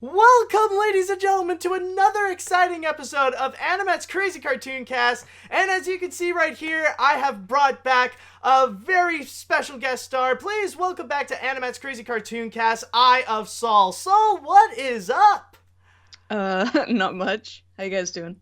Welcome, ladies and gentlemen, to another exciting episode of AniMat's Crazy Cartoon Cast. And as you can see right here, I have brought back a very special guest star. Please welcome back to AniMat's Crazy Cartoon Cast, EyeofSol. Sol, what is up? Not much. How you guys doing?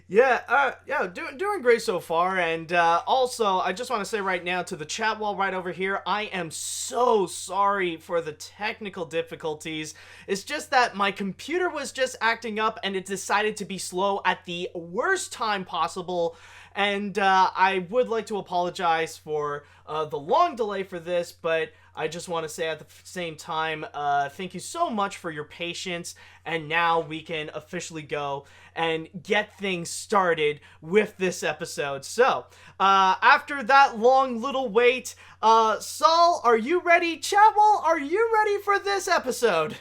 Doing great so far. And also, I just want to say right now to the chat wall right over here, I am so sorry for the technical difficulties. It's just that my computer was just acting up and it decided to be slow at the worst time possible. And I would like to apologize for the long delay for this, but I just want to say at the same time, thank you so much for your patience, and now we can officially go and get things started with this episode. So, after that long little wait, Sol, are you ready? Chat wall, are you ready for this episode?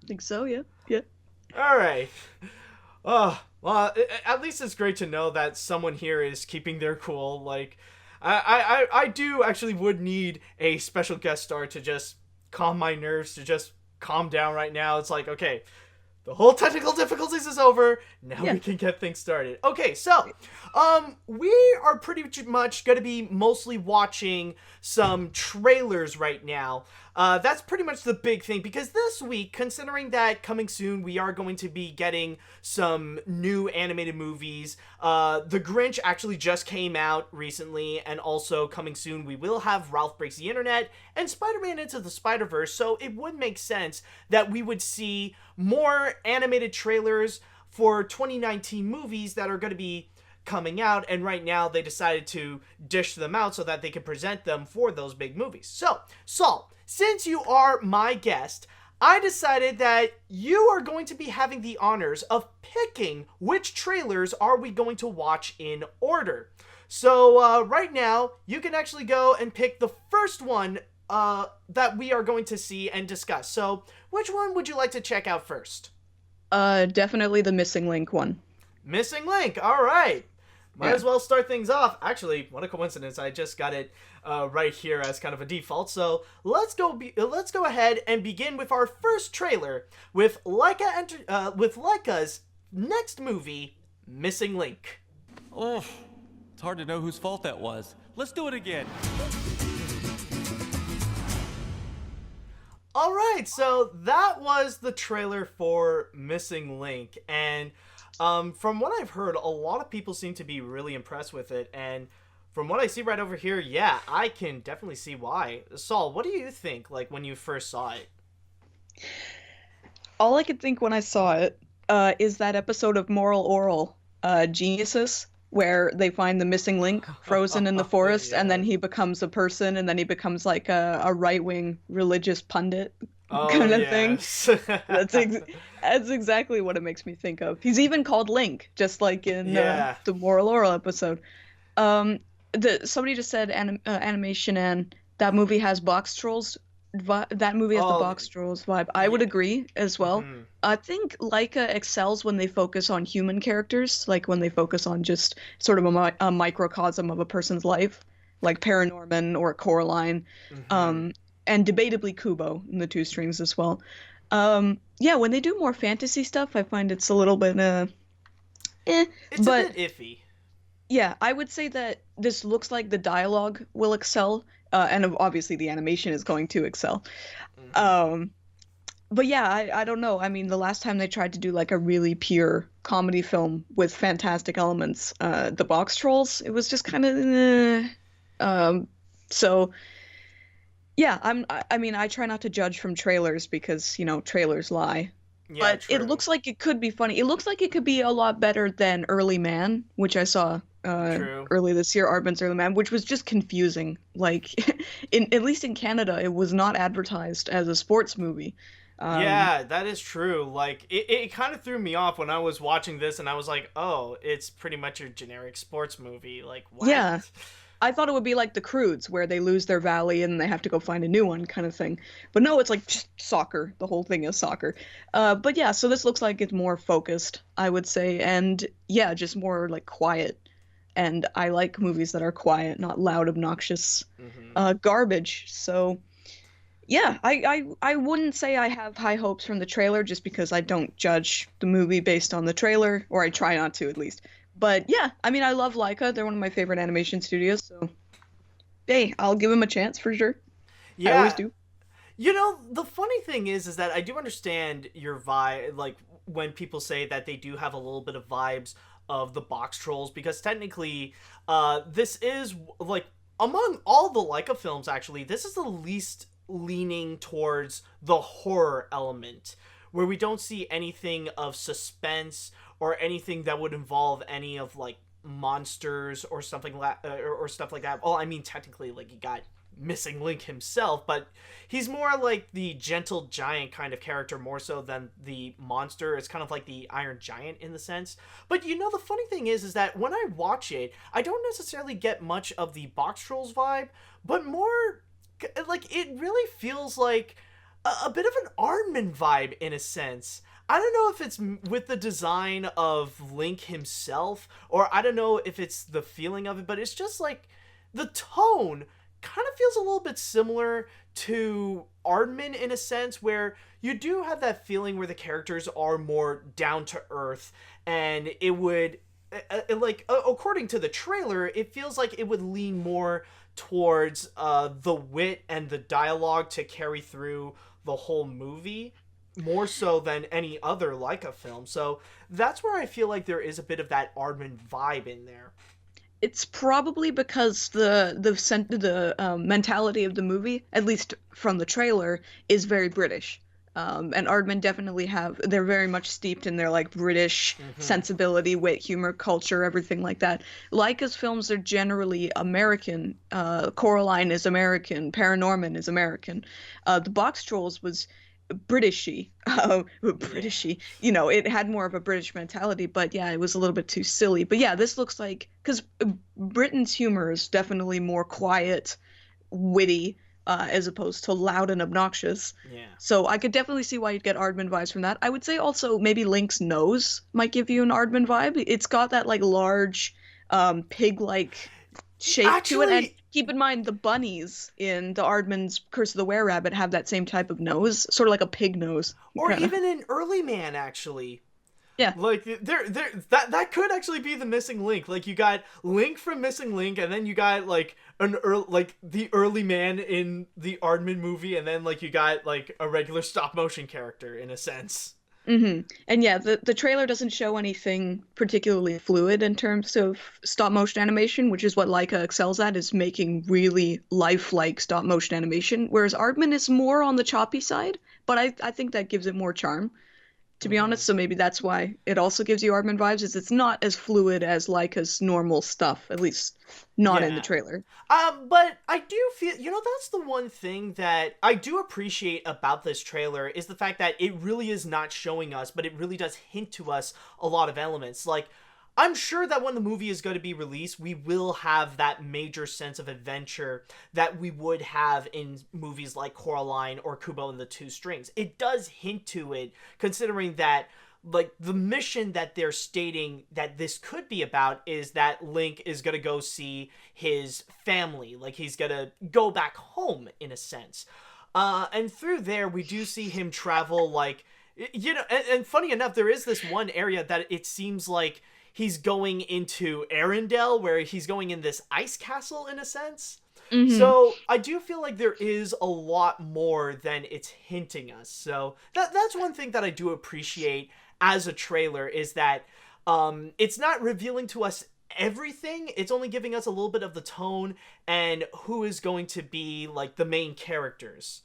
I think so, yeah. Yeah. Alright. Well, at least it's great to know that someone here is keeping their cool. Like, I do actually would need a special guest star to just calm my nerves, to just calm down right now. It's like, okay, the whole technical difficulties is over. Now we can get things started. Okay, so, we are pretty much going to be mostly watching some trailers right now. That's pretty much the big thing, because this week, considering that coming soon, we are going to be getting some new animated movies. The Grinch actually just came out recently, and also coming soon, we will have Ralph Breaks the Internet and Spider-Man Into the Spider-Verse, so it would make sense that we would see more animated trailers for 2019 movies that are going to be coming out, and right now they decided to dish them out so that they can present them for those big movies. So, Sol, since you are my guest, I decided that you are going to be having the honors of picking which trailers are we going to watch in order. So, right now, you can actually go and pick the first one that we are going to see and discuss. So, which one would you like to check out first? Definitely the Missing Link one. Missing Link, alright. Might as well start things off. Actually, what a coincidence, I just got it right here as kind of a default. So let's go ahead and begin with our first trailer with Laika's next movie, Missing Link. Oh, it's hard to know whose fault that was. Let's do it again. Alright, so that was the trailer for Missing Link, and from what I've heard, a lot of people seem to be really impressed with it, and from what I see right over here, yeah, I can definitely see why. Sol, what do you think, like, when you first saw it? All I could think when I saw it is that episode of Moral Oral, Geniuses, where they find the missing link frozen in the forest, and then he becomes a person, and then he becomes like a right-wing religious pundit kind of thing. That's exactly what it makes me think of. He's even called Link, just like in the Moral Oral episode. Somebody just said animation, and that movie has box trolls. That movie has the box trolls vibe. I would agree as well. Mm-hmm. I think Laika excels when they focus on human characters, like when they focus on just sort of a microcosm of a person's life, like Paranorman or Coraline. Mm-hmm. And debatably Kubo in the Two Strings as well. When they do more fantasy stuff, I find it's a little bit, It's a bit iffy. Yeah, I would say that this looks like the dialogue will excel, and obviously the animation is going to excel. Mm-hmm. But yeah, I don't know. I mean, the last time they tried to do like a really pure comedy film with fantastic elements, the Box Trolls, it was just kind of, so... Yeah, I try not to judge from trailers because, trailers lie. Yeah, but true. It looks like it could be funny. It looks like it could be a lot better than Early Man, which I saw early this year, Aardman's Early Man, which was just confusing. Like, at least in Canada, it was not advertised as a sports movie. Yeah, that is true. Like, it kind of threw me off when I was watching this, and I was like, oh, it's pretty much your generic sports movie. Like, what? Yeah. I thought it would be like The Croods, where they lose their valley and they have to go find a new one kind of thing. But no, it's like just soccer. The whole thing is soccer. But yeah, so this looks like it's more focused, I would say. And yeah, just more like quiet. And I like movies that are quiet, not loud, obnoxious garbage. So Yeah, I wouldn't say I have high hopes from the trailer just because I don't judge the movie based on the trailer, or I try not to at least. But yeah, I mean, I love Laika. They're one of my favorite animation studios, so hey, I'll give them a chance for sure. I always Yeah. do. The funny thing is that I do understand your vibe, like when people say that they do have a little bit of vibes of the box trolls, because technically, this is like among all the Leica films, actually, this is the least leaning towards the horror element, where we don't see anything of suspense or anything that would involve any of like monsters or something or stuff like that. Well, I mean, technically, like you got Missing Link himself, but he's more like the gentle giant kind of character more so than the monster. It's kind of like the Iron Giant in the sense. But the funny thing is that when I watch it, I don't necessarily get much of the Box Trolls vibe, but more like it really feels like a bit of an Aardman vibe in a sense. I don't know if it's with the design of Link himself, or I don't know if it's the feeling of it, but it's just like the tone kind of feels a little bit similar to Aardman in a sense, where you do have that feeling where the characters are more down to earth, and it would according to the trailer, it feels like it would lean more towards the wit and the dialogue to carry through the whole movie more so than any other Leica film. So that's where I feel like there is a bit of that Aardman vibe in there. It's probably because the mentality of the movie, at least from the trailer, is very British. And Aardman definitely they're very much steeped in their like British sensibility, wit, humor, culture, everything like that. Leica's films are generally American. Coraline is American. Paranorman is American. The Box Trolls was Britishy, Britishy. It had more of a British mentality, but yeah, it was a little bit too silly. But yeah, this looks like because Britain's humor is definitely more quiet, witty, as opposed to loud and obnoxious. Yeah. So I could definitely see why you'd get Aardman vibes from that. I would say also maybe Link's nose might give you an Aardman vibe. It's got that like large, pig-like shape to it. And keep in mind the bunnies in the Aardman's Curse of the Were-Rabbit have that same type of nose, sort of like a pig nose. Or kinda. even in Early Man, actually. Yeah. Like that could actually be the Missing Link. Like you got Link from Missing Link, and then you got like the Early Man in the Aardman movie, and then like you got like a regular stop motion character in a sense. And yeah, the trailer doesn't show anything particularly fluid in terms of stop motion animation, which is what Laika excels at, is making really lifelike stop motion animation, whereas Aardman is more on the choppy side, but I think that gives it more charm, to be honest. So maybe that's why it also gives you Aardman vibes, is it's not as fluid as Laika's normal stuff, at least not in the trailer. But I do feel, that's the one thing that I do appreciate about this trailer is the fact that it really is not showing us, but it really does hint to us a lot of elements. Like, I'm sure that when the movie is going to be released, we will have that major sense of adventure that we would have in movies like Coraline or Kubo and the Two Strings. It does hint to it, considering that like the mission that they're stating that this could be about is that Link is going to go see his family. Like he's going to go back home in a sense. And through there, we do see him travel like, and funny enough, there is this one area that it seems like he's going into Arendelle, where he's going in this ice castle in a sense. So I do feel like there is a lot more than it's hinting us. So that's one thing that I do appreciate as a trailer, is that it's not revealing to us everything. It's only giving us a little bit of the tone and who is going to be like the main characters.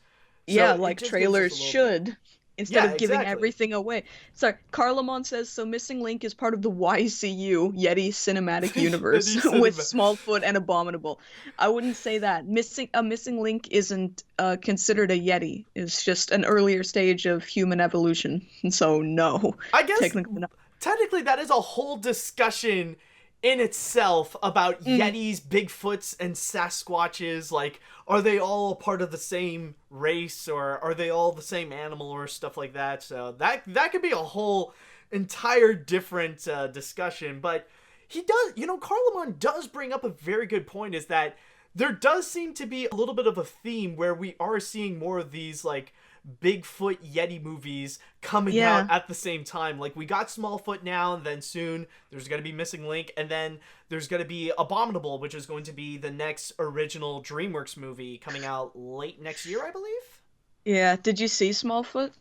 So yeah, like trailers should. Instead of giving everything away. Sorry, Carlamon says, so Missing Link is part of the YCU, Yeti Cinematic Universe, with Smallfoot and Abominable. I wouldn't say that. Missing Link isn't considered a Yeti. It's just an earlier stage of human evolution. So no. I guess technically that is a whole discussion in itself about Yetis, Bigfoots, and Sasquatches. Like, are they all a part of the same race, or are they all the same animal, or stuff like that? So that could be a whole entire different discussion. But he does, Carlamon does bring up a very good point, is that there does seem to be a little bit of a theme where we are seeing more of these, like, Bigfoot Yeti movies coming out at the same time. Like, we got Smallfoot now, and then soon there's going to be Missing Link, and then there's going to be Abominable, which is going to be the next original DreamWorks movie coming out late next year, I believe? Yeah, did you see Smallfoot?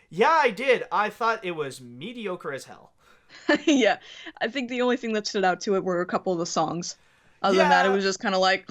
Yeah, I did. I thought it was mediocre as hell. Yeah, I think the only thing that stood out to it were a couple of the songs. Other than that, it was just kind of like...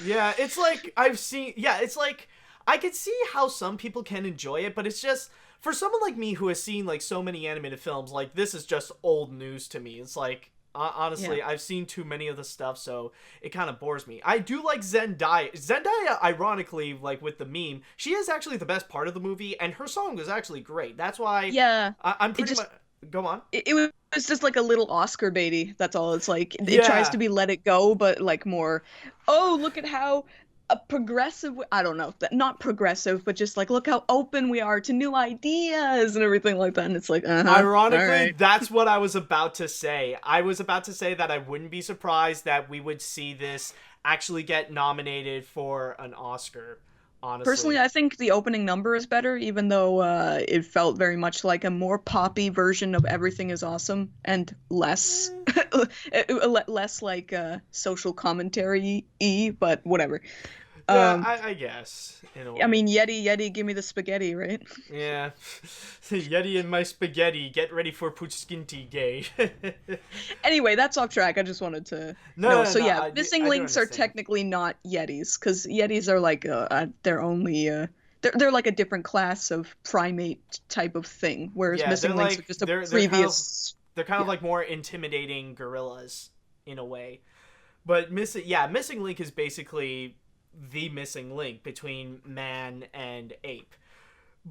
Yeah, it's like, it's like, I could see how some people can enjoy it, but it's just, for someone like me who has seen, like, so many animated films, like, this is just old news to me. It's like, honestly, I've seen too many of the stuff, so it kind of bores me. I do like Zendaya. Zendaya, ironically, like, with the meme, she is actually the best part of the movie, and her song was actually great. That's why I'm pretty much... Go on. It was just like a little Oscar baity. That's all. It's like it tries to be Let It Go, but like more. Oh, look at how a progressive. I don't know, not progressive, but just like look how open we are to new ideas and everything like that. And it's like, ironically, that's what I was about to say. I was about to say that I wouldn't be surprised that we would see this actually get nominated for an Oscar. Honestly. Personally, I think the opening number is better, even though it felt very much like a more poppy version of Everything is Awesome and less less like social commentary-y, but whatever. Yeah, I guess. In a way. I mean, Yeti, give me the spaghetti, right? Yeah. Yeti and my spaghetti. Get ready for Puchskinti gay. Anyway, that's off track. I just wanted to... No, Missing Links are technically not Yetis, because Yetis are like, they're only... They're like a different class of primate type of thing, whereas Missing Links are just a previous... They're kind of like more intimidating gorillas, in a way. But Missing Link is basically... the missing link between man and ape.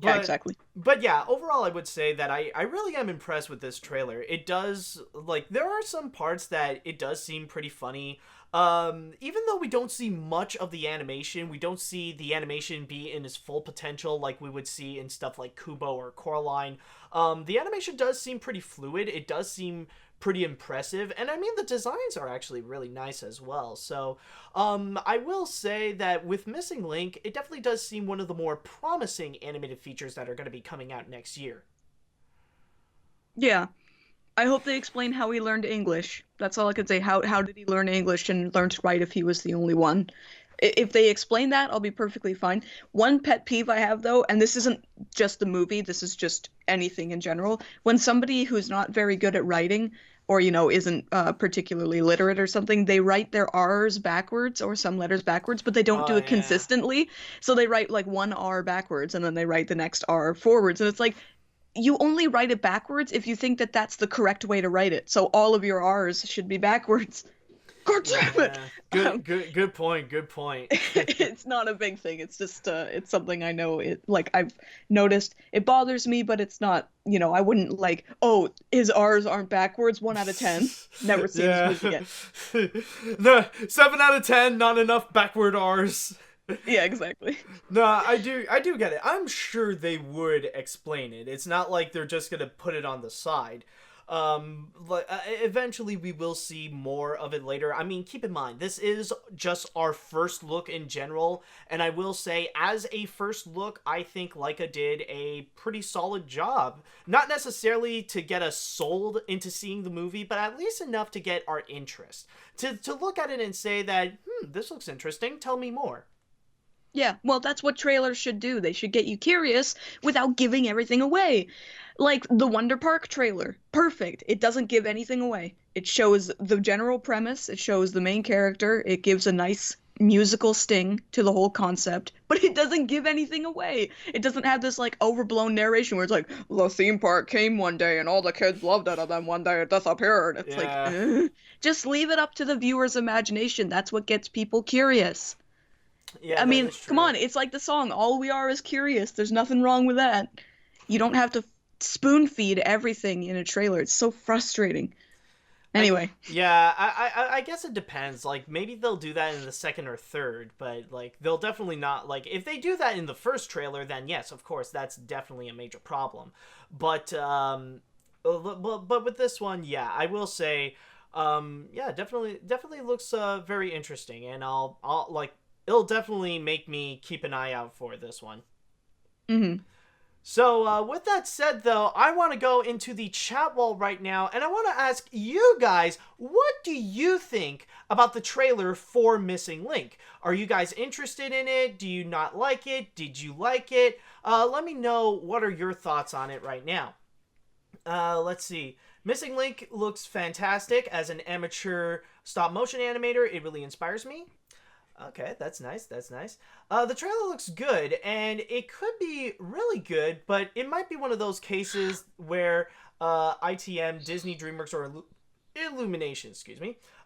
Yeah, exactly. But yeah, overall I would say that I really am impressed with this trailer. It does, like, there are some parts that it does seem pretty funny. Even though we don't see much of the animation, we don't see the animation be in its full potential like we would see in stuff like Kubo or Coraline. The animation does seem pretty fluid. It does seem pretty impressive, and I mean the designs are actually really nice as well. So I will say that with Missing Link, it definitely does seem one of the more promising animated features that are going to be coming out next year. Yeah, I hope they explain how he learned English. That's all I could say. How did he learn English and learn to write if he was the only one? If they explain that, I'll be perfectly fine. One pet peeve I have, though, and this isn't just the movie, this is just anything in general, when somebody who's not very good at writing or, isn't particularly literate or something, they write their R's backwards or some letters backwards, but they don't do it consistently. So they write, like, one R backwards, and then they write the next R forwards. And it's like, you only write it backwards if you think that that's the correct way to write it. So all of your R's should be backwards. God damn it! Good point. It's not a big thing. It's just it's something I know. I've noticed. It bothers me, but it's not. I wouldn't like. Oh, his R's aren't backwards. 1 out of 10. Never seen this movie again. No, 7 out of 10. Not enough backward R's. Yeah, exactly. No, I do get it. I'm sure they would explain it. It's not like they're just gonna put it on the side. Eventually we will see more of it later. I mean, keep in mind, this is just our first look in general, and I will say, as a first look, I think Laika did a pretty solid job. Not necessarily to get us sold into seeing the movie, but at least enough to get our interest. To look at it and say that, this looks interesting, tell me more. Yeah, well, that's what trailers should do. They should get you curious without giving everything away. Like the Wonder Park trailer. Perfect. It doesn't give anything away. It shows the general premise. It shows the main character. It gives a nice musical sting to the whole concept, but it doesn't give anything away. It doesn't have this like overblown narration where it's like, the theme park came one day and all the kids loved it, and then one day it disappeared. It's like, just leave it up to the viewer's imagination. That's what gets people curious. Yeah, I mean, come on, it's like the song, all we are is curious. There's nothing wrong with that. You don't have to spoon feed everything in a trailer. It's so frustrating. Anyway. I guess it depends. Like, maybe they'll do that in the second or third, but, like, they'll definitely not, like, if they do that in the first trailer, then yes, of course, that's definitely a major problem. But with this one, yeah, I will say, Yeah, definitely looks very interesting, and I'll like it'll definitely make me keep an eye out for this one. Mm-hmm. So, with that said, though, I want to go into the chat wall right now, and I want to ask you guys, what do you think about the trailer for Missing Link? Are you guys interested in it? Do you not like it? Did you like it? Let me know what are your thoughts on it right now. Let's see. Missing Link looks fantastic as an amateur stop-motion animator. It really inspires me. Okay, that's nice. The trailer looks good, and it could be really good, but it might be one of those cases where ITM, Disney, DreamWorks, or Illumination,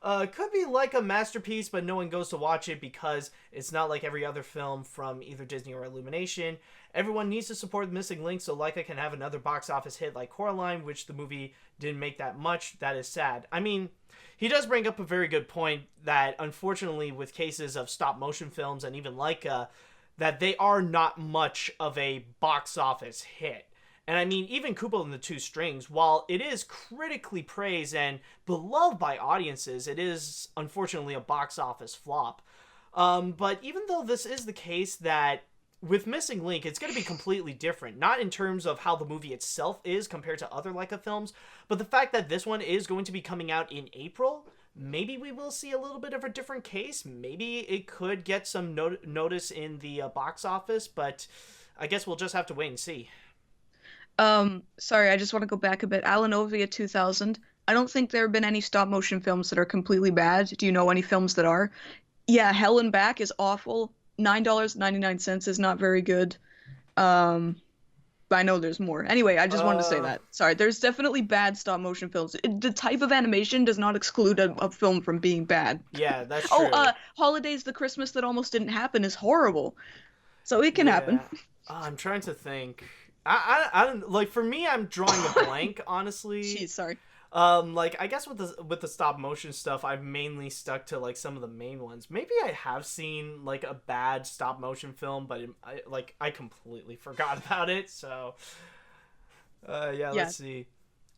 could be like a masterpiece, but no one goes to watch it because it's not like every other film from either Disney or Illumination. Everyone needs to support Missing Link so Laika can have another box office hit like Coraline, which the movie didn't make that much. That is sad. I mean, he does bring up a very good point that, unfortunately, with cases of stop-motion films and even Laika, that they are not much of a box office hit. And I mean, even Kubo and the Two Strings, while it is critically praised and beloved by audiences, it is, unfortunately, a box office flop. But even though this is the case that with Missing Link, it's going to be completely different. Not in terms of how the movie itself is compared to other Laika films, but the fact that this one is going to be coming out in April, maybe we will see a little bit of a different case. Maybe it could get some notice in the box office, but I guess we'll just have to wait and see. Sorry, I just want to go back a bit. Alanovia 2000. I don't think there have been any stop-motion films that are completely bad. Do you know any films that are? Yeah, Hell and Back is awful. $9.99 is not very good. But I know there's more. Anyway, I just wanted to say that. Sorry, there's definitely bad stop-motion films. The type of animation does not exclude a film from being bad. Yeah, that's true. Holidays, the Christmas That Almost Didn't Happen is horrible. So it can happen. I'm trying to think. I don't like. For me, I'm drawing a blank, honestly. Jeez, sorry. Like, I guess with the stop motion stuff, I've mainly stuck to like some of the main ones. Maybe I have seen like a bad stop motion film, but I completely forgot about it. So, let's see.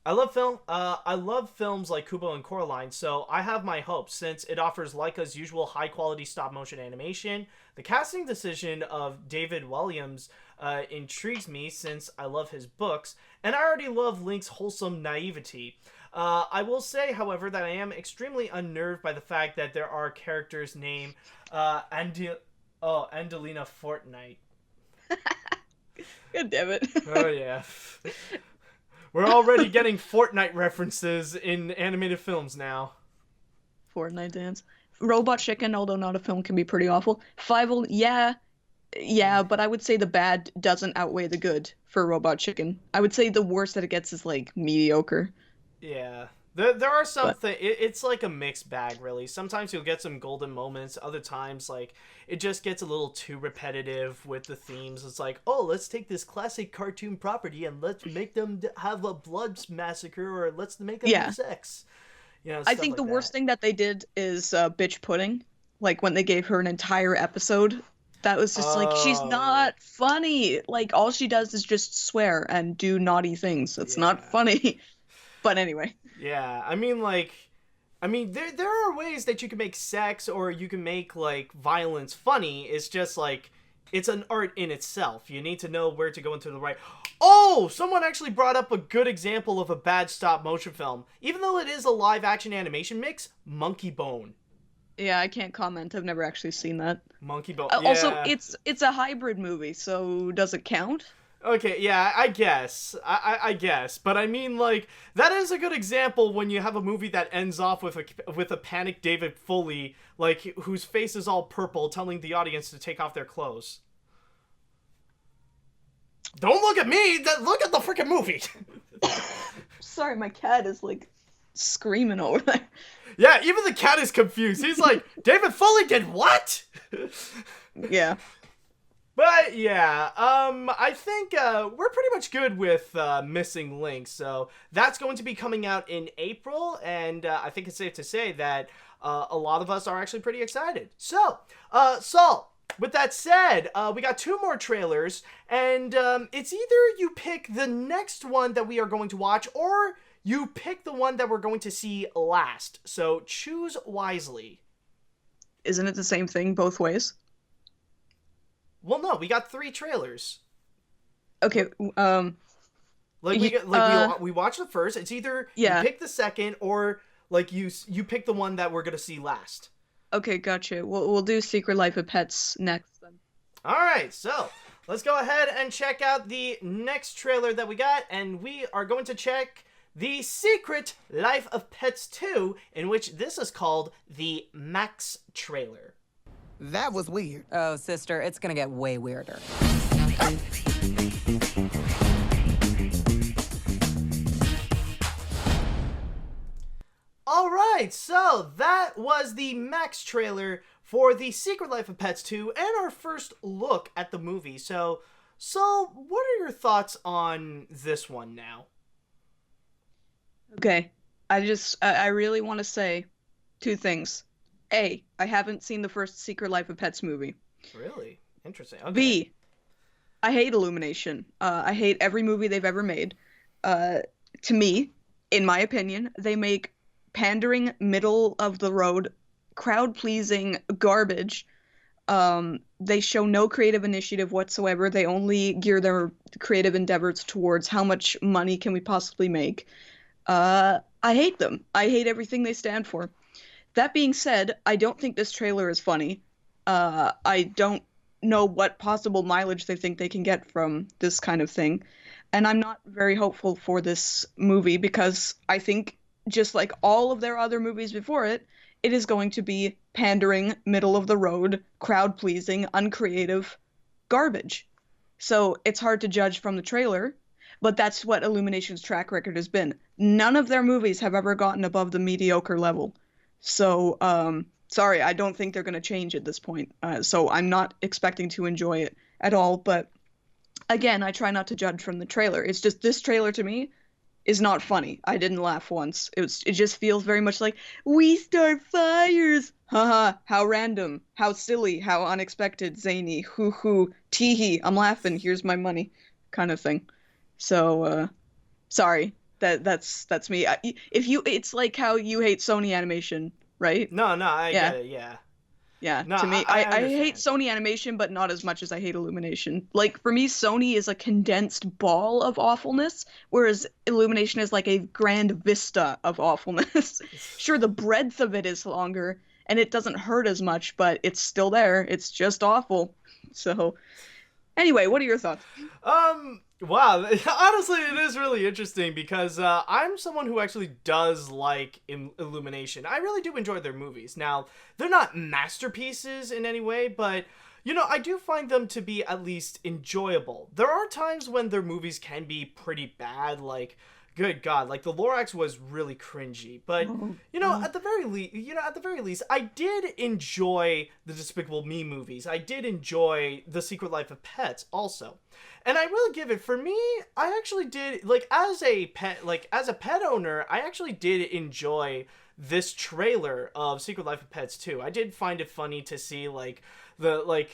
I love films like Kubo and Coraline, so I have my hopes since it offers Laika's usual high quality stop motion animation. The casting decision of David Williams intrigues me since I love his books, and I already love Link's wholesome naivety. I will say, however, that I am extremely unnerved by the fact that there are characters named Angelina Fortnite. God damn it. Oh, yeah. We're already getting Fortnite references in animated films now. Fortnite dance. Robot Chicken, although not a film, can be pretty awful. Fievel, yeah, but I would say the bad doesn't outweigh the good for Robot Chicken. I would say the worst that it gets is, like, mediocre. Yeah. There are some things, it's like a mixed bag, really. Sometimes you'll get some golden moments. Other times, like, it just gets a little too repetitive with the themes. It's like, oh, let's take this classic cartoon property and let's make them have a blood massacre, or let's make them have sex. You know, I think the worst thing that they did is Bitch Pudding. Like, when they gave her an entire episode, that was just like, she's not funny. Like, all she does is just swear and do naughty things. It's not funny. But anyway. Yeah, I mean, there are ways that you can make sex or you can make, like, violence funny. It's just, like, it's an art in itself. You need to know where to go into the right... Oh! Someone actually brought up a good example of a bad stop-motion film. Even though it is a live-action animation mix, Monkey Bone. Yeah, I can't comment. I've never actually seen that. Monkey Bone, Also, it's a hybrid movie, so does it count? Okay, yeah, I guess. I guess. But I mean, like, that is a good example when you have a movie that ends off with a panicked David Foley, like, whose face is all purple, telling the audience to take off their clothes. Don't look at me! Look at the freaking movie! Sorry, my cat is, like, screaming over there. Yeah, even the cat is confused. He's like, David Foley did what? Yeah. But yeah, I think we're pretty much good with Missing Link, so that's going to be coming out in April, and I think it's safe to say that a lot of us are actually pretty excited. So, Saul, with that said, we got 2 more trailers, and it's either you pick the next one that we are going to watch, or you pick the one that we're going to see last. So choose wisely. Isn't it the same thing both ways? Well, no, we got 3 trailers. Okay, Like we watch the first. It's either you pick the second or like you pick the one that we're gonna see last. Okay, gotcha. We'll do Secret Life of Pets next then. All right, so let's go ahead and check out the next trailer that we got, and we are going to check the Secret Life of Pets 2, in which this is called the Max trailer. That was weird. Oh, sister, it's gonna get way weirder. All right, so that was the Max trailer for the Secret Life of Pets 2 and our first look at the movie. So, what are your thoughts on this one now? Okay, I really want to say 2 things. A, I haven't seen the first Secret Life of Pets movie. Really? Interesting. Okay. B, I hate Illumination. I hate every movie they've ever made. To me, in my opinion, they make pandering, middle-of-the-road, crowd-pleasing garbage. They show no creative initiative whatsoever. They only gear their creative endeavors towards how much money can we possibly make. I hate them. I hate everything they stand for. That being said, I don't think this trailer is funny. I don't know what possible mileage they think they can get from this kind of thing. And I'm not very hopeful for this movie because I think, just like all of their other movies before it, it is going to be pandering, middle-of-the-road, crowd-pleasing, uncreative garbage. So it's hard to judge from the trailer, but that's what Illumination's track record has been. None of their movies have ever gotten above the mediocre level. So, sorry, I don't think they're going to change at this point. So I'm not expecting to enjoy it at all. But again, I try not to judge from the trailer. It's just this trailer to me is not funny. I didn't laugh once. It just feels very much like, we start fires. Haha, how random, how silly, how unexpected, zany, hoo-hoo, tee-hee, I'm laughing, here's my money, kind of thing. So, sorry. That's me. It's like how you hate Sony animation, right? No, I get it, yeah. Yeah, no, to me, I I hate Sony animation, but not as much as I hate Illumination. Like, for me, Sony is a condensed ball of awfulness, whereas Illumination is like a grand vista of awfulness. Sure, the breadth of it is longer, and it doesn't hurt as much, but it's still there. It's just awful. So, anyway, what are your thoughts? Wow, honestly, it is really interesting because I'm someone who actually does like Illumination. I really do enjoy their movies. Now, they're not masterpieces in any way, but, you know, I do find them to be at least enjoyable. There are times when their movies can be pretty bad, like, good God, like the Lorax was really cringy, but you know, at the very least, I did enjoy the Despicable Me movies. I did enjoy The Secret Life of Pets also, and I will give it. For me, I actually did, like, as a pet owner, I actually did enjoy this trailer of Secret Life of Pets 2. I did find it funny to see the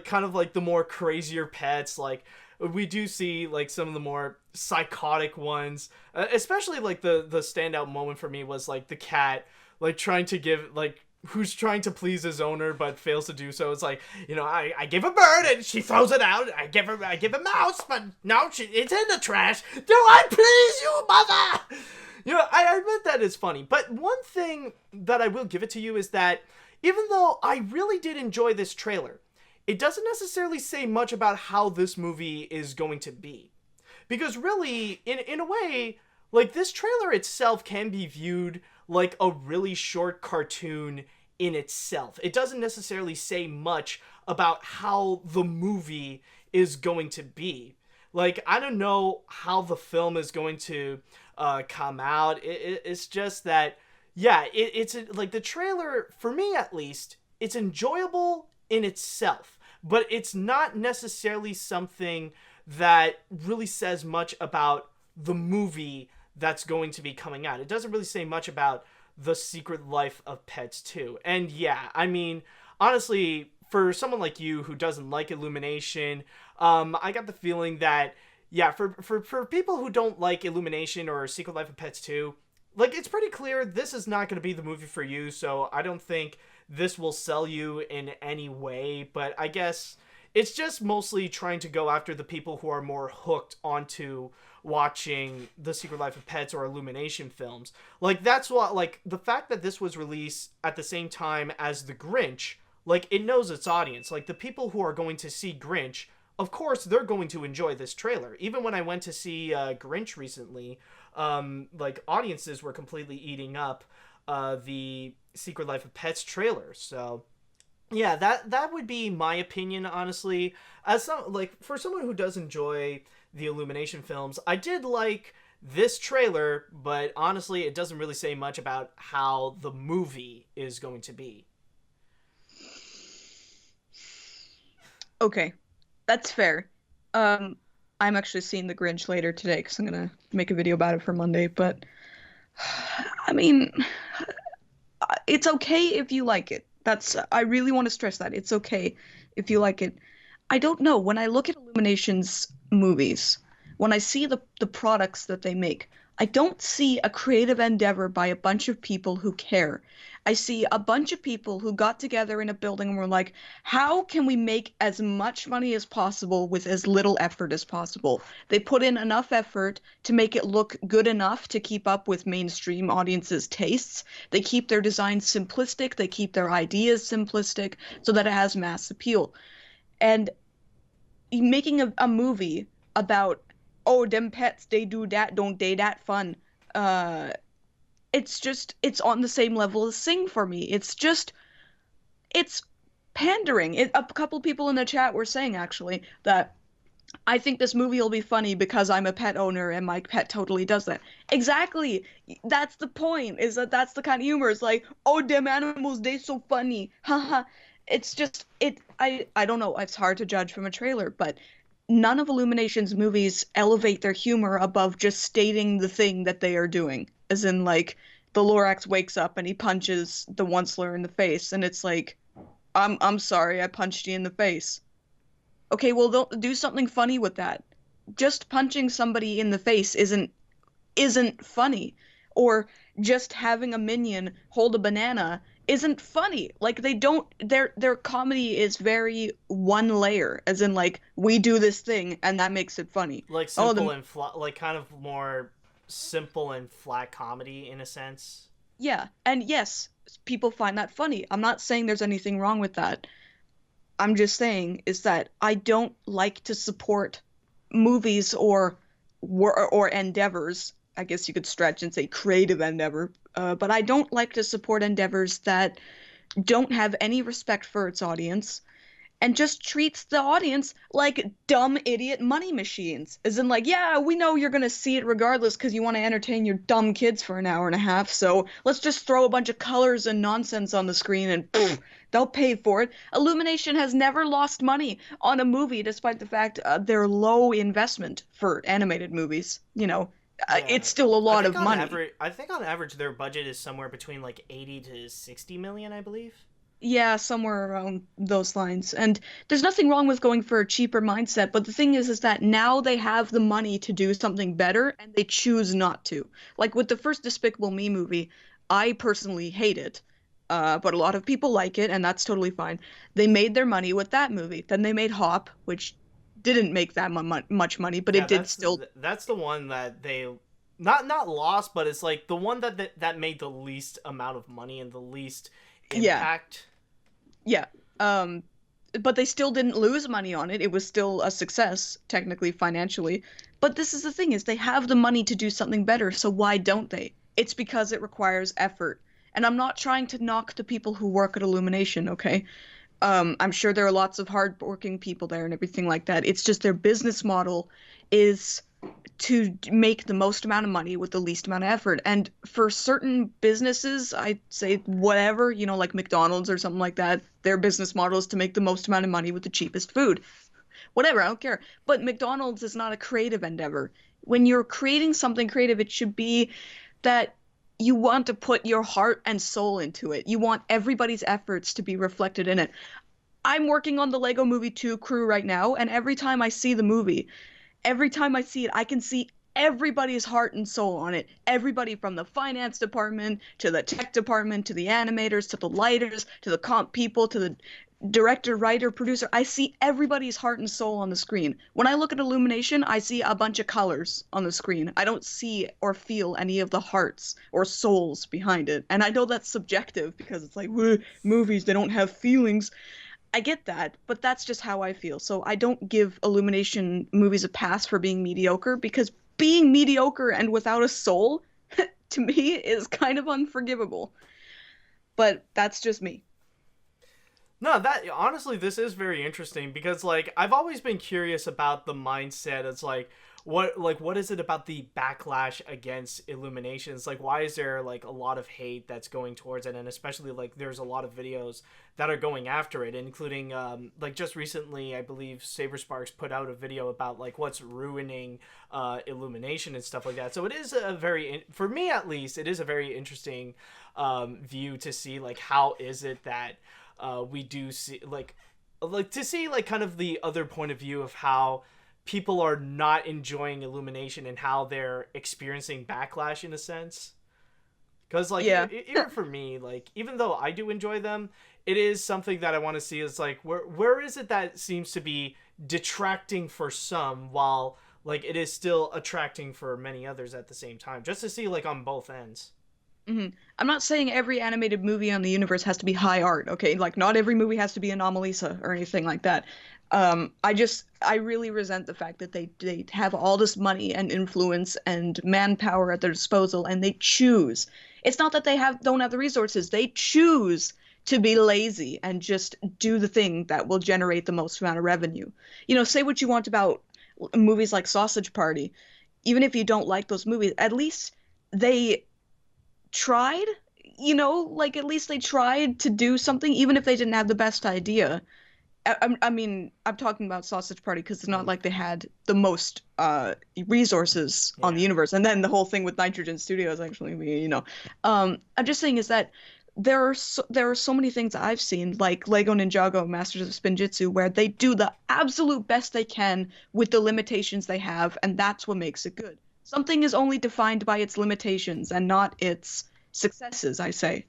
kind of like the more crazier pets. Like, we do see like some of the more psychotic ones, especially like the standout moment for me was like the cat like trying to give, like, who's trying to please his owner but fails to do so. It's like, you know, I give a bird and she throws it out. I give a mouse, but no, it's in the trash. Do I please you, mother? You know, I admit that is funny, but one thing that I will give it to you is that even though I really did enjoy this trailer, it doesn't necessarily say much about how this movie is going to be. Because really, in a way, like, this trailer itself can be viewed like a really short cartoon in itself. It doesn't necessarily say much about how the movie is going to be. Like, I don't know how the film is going to come out. It's just that, yeah, it's like the trailer, for me at least, it's enjoyable in itself, but it's not necessarily something that really says much about the movie that's going to be coming out. It doesn't really say much about The Secret Life of Pets 2. And yeah, I mean, honestly, for someone like you who doesn't like Illumination, I got the feeling that, yeah, for people who don't like Illumination or Secret Life of Pets 2, like, it's pretty clear this is not going to be the movie for you, so I don't think this will sell you in any way, but I guess it's just mostly trying to go after the people who are more hooked onto watching The Secret Life of Pets or Illumination films. Like, that's what, like, the fact that this was released at the same time as The Grinch, like, it knows its audience. Like, the people who are going to see Grinch, of course, they're going to enjoy this trailer. Even when I went to see Grinch recently, like, audiences were completely eating up the Secret Life of Pets trailer. So, yeah, that would be my opinion, honestly. As for someone who does enjoy the Illumination films, I did like this trailer, but honestly, it doesn't really say much about how the movie is going to be. Okay, that's fair. I'm actually seeing The Grinch later today because I'm gonna make a video about it for Monday, but I mean, it's okay if you like it. I really want to stress that. It's okay if you like it. I don't know. When I look at Illumination's movies, when I see the products that they make, I don't see a creative endeavor by a bunch of people who care. I see a bunch of people who got together in a building and were like, how can we make as much money as possible with as little effort as possible? They put in enough effort to make it look good enough to keep up with mainstream audiences' tastes. They keep their designs simplistic. They keep their ideas simplistic so that it has mass appeal. And making a movie about, oh, them pets, they do that, don't they, that fun. It's on the same level as Sing for me. It's pandering. A couple people in the chat were saying, actually, that I think this movie will be funny because I'm a pet owner and my pet totally does that. Exactly. That's the point, is that's the kind of humor. It's like, oh, them animals, they so funny. Haha. It's just, I don't know. It's hard to judge from a trailer, but none of Illumination's movies elevate their humor above just stating the thing that they are doing. As in, like, the Lorax wakes up and he punches the Onceler in the face, and it's like, I'm sorry, I punched you in the face. Okay, well, don't do something funny with that. Just punching somebody in the face isn't funny. Or just having a minion hold a banana isn't funny. Like, their comedy is very one layer, as in, like, we do this thing and that makes it funny. Like, simple and flat, like, kind of more simple and flat comedy in a sense. Yeah, and yes, people find that funny. I'm not saying there's anything wrong with that. I'm just saying is that I don't like to support movies or endeavors. I guess you could stretch and say creative endeavor, but I don't like to support endeavors that don't have any respect for its audience and just treats the audience like dumb idiot money machines. As in, like, yeah, we know you're gonna see it regardless because you want to entertain your dumb kids for an hour and a half, so let's just throw a bunch of colors and nonsense on the screen and poof, they'll pay for it. Illumination has never lost money on a movie despite the fact they're low investment for animated movies. You know, it's still a lot of money. I think on average their budget is somewhere between like 80 to 60 million, I believe. Yeah, somewhere around those lines. And there's nothing wrong with going for a cheaper mindset, but the thing is that now they have the money to do something better, and they choose not to. Like with the first Despicable Me movie, I personally hate it, but a lot of people like it, and that's totally fine. They made their money with that movie. Then they made Hop, which didn't make that much money, but it did still. That's the one that they not lost, but it's like the one that made the least amount of money and the least impact. Yeah. But they still didn't lose money on it. It was still a success, technically, financially. But this is the thing, is they have the money to do something better, so why don't they? It's because it requires effort. And I'm not trying to knock the people who work at Illumination, okay? I'm sure there are lots of hardworking people there and everything like that. It's just their business model is to make the most amount of money with the least amount of effort. And for certain businesses, I'd say whatever, you know, like McDonald's or something like that, their business model is to make the most amount of money with the cheapest food. Whatever, I don't care. But McDonald's is not a creative endeavor. When you're creating something creative, it should be that you want to put your heart and soul into it. You want everybody's efforts to be reflected in it. I'm working on the Lego Movie 2 crew right now, and every time I see the movie, every time I see it, I can see everybody's heart and soul on it. Everybody from the finance department to the tech department to the animators to the lighters to the comp people to the director, writer, producer. I see everybody's heart and soul on the screen. When I look at Illumination, I see a bunch of colors on the screen. I don't see or feel any of the hearts or souls behind it. And I know that's subjective because it's like, movies, they don't have feelings. I get that, but that's just how I feel. So I don't give Illumination movies a pass for being mediocre, because being mediocre and without a soul, to me, is kind of unforgivable. But that's just me. No, that honestly, this is very interesting because, like, I've always been curious about the mindset. It's like, what is it about the backlash against Illuminations? Like, why is there like a lot of hate that's going towards it, and especially like there's a lot of videos that are going after it, including like just recently, I believe Saber Sparks put out a video about like what's ruining Illumination and stuff like that. So it is a very, for me at least, it is a very interesting view to see like how is it that we do see like to see like kind of the other point of view of how people are not enjoying Illumination and how they're experiencing backlash in a sense. Because like even for me, like even though I do enjoy them, it is something that I want to see is like where is it that seems to be detracting for some while like it is still attracting for many others at the same time, just to see like on both ends. Mm-hmm. I'm not saying every animated movie on the universe has to be high art, okay? Like, not every movie has to be Anomalisa or anything like that. I really resent the fact that they have all this money and influence and manpower at their disposal, and they choose. It's not that they don't have the resources. They choose to be lazy and just do the thing that will generate the most amount of revenue. You know, say what you want about movies like Sausage Party. Even if you don't like those movies, at least they tried, you know, like at least they tried to do something, even if they didn't have the best idea. I mean, I'm talking about Sausage Party because it's not like they had the most resources on the universe. And then the whole thing with Nitrogen Studios, actually, you know. I'm just saying is that there are so many things I've seen, like Lego Ninjago Masters of Spinjitzu, where they do the absolute best they can with the limitations they have, and that's what makes it good. Something is only defined by its limitations and not its successes, I say.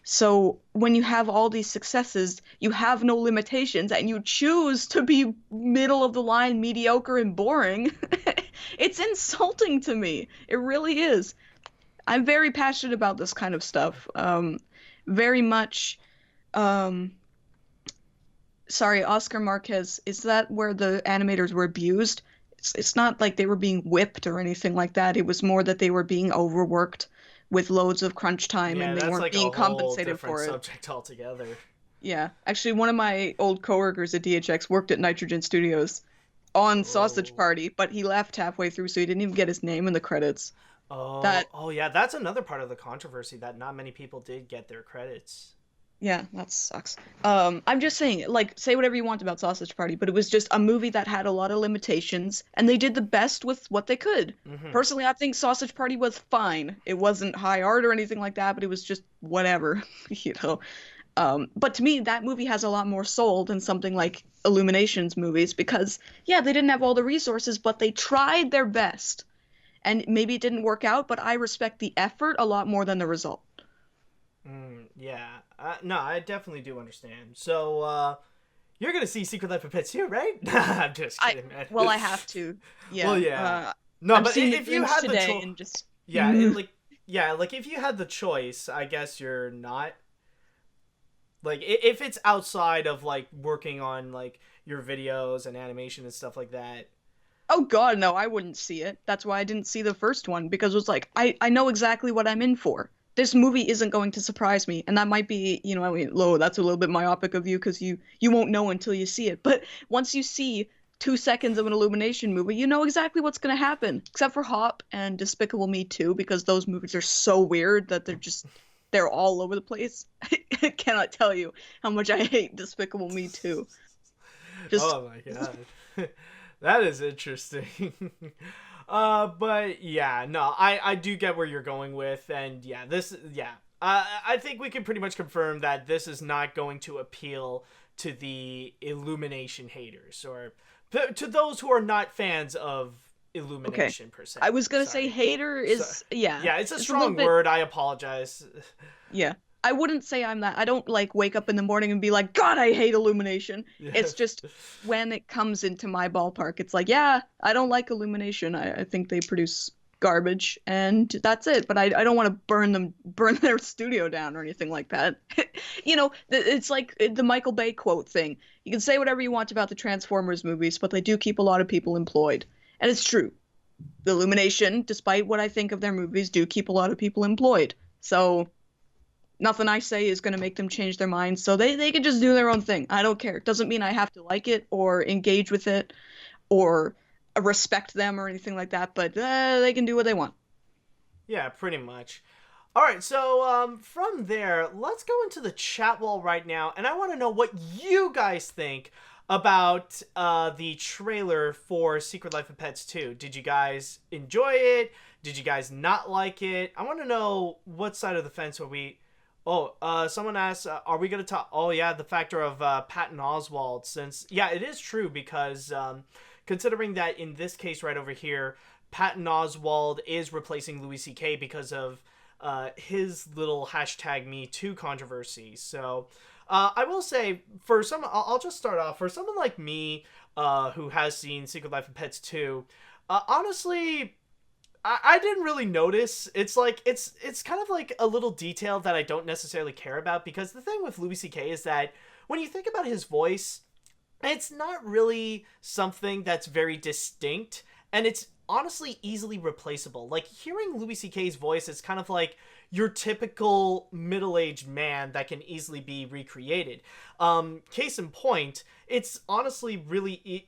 So when you have all these successes, you have no limitations, and you choose to be middle of the line, mediocre, and boring. It's insulting to me. It really is. I'm very passionate about this kind of stuff. Very much. Sorry, Oscar Marquez. Is that where the animators were abused? It's not like they were being whipped or anything like that. It was more that they were being overworked with loads of crunch time, and they weren't like being compensated for it. Subject altogether. Yeah, actually, one of my old coworkers at DHX worked at Nitrogen Studios on Sausage Party, but he left halfway through, so he didn't even get his name in the credits. Oh yeah, that's another part of the controversy, that not many people did get their credits. Yeah, that sucks. I'm just saying, like, say whatever you want about Sausage Party, but it was just a movie that had a lot of limitations, and they did the best with what they could. Mm-hmm. Personally, I think Sausage Party was fine. It wasn't high art or anything like that, but it was just whatever, you know. But to me, that movie has a lot more soul than something like Illumination's movies, because, yeah, they didn't have all the resources, but they tried their best. And maybe it didn't work out, but I respect the effort a lot more than the result. Yeah. No, I definitely do understand. So, you're going to see Secret Life of Pets 2, right? I'm just kidding, man. Well, I have to. Yeah. Well, yeah. No, I'm but if you had the choice... and just... Yeah, like if you had the choice, I guess you're not. Like, if it's outside of, like, working on, like, your videos and animation and stuff like that. Oh, God, no, I wouldn't see it. That's why I didn't see the first one, because it was like, I know exactly what I'm in for. This movie isn't going to surprise me, and that might be, you know, I mean, that's a little bit myopic of you, because you won't know until you see it. But once you see 2 seconds of an Illumination movie, you know exactly what's going to happen, except for Hop and Despicable Me 2, because those movies are so weird that they're all over the place. I cannot tell you how much I hate Despicable Me 2. Oh my God. That is interesting. But yeah, no, I do get where you're going with, and yeah, I think we can pretty much confirm that this is not going to appeal to the Illumination haters, or to those who are not fans of Illumination per se. I was gonna Sorry. say hater is Yeah, it's a little strong bit- word. I apologize. Yeah. I wouldn't say I'm that. I don't like wake up in the morning and be like, God, I hate Illumination. It's just when it comes into my ballpark, it's like, yeah, I don't like Illumination. I think they produce garbage and that's it. But I don't want to burn their studio down or anything like that. It's like the Michael Bay quote thing. You can say whatever you want about the Transformers movies, but they do keep a lot of people employed. And it's true. The Illumination, despite what I think of their movies, do keep a lot of people employed. So nothing I say is going to make them change their minds, so they can just do their own thing. I don't care. It doesn't mean I have to like it or engage with it or respect them or anything like that, but they can do what they want. Yeah, pretty much. All right, so from there, let's go into the chat wall right now, and I want to know what you guys think about the trailer for Secret Life of Pets 2. Did you guys enjoy it? Did you guys not like it? I want to know what side of the fence are we... Oh, someone asked, are we going to talk... Oh, yeah, the factor of Patton Oswalt, since... Yeah, it is true, because considering that in this case right over here, Patton Oswalt is replacing Louis C.K. because of his little #MeToo controversy. So, I will say, for some... I'll just start off. For someone like me, who has seen Secret Life of Pets 2, honestly... I didn't really notice. It's like it's kind of like a little detail that I don't necessarily care about, because the thing with Louis C.K. is that when you think about his voice, it's not really something that's very distinct, and it's honestly easily replaceable. Like, hearing Louis C.K.'s voice is kind of like your typical middle-aged man that can easily be recreated. Case in point, it's honestly really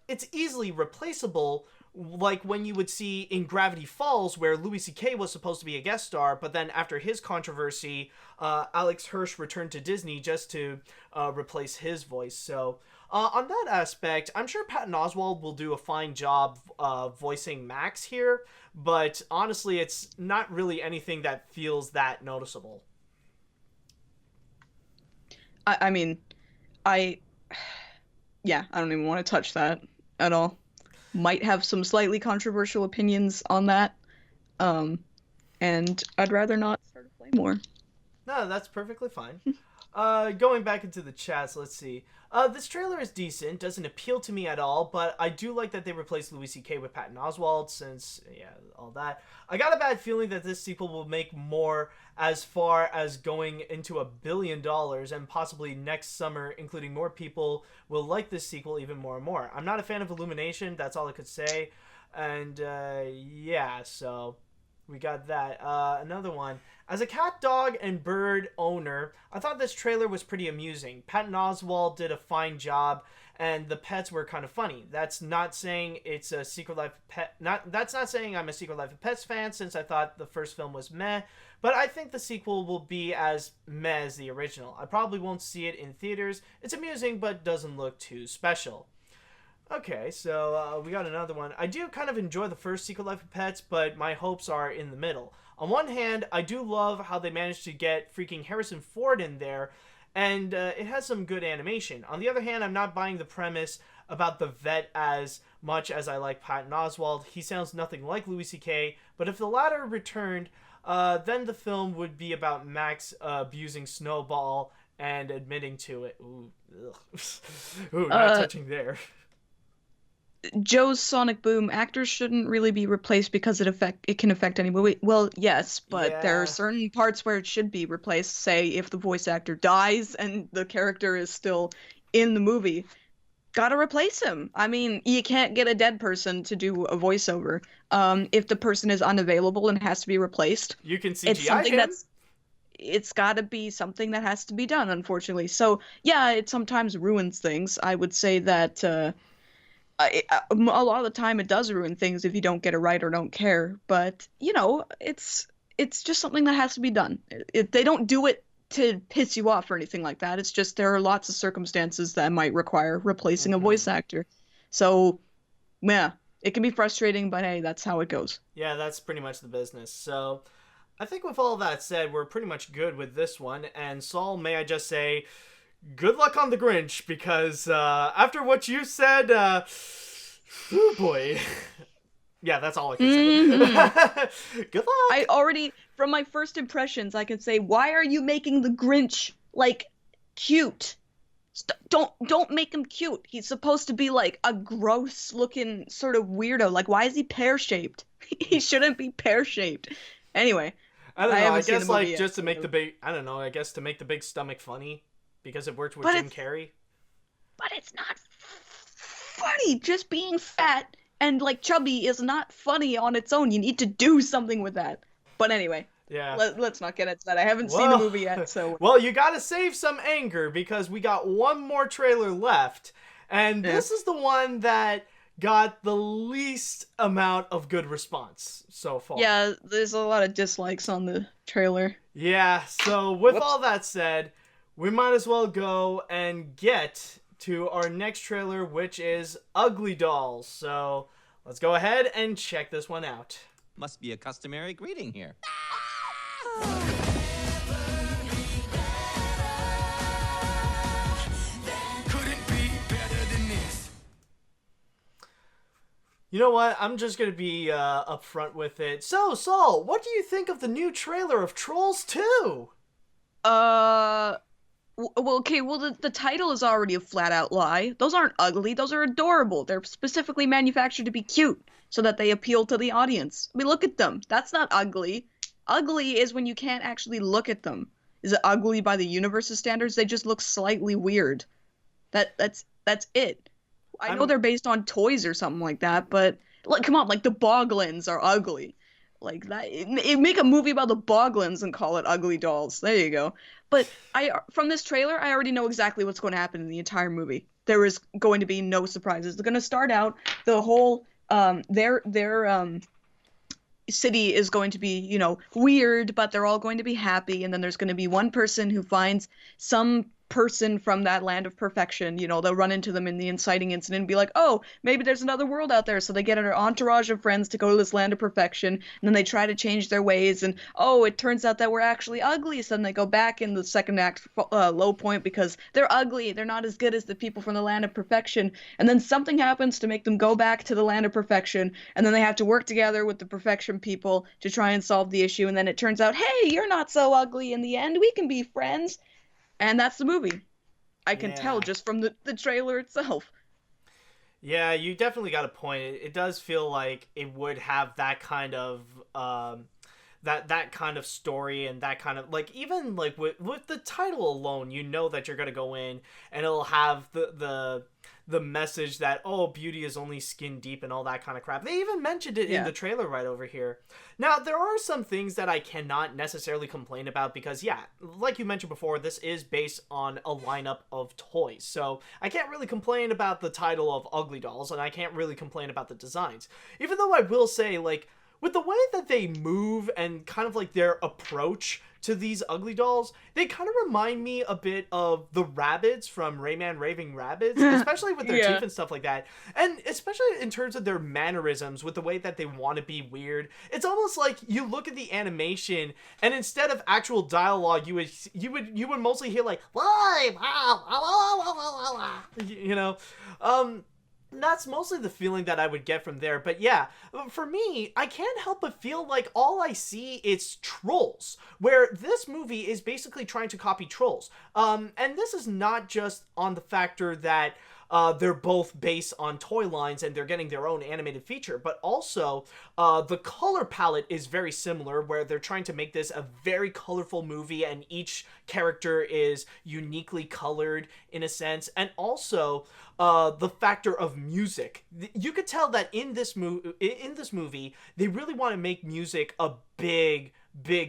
it's easily replaceable, like when you would see in Gravity Falls, where Louis C.K. was supposed to be a guest star, but then after his controversy, Alex Hirsch returned to Disney just to replace his voice. So on that aspect, I'm sure Patton Oswalt will do a fine job voicing Max here, but honestly, it's not really anything that feels that noticeable. I mean, I don't even want to touch that at all. Might have some slightly controversial opinions on that, and I'd rather not start a flame war. No, that's perfectly fine. Going back into the chats, let's see. This trailer is decent, doesn't appeal to me at all, but I do like that they replaced Louis C.K. with Patton Oswalt, since, yeah, all that. I got a bad feeling that this sequel will make more, as far as going into $1 billion, and possibly next summer, including more people, will like this sequel even more and more. I'm not a fan of Illumination, that's all I could say, and, yeah, so... We got that. Another one. As a cat, dog, and bird owner, I thought this trailer was pretty amusing. Patton Oswalt did a fine job, and the pets were kind of funny. That's not saying it's a Secret Life of Pets... That's not saying I'm a Secret Life of Pets fan, since I thought the first film was meh, but I think the sequel will be as meh as the original. I probably won't see it in theaters. It's amusing, but doesn't look too special. Okay, so we got another one. I do kind of enjoy the first Secret Life of Pets, but my hopes are in the middle. On one hand, I do love how they managed to get freaking Harrison Ford in there, and it has some good animation. On the other hand, I'm not buying the premise about the vet as much as I like Patton Oswalt. He sounds nothing like Louis C.K., but if the latter returned, then the film would be about Max abusing Snowball and admitting to it. Ooh, ooh, not touching there. Joe's Sonic Boom, actors shouldn't really be replaced because it can affect any movie. Well, yes, but there are certain parts where it should be replaced. Say if the voice actor dies and the character is still in the movie, gotta replace him. I mean, you can't get a dead person to do a voiceover. If the person is unavailable and has to be replaced, you can CGI him. It's gotta be something that has to be done, unfortunately. So yeah, it sometimes ruins things. I would say that a lot of the time it does ruin things if you don't get it right or don't care, but it's just something that has to be done. They don't do it to piss you off or anything like that. It's just there are lots of circumstances that might require replacing a voice actor. So yeah, it can be frustrating, but hey, that's how it goes. Yeah, that's pretty much the business. So I think with all that said, we're pretty much good with this one. And Saul, may I just say, good luck on the Grinch, because after what you said, oh boy. Yeah, that's all I can say. Good luck. I already, from my first impressions, I can say, why are you making the Grinch, like, cute? Don't make him cute. He's supposed to be, like, a gross-looking sort of weirdo. Like, why is he pear-shaped? He shouldn't be pear-shaped. Anyway. I don't know, I haven't seen guess, the movie like, yet, just to so- make the big, I don't know, I guess to make the big stomach funny, because it worked with But Jim it's- Carrey. But it's not funny. Just being fat and, like, chubby is not funny on its own. You need to do something with that. But anyway. Yeah. Let's not get into that. I haven't seen the movie yet, so... Well, you gotta save some anger, because we got one more trailer left, and this is the one that got the least amount of good response so far. Yeah, there's a lot of dislikes on the trailer. Yeah, so with Whoops. all that said, we might as well go and get to our next trailer, which is Uglydolls. So let's go ahead and check this one out. Must be a customary greeting here. You know what? I'm just gonna be upfront with it. So, Saul, what do you think of the new trailer of Trolls 2? Well, okay, well, the title is already a flat-out lie. Those aren't ugly, those are adorable. They're specifically manufactured to be cute, so that they appeal to the audience. I mean, look at them. That's not ugly. Ugly is when you can't actually look at them. Is it ugly by the universe's standards? They just look slightly weird. That's it. I know they're based on toys or something like that, but like, come on, like the Boglins are ugly. Like that, make a movie about the Boglins and call it Uglydolls. There you go. But from this trailer, I already know exactly what's going to happen in the entire movie. There is going to be no surprises. They're going to start out the whole their city is going to be, you know, weird, but they're all going to be happy, and then there's going to be one person who finds some person from that land of perfection. You know, they'll run into them in the inciting incident and be like, oh, maybe there's another world out there. So they get an entourage of friends to go to this land of perfection, and then they try to change their ways, and oh, it turns out that we're actually ugly. So then they go back in the second act low point because they're ugly, they're not as good as the people from the land of perfection, and then something happens to make them go back to the land of perfection, and then they have to work together with the perfection people to try and solve the issue, and then it turns out, hey, you're not so ugly in the end, we can be friends. And that's the movie. I can tell just from the trailer itself. Yeah, you definitely got a point. It does feel like it would have that kind of that kind of story, and that kind of, like, even like with the title alone, you know that you're gonna go in and it'll have the message that, oh, beauty is only skin deep and all that kind of crap. They even mentioned it in the trailer right over here. Now, there are some things that I cannot necessarily complain about because, yeah, like you mentioned before, this is based on a lineup of toys. So I can't really complain about the title of Uglydolls, and I can't really complain about the designs. Even though I will say, like, with the way that they move and kind of like their approach to these Uglydolls, they kind of remind me a bit of the Rabbids from Rayman Raving Rabbids, especially with their teeth and stuff like that. And especially in terms of their mannerisms, with the way that they want to be weird. It's almost like you look at the animation, and instead of actual dialogue, you would mostly hear like, you know, that's mostly the feeling that I would get from there. But yeah, for me, I can't help but feel like all I see is Trolls, where this movie is basically trying to copy Trolls. And this is not just on the factor that they're both based on toy lines and they're getting their own animated feature, but also the color palette is very similar, where they're trying to make this a very colorful movie and each character is uniquely colored in a sense. And also the factor of music. You could tell that in this movie, they really want to make music a big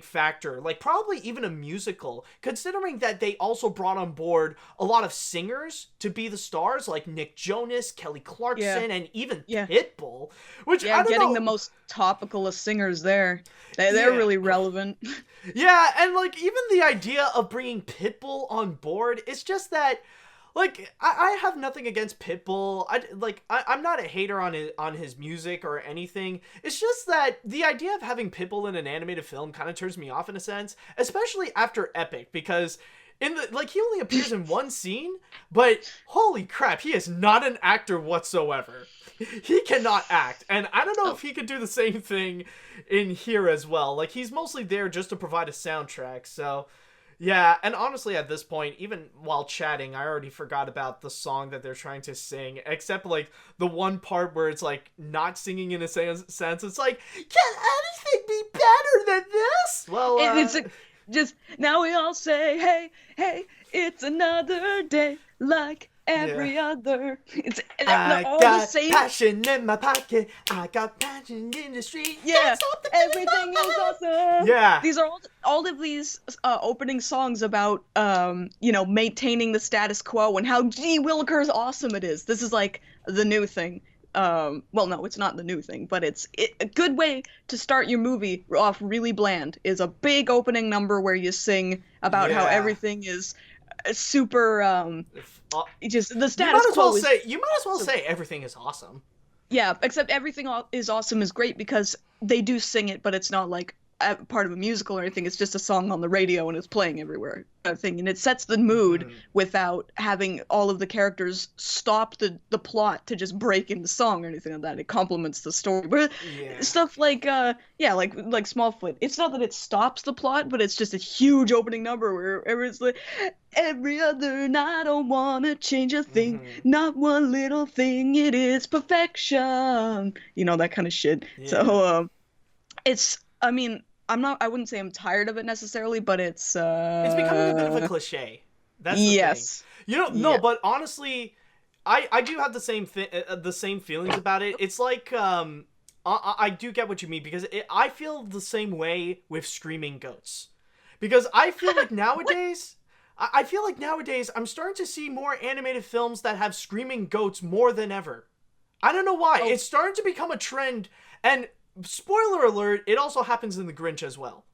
factor, like probably even a musical, considering that they also brought on board a lot of singers to be the stars, like Nick Jonas, Kelly Clarkson, and even Pitbull, which I don't getting know. the most topical of singers there. They're really relevant. Yeah, and like even the idea of bringing Pitbull on board, it's just that, like, I have nothing against Pitbull. I'm not a hater on his music or anything. It's just that the idea of having Pitbull in an animated film kind of turns me off in a sense, especially after Epic, because he only appears in one scene, but holy crap, he is not an actor whatsoever. He cannot act, and I don't know if he could do the same thing in here as well. Like, he's mostly there just to provide a soundtrack, so... Yeah, and honestly, at this point, even while chatting, I already forgot about the song that they're trying to sing, except, like, the one part where it's, like, not singing in a sense. It's like, can anything be better than this? Well, just, now we all say, hey, hey, it's another day like every other. It's I all got the same. passion in my pocket. I got passion in the street. Yeah, everything is awesome. Yeah. These are all of these opening songs about, maintaining the status quo and how gee Willikers awesome it is. This is like the new thing. Well, no, it's not the new thing, but it's a good way to start your movie off really bland is a big opening number where you sing about how everything is super, just the status quo is... You might as well say everything is awesome. Yeah, except everything is awesome is great because they do sing it, but it's not like part of a musical or anything. It's just a song on the radio and it's playing everywhere, kind of thing. And it sets the mood without having all of the characters stop the plot to just break into song or anything like that. It complements the story. But stuff like like Smallfoot. It's not that it stops the plot, but it's just a huge opening number where it's like every other night I don't wanna change a thing, not one little thing. It is perfection. You know, that kind of shit. Yeah. So it's. I mean, I wouldn't say I'm tired of it necessarily, but it's becoming a bit of a cliche. That's the thing. You know, no, but honestly, I do have the same feelings about it. It's like I do get what you mean because I feel the same way with Screaming Goats. Because I feel like nowadays I'm starting to see more animated films that have screaming goats more than ever. I don't know why. Oh. It's starting to become a trend, and spoiler alert, it also happens in The Grinch as well.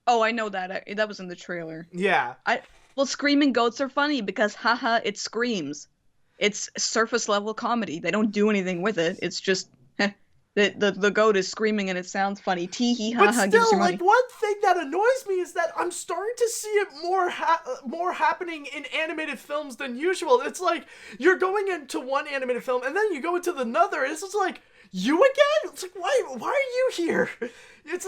Oh, I know that. That was in the trailer. Yeah. Well, screaming goats are funny because, haha, it screams. It's surface level comedy. They don't do anything with it. It's just the goat is screaming and it sounds funny. Tee hee ha ha. Gives you money. Like, one thing that annoys me is that I'm starting to see it more happening in animated films than usual. It's like you're going into one animated film and then you go into another. It's just like, you again? It's like, why are you here?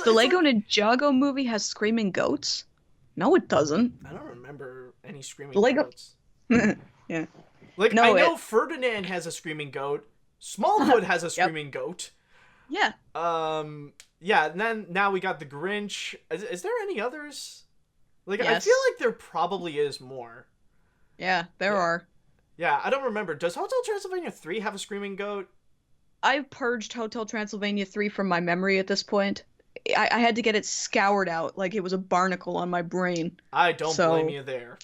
The Lego Ninjago movie has screaming goats? No, it doesn't. I don't remember any screaming goats. Yeah. Like, no, I know Ferdinand has a screaming goat. Smallfoot has a screaming goat. Yeah. Yeah, and then now we got the Grinch. Is there any others? Like, yes. I feel like there probably is more. Yeah, there are. Yeah, I don't remember. Does Hotel Transylvania 3 have a screaming goat? I've purged Hotel Transylvania 3 from my memory at this point. I had to get it scoured out like it was a barnacle on my brain. I don't blame you there.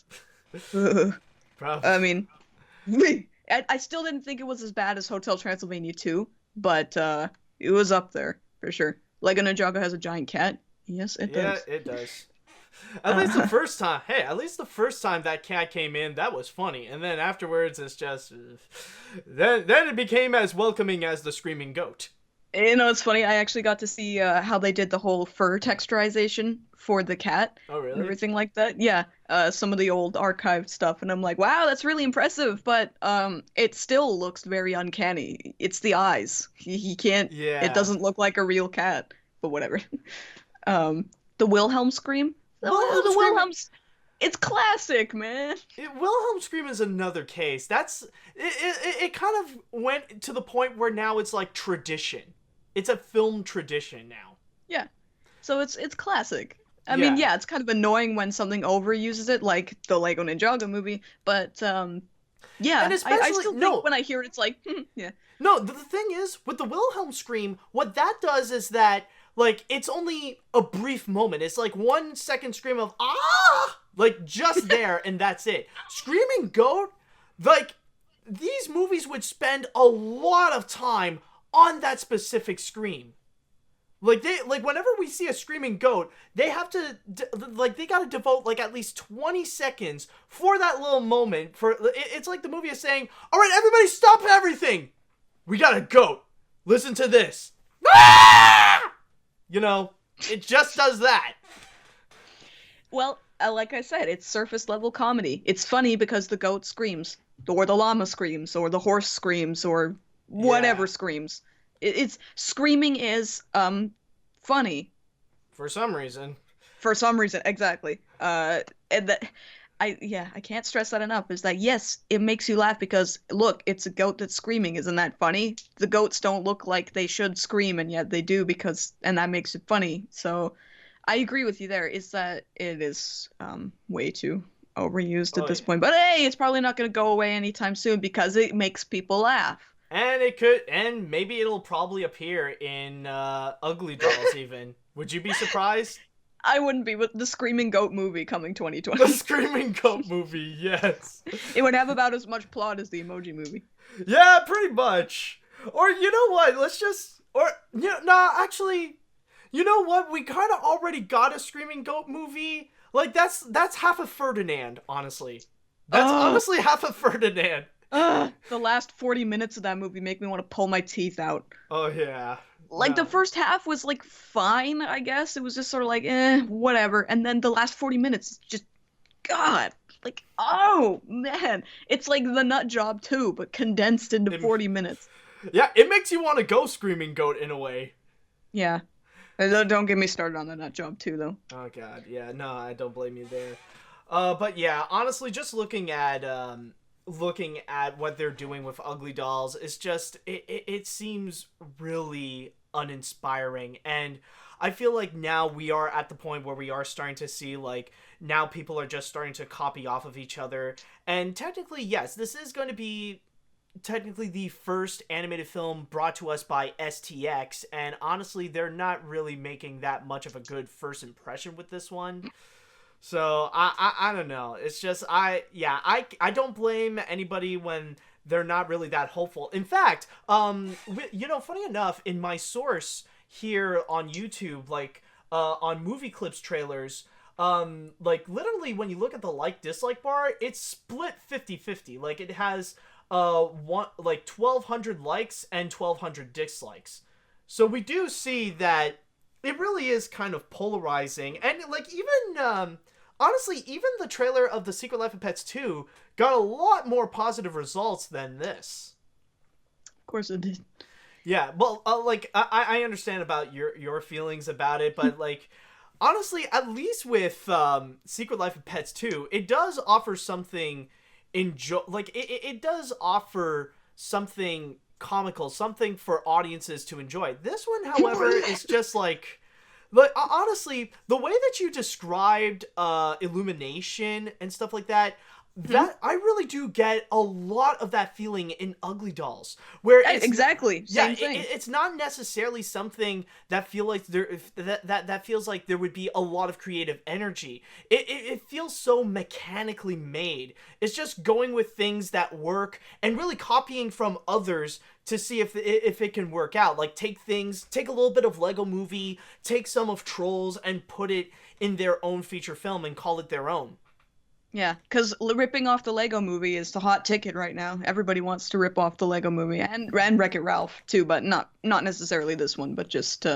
I mean, I still didn't think it was as bad as Hotel Transylvania 2, but it was up there for sure. Lego Ninjago has a giant cat. Yes, it does. Yeah, it does. At least the first time. Hey, at least the first time that cat came in, that was funny. And then afterwards, it's just... Then it became as welcoming as the screaming goat. You know, it's funny. I actually got to see how they did the whole fur texturization for the cat. Oh, really? And everything like that. Yeah, some of the old archived stuff. And I'm like, wow, that's really impressive. But it still looks very uncanny. It's the eyes. He can't... Yeah. It doesn't look like a real cat. But whatever. The Wilhelm scream? The Wilhelm's, it's classic, man. Wilhelm scream is another case. That's it kind of went to the point where now it's like tradition. It's a film tradition now. Yeah. So it's classic. I mean, yeah, it's kind of annoying when something overuses it, like the Lego Ninjago movie, but yeah, and especially, I still think when I hear it, it's like, yeah. No, the thing is, with the Wilhelm scream, what that does is that, like, it's only a brief moment. It's like 1 second scream of, ah! Like, just there, and that's it. Screaming Goat, like, these movies would spend a lot of time on that specific scream. Like, whenever we see a screaming goat, they have to, they gotta devote, like, at least 20 seconds for that little moment. It's like the movie is saying, all right, everybody stop everything! We got a goat. Listen to this. Ah! You know, it just does that. Well, like I said, it's surface level comedy. It's funny because the goat screams, or the llama screams, or the horse screams, or whatever screams. It's screaming is funny. For some reason. For some reason, exactly. And that I can't stress that enough, is that yes, it makes you laugh because look, it's a goat that's screaming. Isn't that funny? The goats don't look like they should scream, and yet they do, and that makes it funny. So I agree with you there, is that it is way too overused at this point. But hey, it's probably not going to go away anytime soon because it makes people laugh. And it could, and maybe it'll probably appear in Uglydolls even. Would you be surprised? I wouldn't be, with the Screaming Goat movie coming 2020. The Screaming Goat movie, yes. It would have about as much plot as the Emoji Movie. Yeah, pretty much. Or you know what? Actually, you know what? We kind of already got a Screaming Goat movie. Like that's half of Ferdinand, honestly. That's honestly half of Ferdinand. The last 40 minutes of that movie make me want to pull my teeth out. Oh yeah. Like, the first half was, like, fine, I guess. It was just sort of like, whatever. And then the last 40 minutes is just, God. Like, oh, man. It's like The Nut Job 2, but condensed into 40 minutes. Yeah, it makes you want to go Screaming Goat in a way. Yeah. Don't get me started on The Nut Job 2, though. Oh, God. Yeah, no, I don't blame you there. But, yeah, honestly, just looking at what they're doing with Uglydolls, it's just, it seems really uninspiring, and I feel like now we are at the point where we are starting to see, like, now people are just starting to copy off of each other, and technically, yes, this is going to be technically the first animated film brought to us by STX, and honestly, they're not really making that much of a good first impression with this one. So I don't know. It's just I don't blame anybody when they're not really that hopeful. In fact, funny enough, in my source here on YouTube, like on movie clips trailers, like literally when you look at the like-dislike bar, it's split 50-50. Like it has 1,200 likes and 1,200 dislikes. So we do see that it really is kind of polarizing, and like even honestly, even the trailer of The Secret Life of Pets 2 got a lot more positive results than this. Of course it did. Yeah, well, like I understand about your feelings about it, but like honestly, at least with Secret Life of Pets 2, it does offer something it does offer something comical, something for audiences to enjoy. This one, however, is just like honestly, the way that you described Illumination and stuff like that, that I really do get a lot of that feeling in Uglydolls, where it's, exactly same thing. It's not necessarily something that that feels like there would be a lot of creative energy. It feels so mechanically made. It's just going with things that work and really copying from others to see if it can work out. Like take a little bit of Lego Movie, take some of Trolls, and put it in their own feature film and call it their own. Yeah, because ripping off the Lego Movie is the hot ticket right now. Everybody wants to rip off the Lego Movie, and Wreck-It Ralph too, but not necessarily this one, but just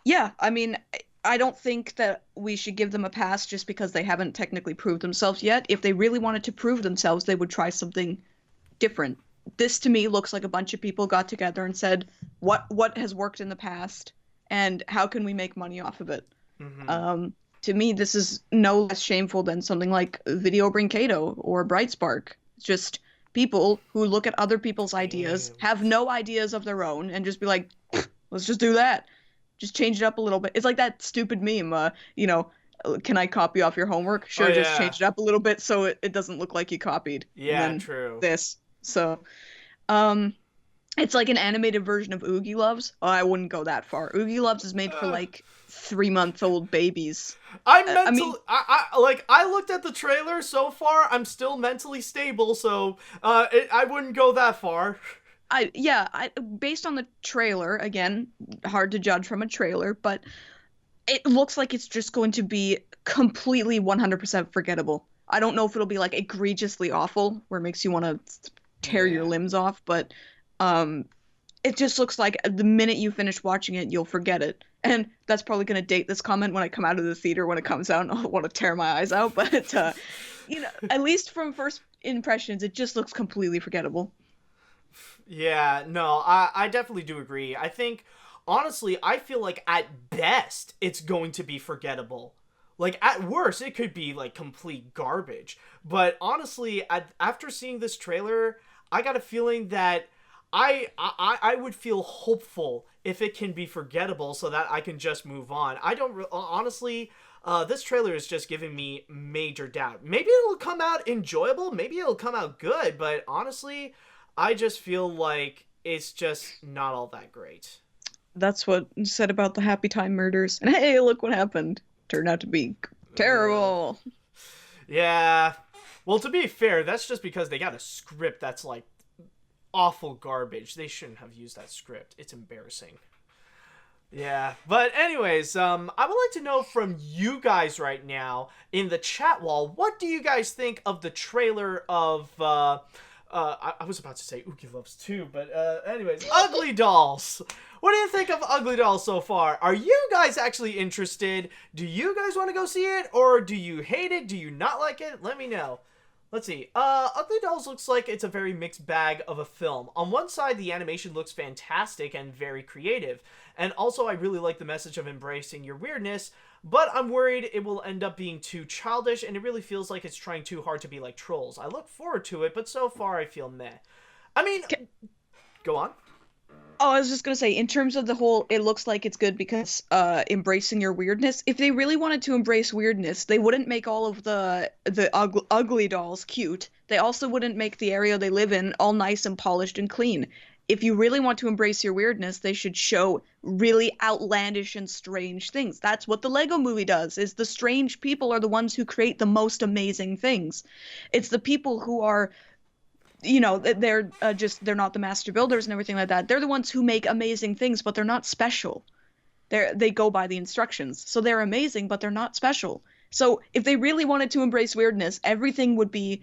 yeah, I mean, I don't think that we should give them a pass just because they haven't technically proved themselves yet. If they really wanted to prove themselves, they would try something different. This to me looks like a bunch of people got together and said, what has worked in the past and how can we make money off of it? To me, this is no less shameful than something like Video Brinkado or Brightspark. It's just people who look at other people's ideas, have no ideas of their own, and just be like, let's just do that. Just change it up a little bit. It's like that stupid meme, can I copy off your homework? Sure, just change it up a little bit so it doesn't look like you copied. Yeah, true. So, it's like an animated version of Oogie Loves. Oh, I wouldn't go that far. Oogie Loves is made for like 3-month-old babies. I looked at the trailer so far. I'm still mentally stable, so I wouldn't go that far. Based on the trailer, again, hard to judge from a trailer, but it looks like it's just going to be completely 100% forgettable. I don't know if it'll be like egregiously awful, where it makes you want to tear your limbs off, but it just looks like the minute you finish watching it, you'll forget it. And that's probably going to date this comment when I come out of the theater when it comes out, and I'll want to tear my eyes out. But, at least from first impressions, it just looks completely forgettable. Yeah, no, I definitely do agree. I think, honestly, I feel like at best, it's going to be forgettable. Like, at worst, it could be, like, complete garbage. But honestly, after seeing this trailer, I got a feeling that I would feel hopeful if it can be forgettable so that I can just move on. I don't, honestly, this trailer is just giving me major doubt. Maybe it'll come out enjoyable, maybe it'll come out good, but honestly, I just feel like it's just not all that great. That's what you said about the Happy Time murders. And hey, look what happened. Turned out to be terrible. Yeah. Well, to be fair, that's just because they got a script that's, like, awful garbage. They shouldn't have used that script. It's embarrassing. Yeah. But anyways, I would like to know from you guys right now in the chat wall, what do you guys think of the trailer of, I was about to say Uglydolls too, but anyways, Uglydolls. What do you think of Uglydolls so far? Are you guys actually interested? Do you guys want to go see it, or do you hate it? Do you not like it? Let me know. Let's see. Uglydolls looks like it's a very mixed bag of a film. On one side, the animation looks fantastic and very creative, and also I really like the message of embracing your weirdness, but I'm worried it will end up being too childish, and it really feels like it's trying too hard to be like Trolls. I look forward to it, but so far I feel meh. I mean, go on. Oh, I was just gonna say, in terms of the whole, it looks like it's good because embracing your weirdness. If they really wanted to embrace weirdness, they wouldn't make all of the ugly dolls cute. They also wouldn't make the area they live in all nice and polished and clean. If you really want to embrace your weirdness, they should show really outlandish and strange things. That's what the Lego movie does, is the strange people are the ones who create the most amazing things. It's the people who are, they're not the master builders and everything like that. They're the ones who make amazing things, but they're not special. They go by the instructions. So they're amazing, but they're not special. So if they really wanted to embrace weirdness, everything would be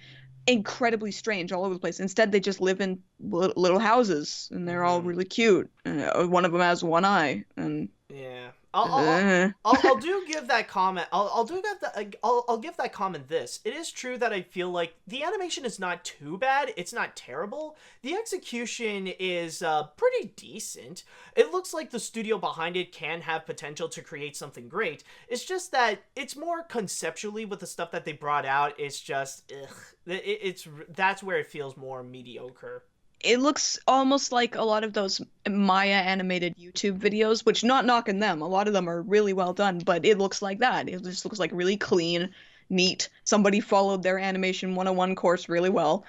incredibly strange all over the place. Instead, they just live in little houses, and they're all really cute. One of them has one eye, and yeah. I'll do give that comment. I'll give that comment this. It is true that I feel like the animation is not too bad. It's not terrible. The execution is pretty decent. It looks like the studio behind it can have potential to create something great. It's just that it's more conceptually with the stuff that they brought out. It's just that's where it feels more mediocre. It looks almost like a lot of those Maya animated YouTube videos, which, not knocking them, a lot of them are really well done, but it looks like that. It just looks like really clean, neat. Somebody followed their animation 101 course really well,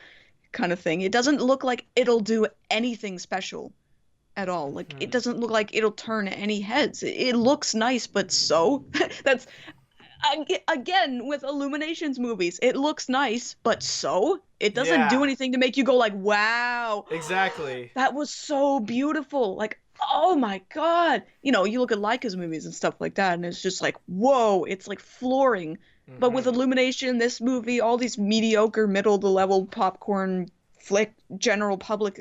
kind of thing. It doesn't look like it'll do anything special at all. Like, it doesn't look like it'll turn any heads. It looks nice, but so? That's... Again, with Illumination's movies, it looks nice, but so? It doesn't do anything to make you go like, wow. Exactly. That was so beautiful. Like, oh my god. You look at Laika's movies and stuff like that, and it's just like, whoa, it's like flooring. Mm-hmm. But with Illumination, this movie, all these mediocre, middle-to-level popcorn flick, general public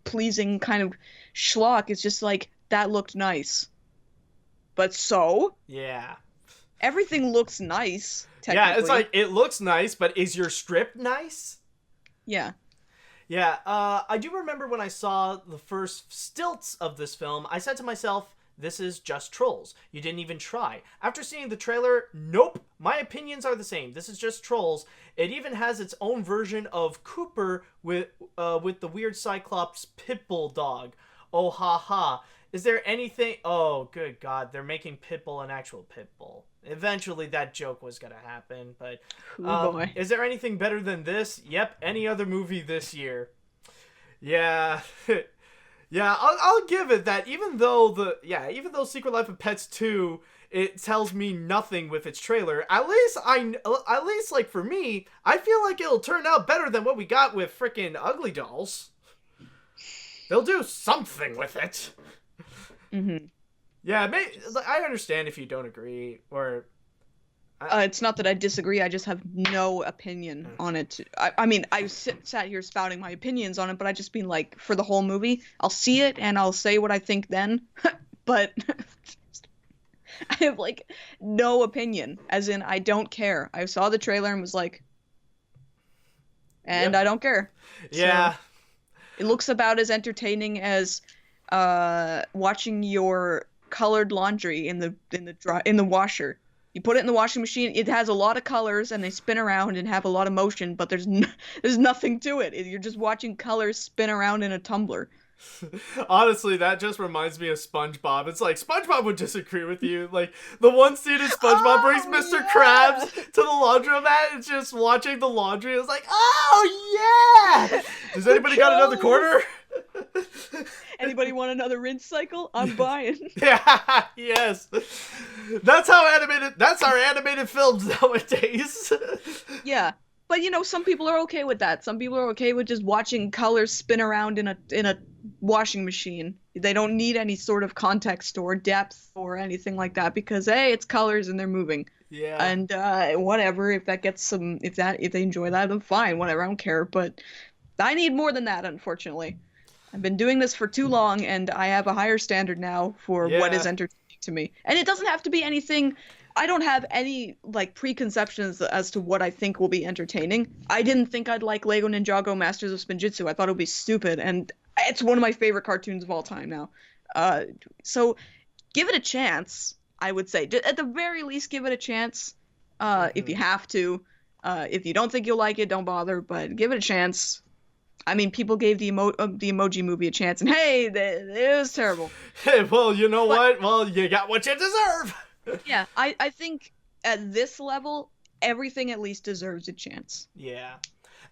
pleasing kind of schlock, it's just like, that looked nice. But so? Yeah. Everything looks nice, technically. Yeah, it's like, it looks nice, but is your script nice? Yeah. Yeah, I do remember when I saw the first stilts of this film, I said to myself, this is just Trolls. You didn't even try. After seeing the trailer, nope, my opinions are the same. This is just Trolls. It even has its own version of Cooper with the weird Cyclops Pitbull dog. Oh, ha, ha. Is there anything... Oh, good God, they're making Pitbull an actual Pitbull. Eventually that joke was gonna happen, but boy. Is there anything better than this? Yep, any other movie this year. Yeah. Yeah, I'll give it that. Even though Secret Life of Pets 2, it tells me nothing with its trailer, at least like for me, I feel like it'll turn out better than what we got with frickin' Uglydolls. They'll do something with it. Mm-hmm. Yeah, I understand if you don't agree, or... it's not that I disagree, I just have no opinion on it. I mean, I sat here spouting my opinions on it, but I just mean, like, for the whole movie, I'll see it, and I'll say what I think then, but I have like no opinion, as in I don't care. I saw the trailer and was like, and Yep. I don't care. Yeah. So, it looks about as entertaining as watching your colored laundry in the washer. You put it in the washing machine. It has a lot of colors and they spin around and have a lot of motion, but there's nothing to it. You're just watching colors spin around in a tumbler. Honestly, that just reminds me of SpongeBob. It's like SpongeBob would disagree with you. Like the one scene in SpongeBob brings Mr. Krabs to the laundromat and just watching the laundry is like, oh yeah! Does anybody got another quarter? Anybody want another rinse cycle? I'm buying. Yeah, yes. That's our animated films nowadays. Yeah. But some people are okay with that. Some people are okay with just watching colors spin around in a washing machine. They don't need any sort of context or depth or anything like that because hey, it's colors and they're moving. Yeah. And whatever, if that gets some if they enjoy that, then fine, whatever, I don't care. But I need more than that, unfortunately. I've been doing this for too long and I have a higher standard now for what is entertaining to me. And it doesn't have to be anything. I don't have any like preconceptions as to what I think will be entertaining. I didn't think I'd like Lego Ninjago Masters of Spinjitzu. I thought it would be stupid, and it's one of my favorite cartoons of all time now. So give it a chance, I would say. At the very least, give it a chance. If you have to. If you don't think you'll like it, don't bother, but give it a chance. I mean, people gave the Emoji Movie a chance, and hey, it was terrible. Hey, well, you know what? Well, you got what you deserve. Yeah, I think at this level, everything at least deserves a chance. Yeah.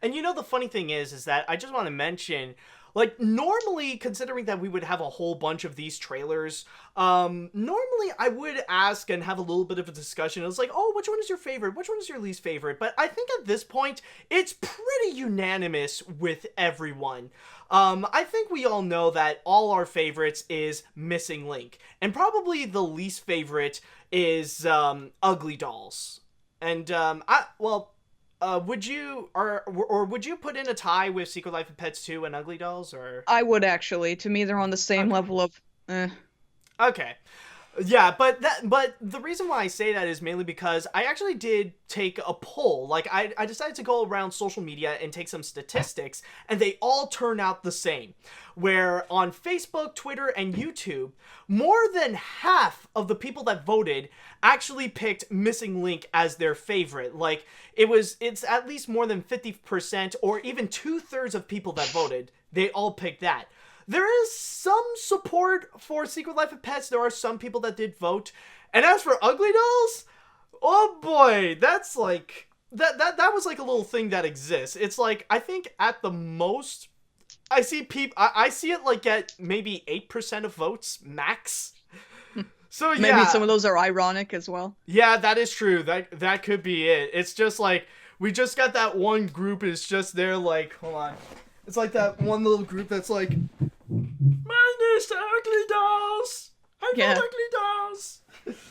And the funny thing is that I just want to mention, like, normally, considering that we would have a whole bunch of these trailers, normally I would ask and have a little bit of a discussion. It's like, oh, which one is your favorite? Which one is your least favorite? But I think at this point, it's pretty unanimous with everyone. I think we all know that all our favorites is Missing Link. And probably the least favorite is Uglydolls. And, would you would you put in a tie with Secret Life of Pets 2 and Uglydolls, or? I would actually. To me, they're on the same level of. Okay. Yeah, but the reason why I say that is mainly because I actually did take a poll. Like, I decided to go around social media and take some statistics, and they all turn out the same. Where on Facebook, Twitter, and YouTube, more than half of the people that voted actually picked Missing Link as their favorite. Like, it's at least more than 50%, or even 2/3 of people that voted, they all picked that. There is some support for Secret Life of Pets. There are some people that did vote. And as for Uglydolls, oh boy, that's like that was like a little thing that exists. It's like, I think at the most I see I see it like at maybe 8% of votes max. So yeah. Maybe some of those are ironic as well. Yeah, that is true. That could be it. It's just like we just got that one group is just there like, hold on. It's like that one little group that's like, my name's the Uglydolls. I love Uglydolls.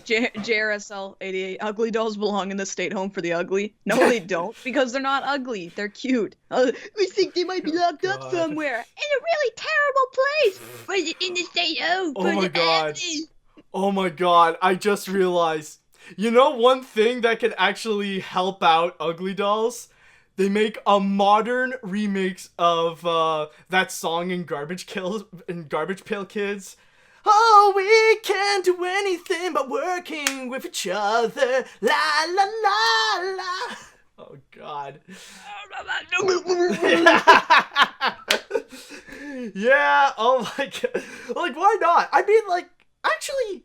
JRSL 88. Uglydolls belong in the state home for the ugly. No, they don't, because they're not ugly. They're cute. We think they might be locked up somewhere in a really terrible place. But in the state home for my the God. ugly. Oh my god, I just realized. You know one thing that could actually help out Uglydolls? They make a modern remix of that song in Garbage Pail Kids. Oh, we can't do anything but working with each other. La la la la. Oh god. Yeah. Oh my god. Like, why not? I mean, like, actually,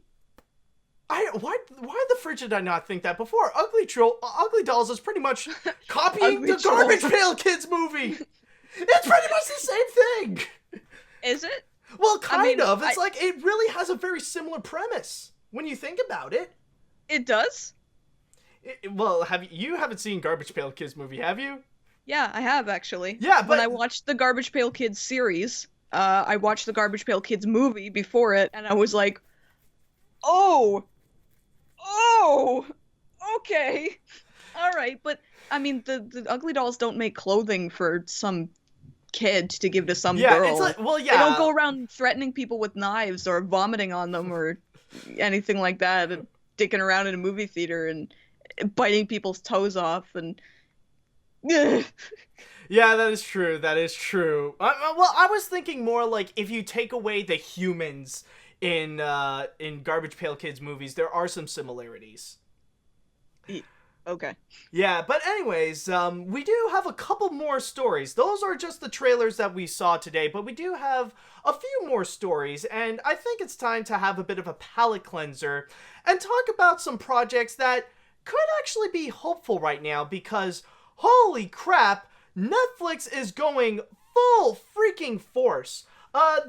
why the fridge did I not think that before? Uglydolls is pretty much copying the Garbage Pail Kids movie. It's pretty much the same thing. Is it? Well, kind of. It's like it really has a very similar premise when you think about it. It does? Well, you haven't seen Garbage Pail Kids movie, have you? Yeah, I have actually. Yeah, but when I watched the Garbage Pail Kids series, I watched the Garbage Pail Kids movie before it, and I was like, oh, okay, all right. But I mean, the Uglydolls don't make clothing for some kid to give to some girl. It's like, well, yeah. They don't go around threatening people with knives or vomiting on them or anything like that. dicking around in a movie theater and biting people's toes off and. Yeah, that is true. That is true. Well, I was thinking more like if you take away the humans in Garbage Pail Kids movies, there are some similarities. Okay. Yeah, but anyways, we do have a couple more stories. Those are just the trailers that we saw today, but we do have a few more stories, and I think it's time to have a bit of a palate cleanser and talk about some projects that could actually be hopeful right now because, holy crap, Netflix is going full freaking force.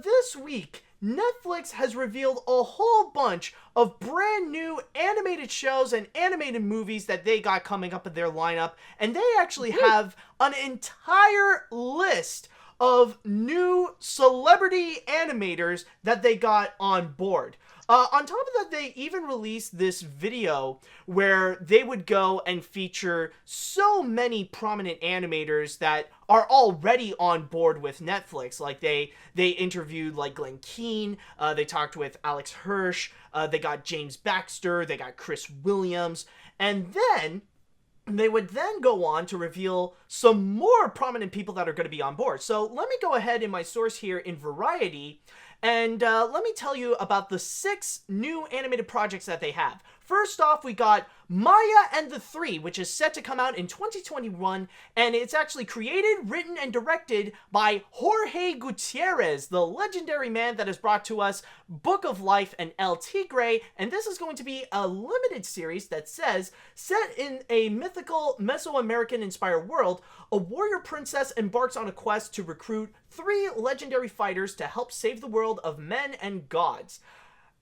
This week, Netflix has revealed a whole bunch of brand new animated shows and animated movies that they got coming up in their lineup, and they actually have an entire list of new celebrity animators that they got on board. On top of that, they even released this video where they would go and feature so many prominent animators that are already on board with Netflix. Like they interviewed like Glenn Keane, they talked with Alex Hirsch, they got James Baxter, they got Chris Williams, and then they would then go on to reveal some more prominent people that are going to be on board. So let me go ahead in my source here in Variety, and let me tell you about the 6 new animated projects that they have. First off, we got Maya and the Three, which is set to come out in 2021, and it's actually created, written, and directed by Jorge Gutierrez, the legendary man that has brought to us Book of Life and El Tigre, and this is going to be a limited series that says, set in a mythical Mesoamerican-inspired world, a warrior princess embarks on a quest to recruit 3 legendary fighters to help save the world of men and gods.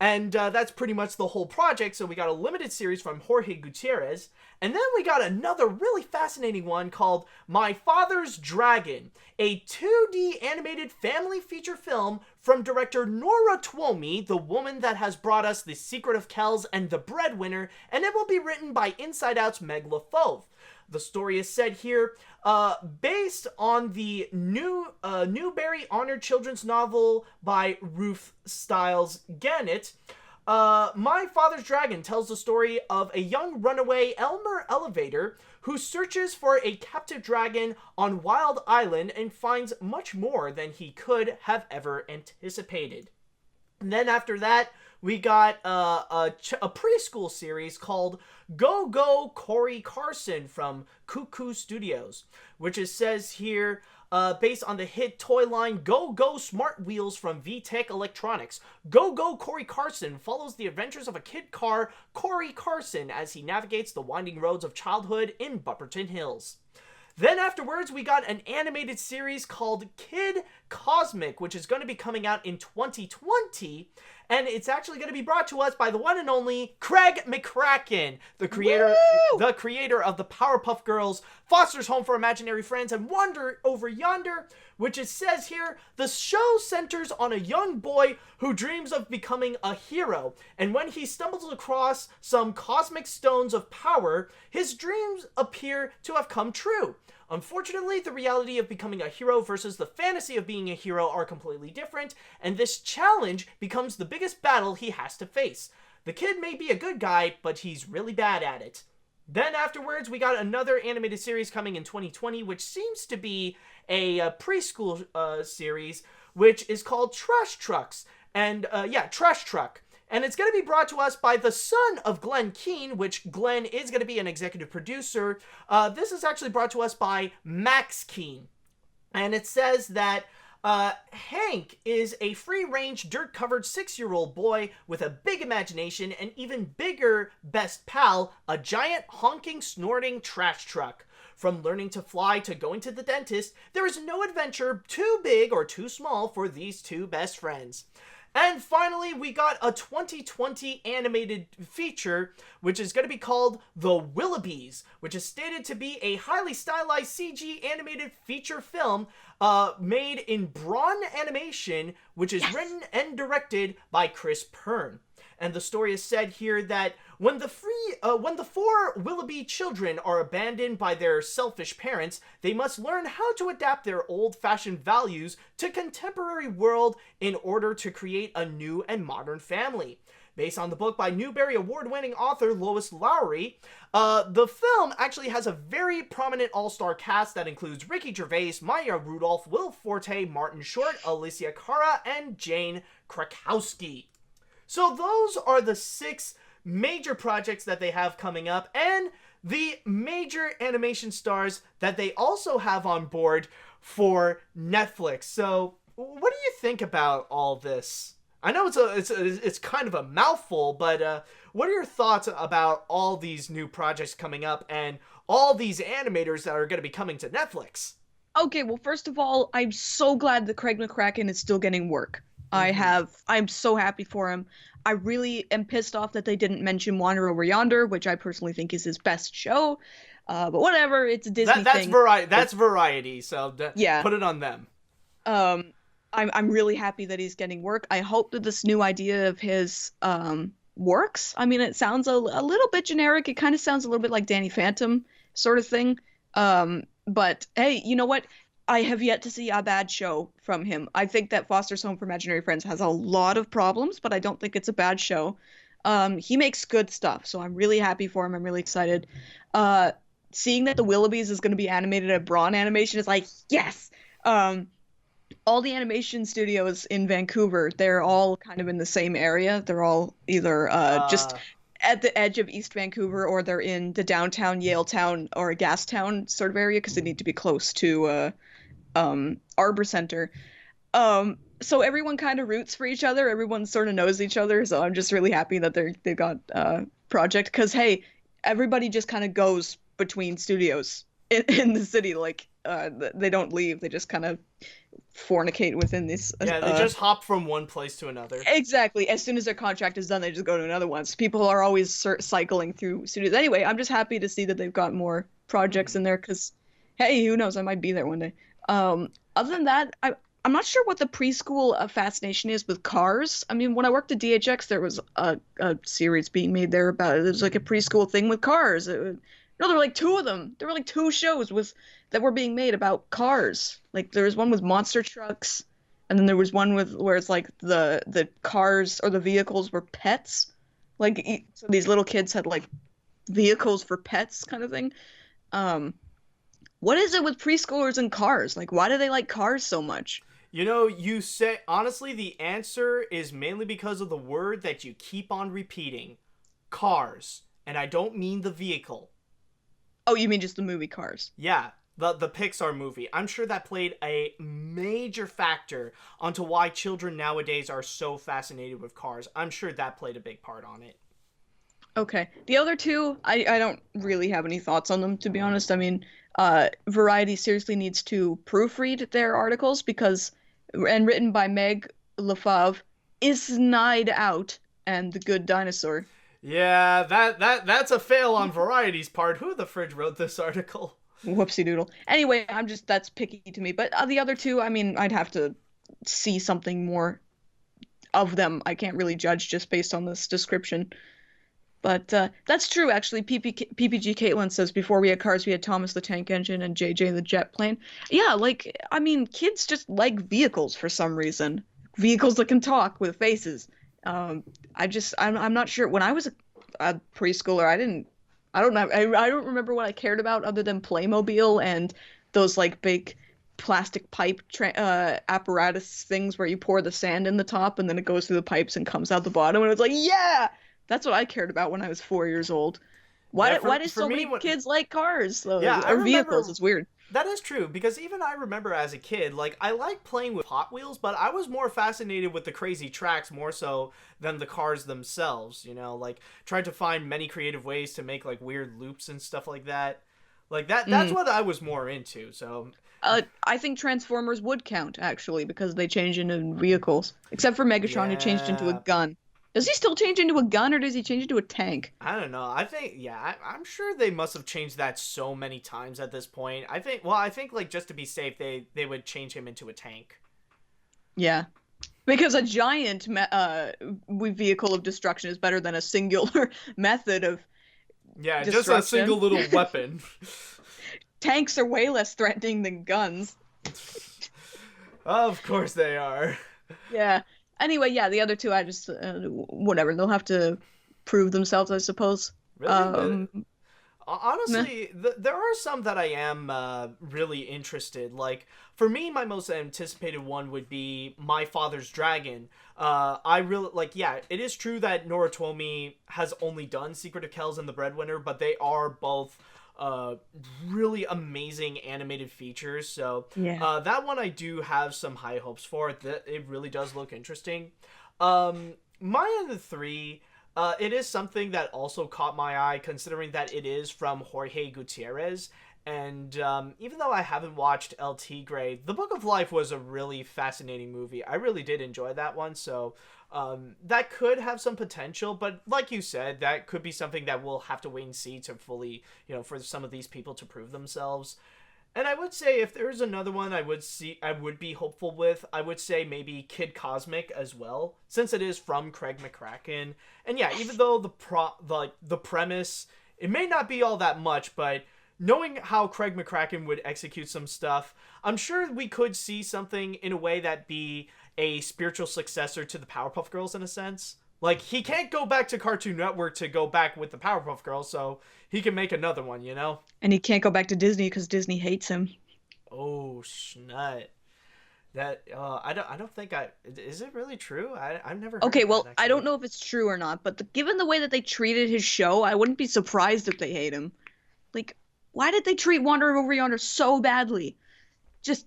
And that's pretty much the whole project. So we got a limited series from Jorge Gutierrez. And then we got another really fascinating one called My Father's Dragon, a 2D animated family feature film from director Nora Twomey, the woman that has brought us The Secret of Kells and The Breadwinner, and it will be written by Inside Out's Meg LaFauve. The story is set here based on the Newbery Honored Children's Novel by Ruth Stiles Gannett. My Father's Dragon tells the story of a young runaway Elmer Elevator who searches for a captive dragon on Wild Island and finds much more than he could have ever anticipated. And then after that, we got a preschool series called Go Go Corey Carson from Cuckoo Studios, which it says here, based on the hit toy line Go Go Smart Wheels from VTech Electronics. Go Go Corey Carson follows the adventures of a kid car, Corey Carson, as he navigates the winding roads of childhood in Bupperton Hills. Then afterwards, we got an animated series called Kid Cosmic, which is going to be coming out in 2020, and it's actually going to be brought to us by the one and only Craig McCraken, the creator of the Powerpuff Girls, Foster's Home for Imaginary Friends, and Wander Over Yonder, which it says here, the show centers on a young boy who dreams of becoming a hero, and when he stumbles across some cosmic stones of power, his dreams appear to have come true. Unfortunately, the reality of becoming a hero versus the fantasy of being a hero are completely different, and this challenge becomes the biggest battle he has to face. The kid may be a good guy, but he's really bad at it. Then afterwards, we got another animated series coming in 2020, which seems to be a preschool series, which is called Trash Trucks. And, Trash Truck. And it's going to be brought to us by the son of Glenn Keane, which Glenn is going to be an executive producer. This is actually brought to us by Max Keane. And it says that Hank is a free-range, dirt-covered 6-year-old boy with a big imagination and even bigger best pal, a giant, honking, snorting trash truck. From learning to fly to going to the dentist, there is no adventure too big or too small for these two best friends. And finally, we got a 2020 animated feature, which is going to be called The Willoughbys, which is stated to be a highly stylized CG animated feature film made in Braun Animation, which is written and directed by Chris Pern. And the story is said here that when the 4 Willoughby children are abandoned by their selfish parents, they must learn how to adapt their old-fashioned values to contemporary world in order to create a new and modern family. based on the book by Newbery Award-winning author Lois Lowry. The film actually has a very prominent all-star cast that includes Ricky Gervais, Maya Rudolph, Will Forte, Martin Short, Alicia Cara, and Jane Krakowski. So those are the 6 major projects that they have coming up, and the major animation stars that they also have on board for Netflix. So what do you think about all this? I know it's kind of a mouthful, but what are your thoughts about all these new projects coming up and all these animators that are going to be coming to Netflix? Okay, well, first of all, I'm so glad that Craig McCraken is still getting work. I'm so happy for him. I really am pissed off that they didn't mention Wander Over Yonder, which I personally think is his best show. But whatever, it's a Disney that's thing. That's variety, so yeah. Put it on them. I'm really happy that he's getting work. I hope that this new idea of his works. I mean, it sounds a little bit generic. It kind of sounds a little bit like Danny Phantom sort of thing. But hey, you know what? I have yet to see a bad show from him. I think that Foster's Home for Imaginary Friends has a lot of problems, but I don't think it's a bad show. He makes good stuff, so I'm really happy for him. I'm really excited. Seeing that the Willoughbys is going to be animated at Braun Animation is like, yes! All the animation studios in Vancouver, they're all kind of in the same area. They're all either just at the edge of East Vancouver, or they're in the downtown Yaletown or Gastown sort of area because they need to be close to Arbor Center. So everyone kind of roots for each other. Everyone sort of knows each other. So I'm just really happy that they've got a project because, hey, everybody just kind of goes between studios in the city. Like, they don't leave. They just kind of fornicate within this. Yeah, they just hop from one place to another. Exactly. As soon as their contract is done, they just go to another one. So people are always cycling through studios. Anyway, I'm just happy to see that they've got more projects in there because, hey, who knows? I might be there one day. Other than that, I'm not sure what the preschool fascination is with Cars. I mean, when I worked at DHX, there was a series being made there about it. It was like a preschool thing with Cars. No, there were like 2 of them. There were like 2 shows that were being made about cars. Like there was one with monster trucks, and then there was one where it's like the cars or the vehicles were pets. Like so these little kids had like vehicles for pets kind of thing. What is it with preschoolers and cars? Like why do they like cars so much? You know, you say honestly the answer is mainly because of the word that you keep on repeating. Cars. And I don't mean the vehicle. Oh, you mean just the movie Cars? Yeah, the Pixar movie. I'm sure that played a major factor onto why children nowadays are so fascinated with cars. I'm sure that played a big part on it. Okay. The other 2, I don't really have any thoughts on them, to be honest. I mean, Variety seriously needs to proofread their articles and written by Meg Lefauve, is Snide Out, and The Good Dinosaur. Yeah, that's a fail on Variety's part. Who the fridge wrote this article? Whoopsie doodle. Anyway, that's picky to me. But the other 2, I mean, I'd have to see something more of them. I can't really judge just based on this description. But that's true, actually. PPG Caitlin says, before we had Cars, we had Thomas the Tank Engine and JJ the Jet Plane. Yeah, like, I mean, kids just like vehicles for some reason. Vehicles that can talk with faces. I'm not sure. When I was a preschooler, I don't remember what I cared about other than Playmobil and those like big plastic pipe apparatus things where you pour the sand in the top and then it goes through the pipes and comes out the bottom. And it was like, yeah, that's what I cared about when I was 4 years old. Why do so many kids like cars or vehicles? It's weird. That is true, because even I remember as a kid, like, I liked playing with Hot Wheels, but I was more fascinated with the crazy tracks more so than the cars themselves, you know? Like, tried to find many creative ways to make, like, weird loops and stuff like that. Like, that's what I was more into, so... I think Transformers would count, actually, because they change into vehicles. Except for Megatron, who changed into a gun. Does he still change into a gun, or does he change into a tank? I don't know. I think, I'm sure they must have changed that so many times at this point. I think, like, just to be safe, they would change him into a tank. Yeah. Because a giant vehicle of destruction is better than a singular method of destruction. Just a single little weapon. Tanks are way less threatening than guns. Of course they are. Yeah. Anyway, yeah, the other two, I just whatever. They'll have to prove themselves, I suppose. Really? Meh. Honestly, there are some that I am really interested. Like, for me, my most anticipated one would be My Father's Dragon. I really, like, yeah, it is true that Nora Twomey has only done Secret of Kells and The Breadwinner, but they are both really amazing animated features. So Yeah. that one I do have some high hopes for. It really does look interesting. My other three... it is something that also caught my eye, considering that it is from Jorge Gutierrez. And even though I haven't watched El Tigre, The Book of Life was a really fascinating movie. I really did enjoy that one, so that could have some potential. But like you said, that could be something that we'll have to wait and see to fully, for some of these people to prove themselves. And I would say if there's another one I would be hopeful with, I would say maybe Kid Cosmic as well, since it is from Craig McCraken. And yeah, even though the premise, it may not be all that much, but knowing how Craig McCraken would execute some stuff, I'm sure we could see something in a way that be a spiritual successor to the Powerpuff Girls in a sense. Like, he can't go back to Cartoon Network to go back with the Powerpuff Girls, so he can make another one, you know? And he can't go back to Disney because Disney hates him. Oh, schnut. That, I don't think is it really true? I've never heard Okay, of well, that, I actually. don't know if it's true or not, but given the way that they treated his show, I wouldn't be surprised if they hate him. Like, why did they treat Wander Over Yonder so badly? Just,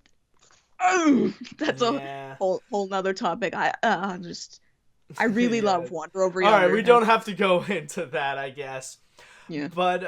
oh, that's Yeah. a whole nother topic. I really Yeah. love Wander Over All Yonder. right, we don't have to go into that, I guess. Yeah. But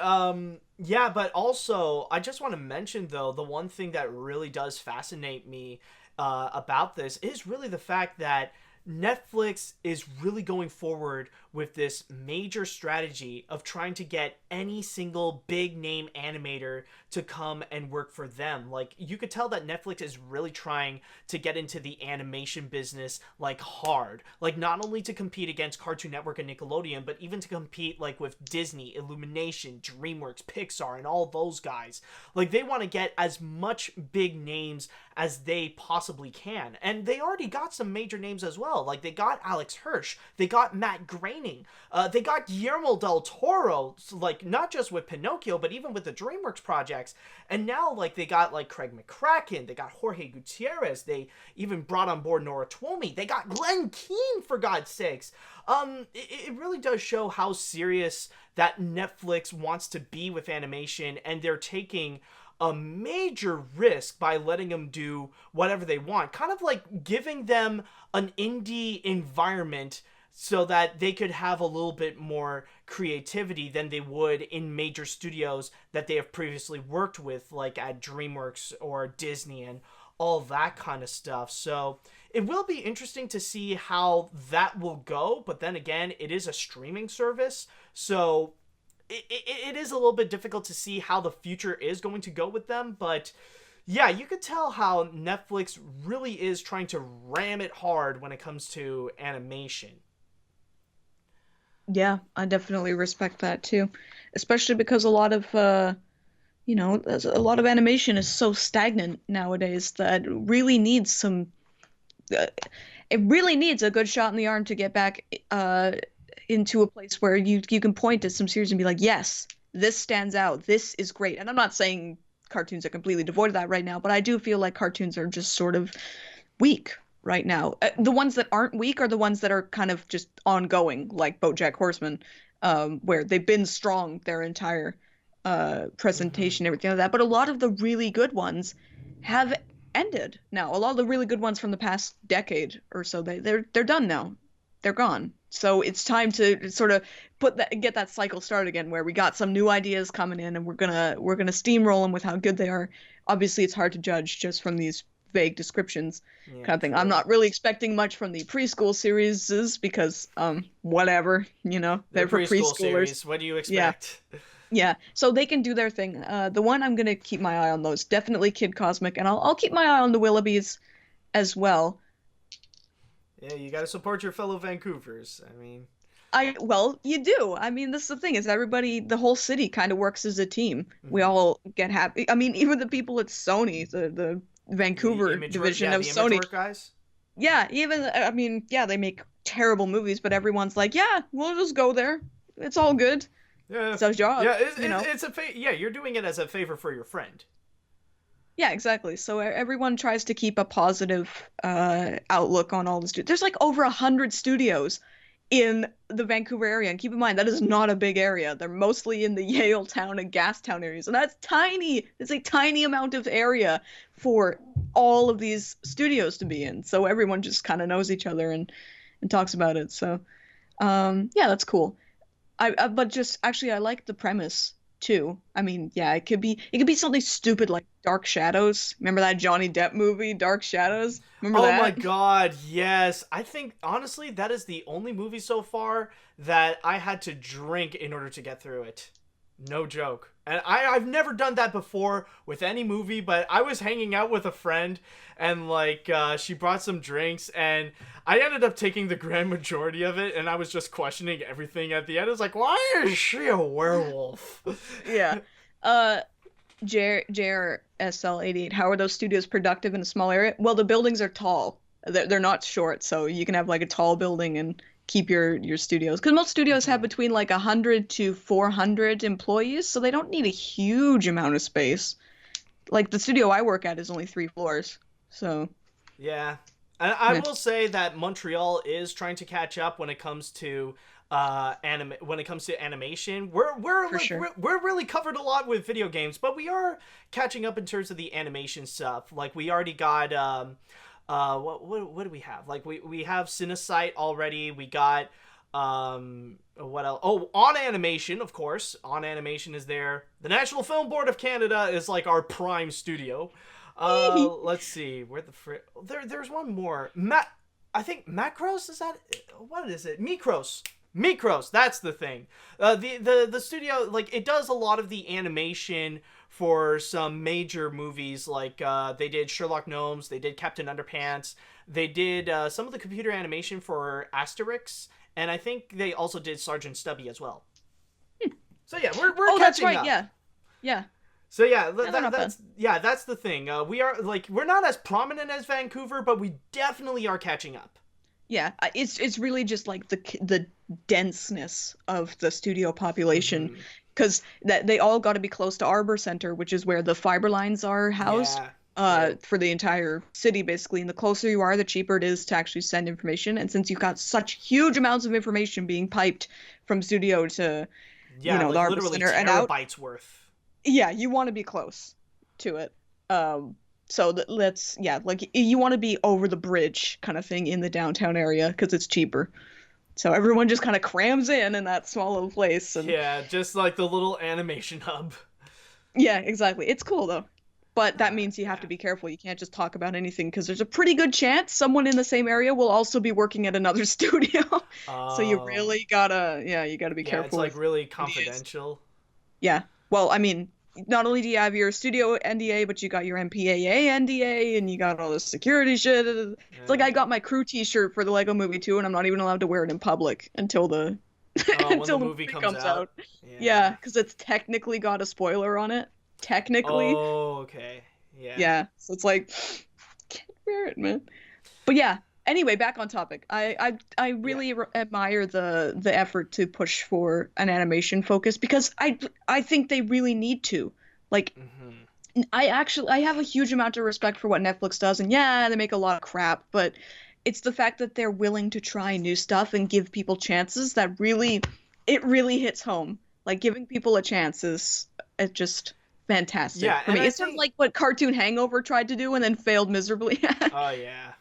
yeah, but also I just want to mention though, the one thing that really does fascinate me about this is really the fact that Netflix is really going forward with this major strategy of trying to get any single big name animator to come and work for them. Like, you could tell that Netflix is really trying to get into the animation business like hard. Like, not only to compete against Cartoon Network and Nickelodeon, but even to compete like with Disney, Illumination, DreamWorks, Pixar, and all those guys. Like, they want to get as much big names as they possibly can. And they already got some major names as well. Like, they got Alex Hirsch, they got Matt Groening, they got Guillermo del Toro, like, not just with Pinocchio, but even with the DreamWorks projects. And now, like, they got, like, Craig McCraken, they got Jorge Gutierrez, they even brought on board Nora Twomey, they got Glenn Keane, for God's sakes. It really does show how serious that Netflix wants to be with animation, and they're taking a major risk by letting them do whatever they want, kind of like giving them an indie environment so that they could have a little bit more creativity than they would in major studios that they have previously worked with, like at DreamWorks or Disney and all that kind of stuff. So it will be interesting to see how that will go, but then again, it is a streaming service, so it is a little bit difficult to see how the future is going to go with them. But yeah, you could tell how Netflix really is trying to ram it hard when it comes to animation. Yeah, I definitely respect that too, especially because a lot of a lot of animation is so stagnant nowadays that it really needs uh, it really needs a good shot in the arm to get back into a place where you can point at some series and be like, yes, this stands out, this is great. And I'm not saying cartoons are completely devoid of that right now, but I do feel like cartoons are just sort of weak right now. The ones that aren't weak are the ones that are kind of just ongoing, like BoJack Horseman, where they've been strong their entire presentation, everything like that. But a lot of the really good ones have ended now. A lot of the really good ones from the past decade or so, they're done now. They're gone. So it's time to sort of get that cycle started again, where we got some new ideas coming in, and we're gonna steamroll them with how good they are. Obviously, it's hard to judge just from these vague descriptions, Yeah, kind of thing. true. I'm not really expecting much from the preschool series because whatever, The they're for preschool preschoolers. series, what do you expect? Yeah, so they can do their thing. The one I'm gonna keep my eye on though is definitely Kid Cosmic, and I'll keep my eye on the Willoughbys as well. Yeah, you gotta support your fellow Vancouvers. I mean, Well, you do. I mean, this is the thing, is everybody, the whole city kind of works as a team. We Mhm. all get happy. I mean, even the people at Sony, the the Vancouver image work, division yeah, of the image Sony, work guys. Yeah, even I mean, yeah, they make terrible movies, but everyone's like, yeah, we'll just go there. It's all good. Yeah, It's our job, yeah. you know. Yeah, you're doing it as a favor for your friend. Yeah, exactly. So everyone tries to keep a positive outlook on all the studios. There's like over 100 studios in the Vancouver area, and keep in mind that is not a big area. They're mostly in the Yaletown and Gastown areas, and that's tiny. It's a tiny amount of area for all of these studios to be in. So everyone just kind of knows each other and talks about it. So yeah, that's cool. But just actually I like the premise too. I mean, yeah, it could be something stupid like Dark Shadows. Remember that Johnny Depp movie, Dark Shadows? Remember Oh that? my god, yes. I think honestly that is the only movie so far that I had to drink in order to get through it. No joke. And I've never done that before with any movie, but I was hanging out with a friend and like she brought some drinks and I ended up taking the grand majority of it and I was just questioning everything at the end. I was like, why is she a werewolf? Yeah. JRSL 88. How are those studios productive in a small area? Well, the buildings are tall. They're not short, so you can have like a tall building and keep your studios. Because most studios have between like 100 to 400 employees, so they don't need a huge amount of space. Like the studio I work at is only 3 floors, so Yeah. And I Yeah. will say that Montreal is trying to catch up when it comes to when it comes to animation. We're For like sure. we're really covered a lot with video games, but we are catching up in terms of the animation stuff. Like we already got what do we have? Like we have Cinesight already. We got what else? Oh, On Animation, of course. On Animation is there. The National Film Board of Canada is like our prime studio. Let's see. Where there's one more. I think Macros, is that what is it? Mikros, that's the thing. The studio, like, it does a lot of the animation for some major movies, like they did Sherlock Gnomes, they did Captain Underpants, they did some of the computer animation for Asterix, and I think they also did Sergeant Stubby as well. So yeah, we're Oh, that's catching right. up. Yeah. Yeah. So yeah, they're not that's the thing. We are like we're not as prominent as Vancouver, but we definitely are catching up. Yeah, it's really just like the denseness of the studio population, because that they all got to be close to Arbor Center, which is where the fiber lines are housed. Yeah. For the entire city, basically. And the closer you are, the cheaper it is to actually send information. And since you've got such huge amounts of information being piped from studio to, Yeah, you know, like the Arbor literally Center and out, terabytes worth. yeah, you want to be close to it. So let's, yeah, like you want to be over the bridge kind of thing in the downtown area because it's cheaper. So everyone just kind of crams in that small little place. And Yeah, just like the little animation hub. yeah, exactly. It's cool though. But that means you have to be careful. You can't just talk about anything because there's a pretty good chance someone in the same area will also be working at another studio. So you really gotta, yeah, you gotta be Yeah, careful. it's like with really NDAs. confidential. Yeah. Well, I mean, not only do you have your studio NDA, but you got your MPAA NDA, and you got all this security shit. It's like I got my crew T-shirt for the Lego Movie too, and I'm not even allowed to wear it in public until the When the movie comes out. Yeah, because it's technically got a spoiler on it. Technically. Oh, okay. Yeah. Yeah. So it's like, can't wear it, man. But yeah. Anyway, back on topic. I really admire the effort to push for an animation focus because I think they really need to. Like, I have a huge amount of respect for what Netflix does, and yeah, they make a lot of crap, but it's the fact that they're willing to try new stuff and give people chances that really hits home. Like giving people a chance is just fantastic. Yeah, for and me. I It's sort of think- like what Cartoon Hangover tried to do and then failed miserably. Oh, yeah.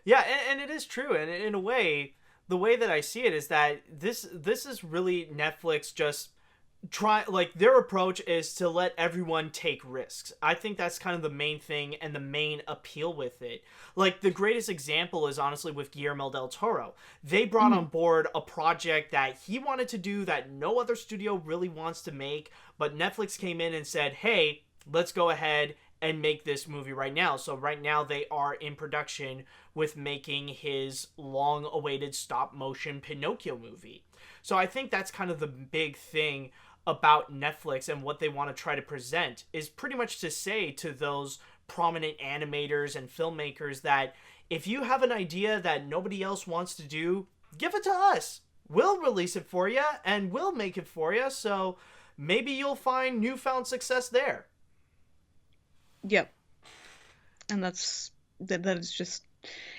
Yeah, and it is true. And in a way, the way that I see it is that this is really Netflix just their approach is to let everyone take risks. I think that's kind of the main thing and the main appeal with it. Like the greatest example is honestly with Guillermo del Toro. They brought on board a project that he wanted to do that no other studio really wants to make, but Netflix came in and said, "Hey, let's go ahead and make this movie right now." So right now they are in production with making his long-awaited stop-motion Pinocchio movie. So I think that's kind of the big thing about Netflix and what they want to try to present is pretty much to say to those prominent animators and filmmakers that if you have an idea that nobody else wants to do, give it to us. We'll release it for you, and we'll make it for you, so maybe you'll find newfound success there. Yep. And that is just,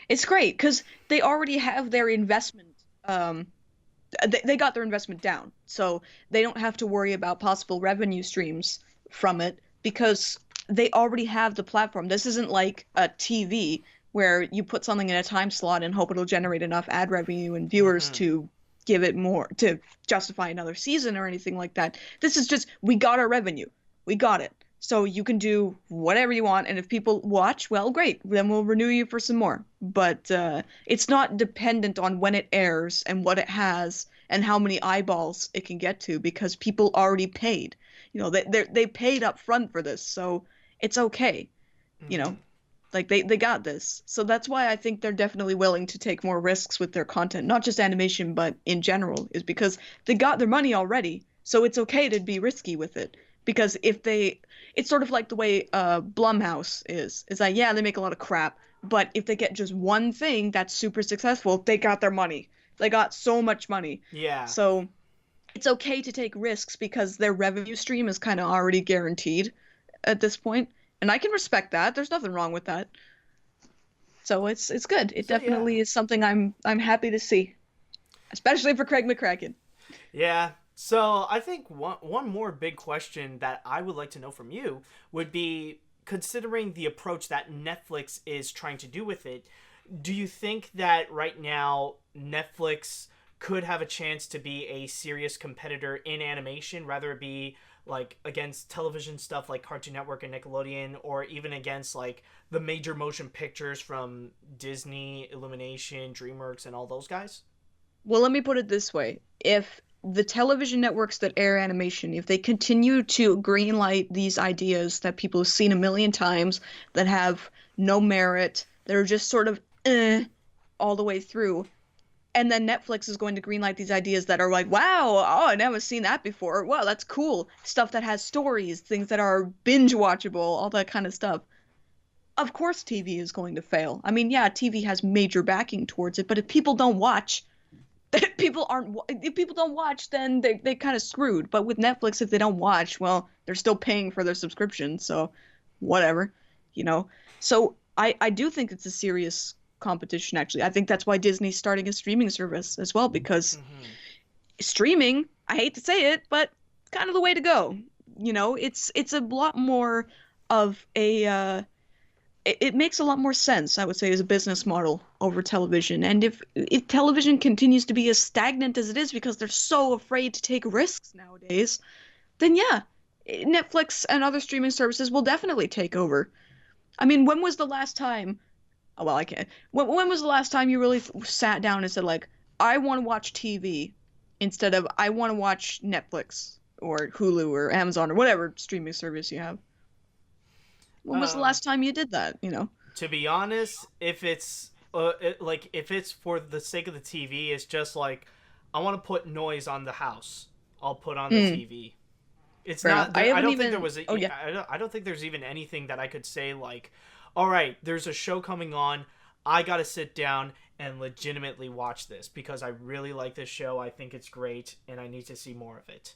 it's great, because they already have their investment, they got their investment down, so they don't have to worry about possible revenue streams from it, because they already have the platform. This isn't like a TV where you put something in a time slot and hope it'll generate enough ad revenue and viewers to give it more, to justify another season or anything like that. This is just, we got our revenue. We got it. So you can do whatever you want, and if people watch, well, great. Then we'll renew you for some more. But it's not dependent on when it airs and what it has and how many eyeballs it can get to, because people already paid. You know, they paid up front for this, so it's okay. You know, like they got this. So that's why I think they're definitely willing to take more risks with their content, not just animation, but in general, is because they got their money already. So it's okay to be risky with it. Because it's sort of like the way Blumhouse is. It's like, yeah, they make a lot of crap, but if they get just one thing that's super successful, they got their money. They got so much money. Yeah. So it's okay to take risks because their revenue stream is kind of already guaranteed at this point. And I can respect that. There's nothing wrong with that. So it's good. It definitely is something I'm happy to see, especially for Craig McCraken. Yeah. So I think one more big question that I would like to know from you would be, considering the approach that Netflix is trying to do with it, do you think that right now Netflix could have a chance to be a serious competitor in animation, rather it be like against television stuff like Cartoon Network and Nickelodeon, or even against like the major motion pictures from Disney, Illumination, DreamWorks, and all those guys? Well, let me put it this way. If the television networks that air animation, if they continue to greenlight these ideas that people have seen a million times, that have no merit, that are just sort of all the way through, and then Netflix is going to greenlight these ideas that are like, wow, oh, I never seen that before. Wow, that's cool. Stuff that has stories, things that are binge watchable, all that kind of stuff. Of course TV is going to fail. I mean, yeah, TV has major backing towards it, but if people don't watch, if people don't watch, then they kind of screwed. But with Netflix, if they don't watch, well, they're still paying for their subscription, so whatever, you know. So I do think it's a serious competition, actually. I think that's why Disney's starting a streaming service as well, because streaming, I hate to say it, but kind of the way to go. You know, it's a lot more of a it makes a lot more sense, I would say, as a business model over television. And if television continues to be as stagnant as it is because they're so afraid to take risks nowadays, then yeah, Netflix and other streaming services will definitely take over. I mean, when was the last time? Oh, well, I can't. When was the last time you really sat down and said, like, I want to watch TV instead of I want to watch Netflix or Hulu or Amazon or whatever streaming service you have? When was the last time you did that, you know? To be honest, if it's if it's for the sake of the TV, it's just like, I want to put noise on the house, I'll put on the TV. It's Fair not. enough. I don't think there was. Oh, yeah. I don't think there's even anything that I could say like, all right, there's a show coming on, I gotta sit down and legitimately watch this because I really like this show. I think it's great, and I need to see more of it.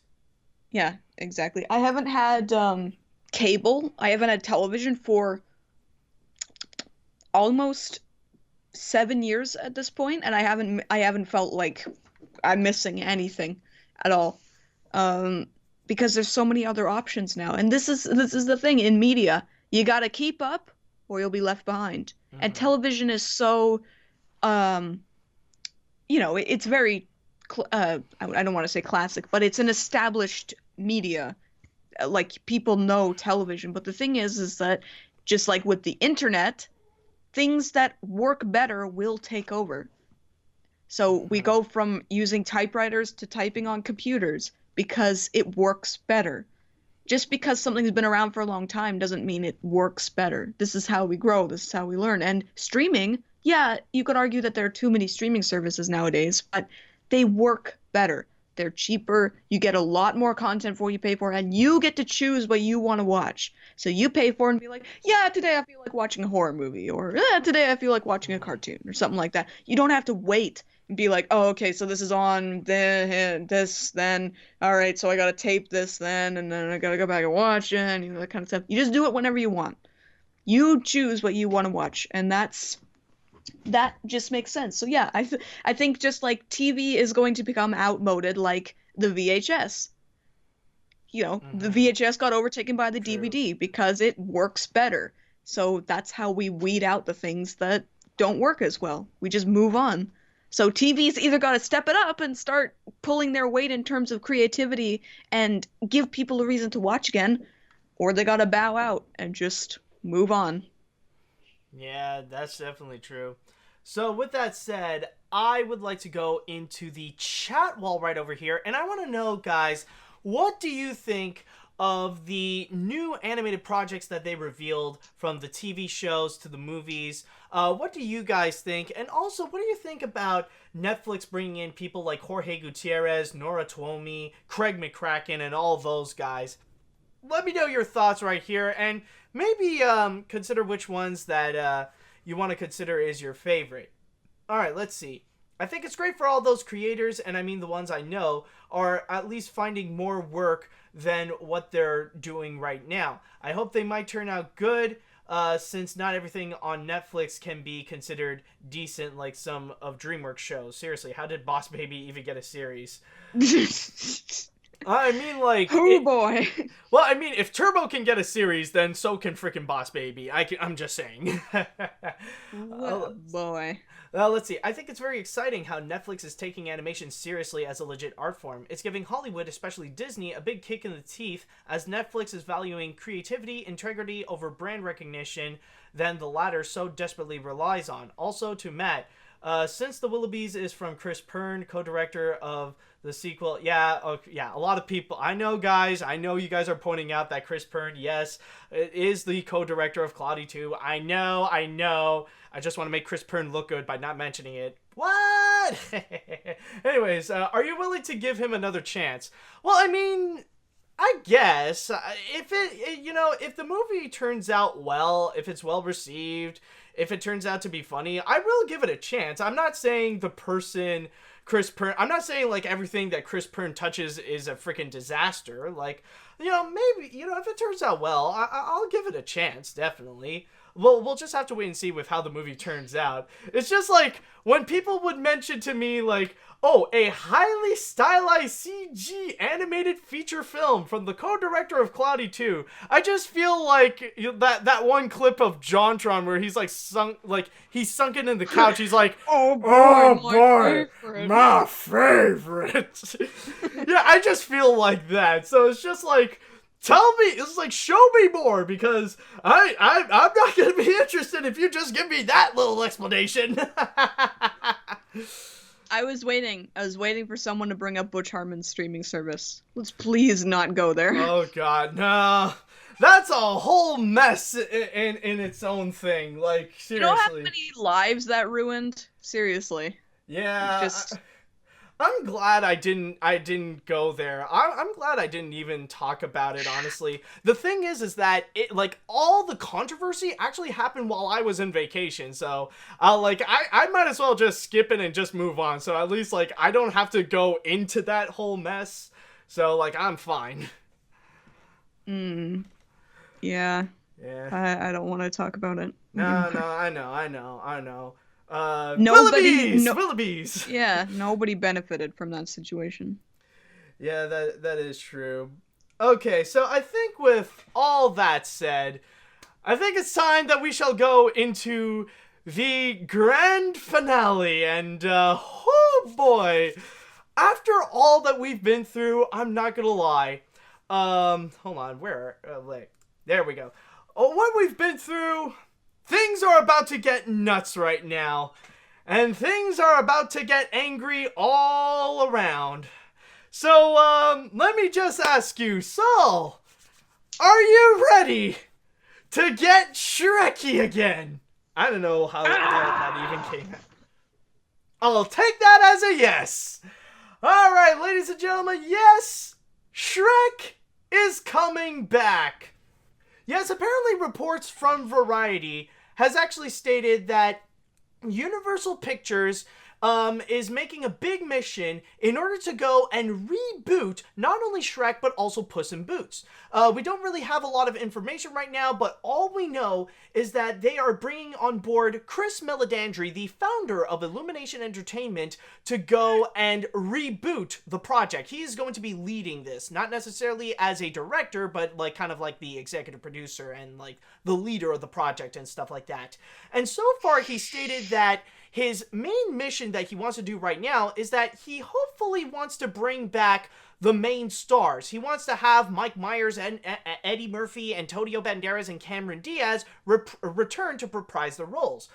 Yeah, exactly. I haven't had cable. I haven't had television for almost 7 years at this point, and I haven't felt like I'm missing anything at all, because there's so many other options now. And this is the thing in media: you got to keep up, or you'll be left behind. And television is so, you know, it's very, I don't want to say classic, but it's an established media. Like, people know television. But the thing is that just like with the internet, things that work better will take over. So we go from using typewriters to typing on computers because it works better. Just because something's been around for a long time doesn't mean it works better. This is how we grow. This is how we learn. And streaming, yeah, you could argue that there are too many streaming services nowadays, but they work better. they're cheaper, you get a lot more content for what you pay for, and you get to choose what you want to watch. So you pay for it and be like, yeah, today I feel like watching a horror movie, or today I feel like watching a cartoon, or something like that. You don't have to wait and be like, oh, okay, so this is on, then, all right, so I gotta tape this then, and then I gotta go back and watch it, and that kind of stuff. You just do it whenever you want. You choose what you want to watch, and that just makes sense. So yeah, I think just like TV is going to become outmoded like the VHS. The VHS got overtaken by the DVD because it works better. So that's how we weed out the things that don't work as well. We just move on. So TV's either got to step it up and start pulling their weight in terms of creativity and give people a reason to watch again, or they got to bow out and just move on. Yeah, that's definitely true. So with that said, I would like to go into the chat wall right over here, and I want to know, guys, what do you think of the new animated projects that they revealed, from the TV shows to the movies? What do you guys think? And also, what do you think about Netflix bringing in people like Jorge Gutierrez, Nora Twomey, Craig McCraken, and all those guys? Let me know your thoughts right here, and maybe consider which ones that you want to consider is your favorite. Alright, let's see. I think it's great for all those creators, and I mean the ones I know, are at least finding more work than what they're doing right now. I hope they might turn out good, since not everything on Netflix can be considered decent like some of DreamWorks shows. Seriously, how did Boss Baby even get a series? I mean, like... Oh, boy. Well, I mean, if Turbo can get a series, then so can frickin' Boss Baby. I'm just saying. Oh, boy. Well, let's see. I think it's very exciting how Netflix is taking animation seriously as a legit art form. It's giving Hollywood, especially Disney, a big kick in the teeth, as Netflix is valuing creativity, integrity over brand recognition than the latter so desperately relies on. Also, to Matt, since The Willoughbys is from Chris Pern, co-director of the sequel, yeah, a lot of people, I know, guys, I know you guys are pointing out that Chris Pern, yes, is the co-director of Cloudy 2. I know, I just want to make Chris Pern look good by not mentioning it. What? Anyways, are you willing to give him another chance? Well, I mean, I guess, if if the movie turns out well, if it's well received, if it turns out to be funny, I will give it a chance. I'm not saying the person Chris Pern, I'm not saying like everything that Chris Pern touches is a freaking disaster. Like, maybe, if it turns out well, I'll give it a chance, definitely. We'll just have to wait and see with how the movie turns out. It's just like when people would mention to me like, oh, a highly stylized CG animated feature film from the co-director of Cloudy 2. I just feel like that one clip of JonTron where he's like he's sunken in the couch. He's like, oh boy, my favorite. Yeah, I just feel like that. So it's just like, tell me, it's like, show me more, because I'm not gonna be interested if you just give me that little explanation. I was waiting for someone to bring up Butch Harmon's streaming service. Let's please not go there. Oh god, no. That's a whole mess in its own thing. Like, seriously. You know how many lives that ruined? Seriously. Yeah. I'm glad I didn't go there. I'm glad I didn't even talk about it, honestly. The thing is that it, like, all the controversy actually happened while I was in vacation, so I might as well just skip it and just move on. So at least, like, I don't have to go into that whole mess. So, like, I'm fine. Yeah. I don't want to talk about it. No, I know. Willoughbys! Yeah, nobody benefited from that situation. Yeah, that is true. Okay, so I think with all that said, I think it's time that we shall go into the grand finale, and oh boy, after all that we've been through, I'm not gonna lie. Hold on, there we go. Oh, what we've been through, things are about to get nuts right now. And things are about to get angry all around. So, let me just ask you, Sol, are you ready to get Shrekky again? I don't know how that even came out. I'll take that as a yes. All right, ladies and gentlemen, yes, Shrek is coming back. Yes, apparently reports from Variety has actually stated that Universal Pictures is making a big mission in order to go and reboot not only Shrek, but also Puss in Boots. We don't really have a lot of information right now, but all we know is that they are bringing on board Chris Meledandri, the founder of Illumination Entertainment, to go and reboot the project. He is going to be leading this, not necessarily as a director, but like kind of like the executive producer and like the leader of the project and stuff like that. And so far, he stated that his main mission that he wants to do right now is that he hopefully wants to bring back the main stars. He wants to have Mike Myers and Eddie Murphy, Antonio Banderas, and Cameron Diaz return to reprise the roles.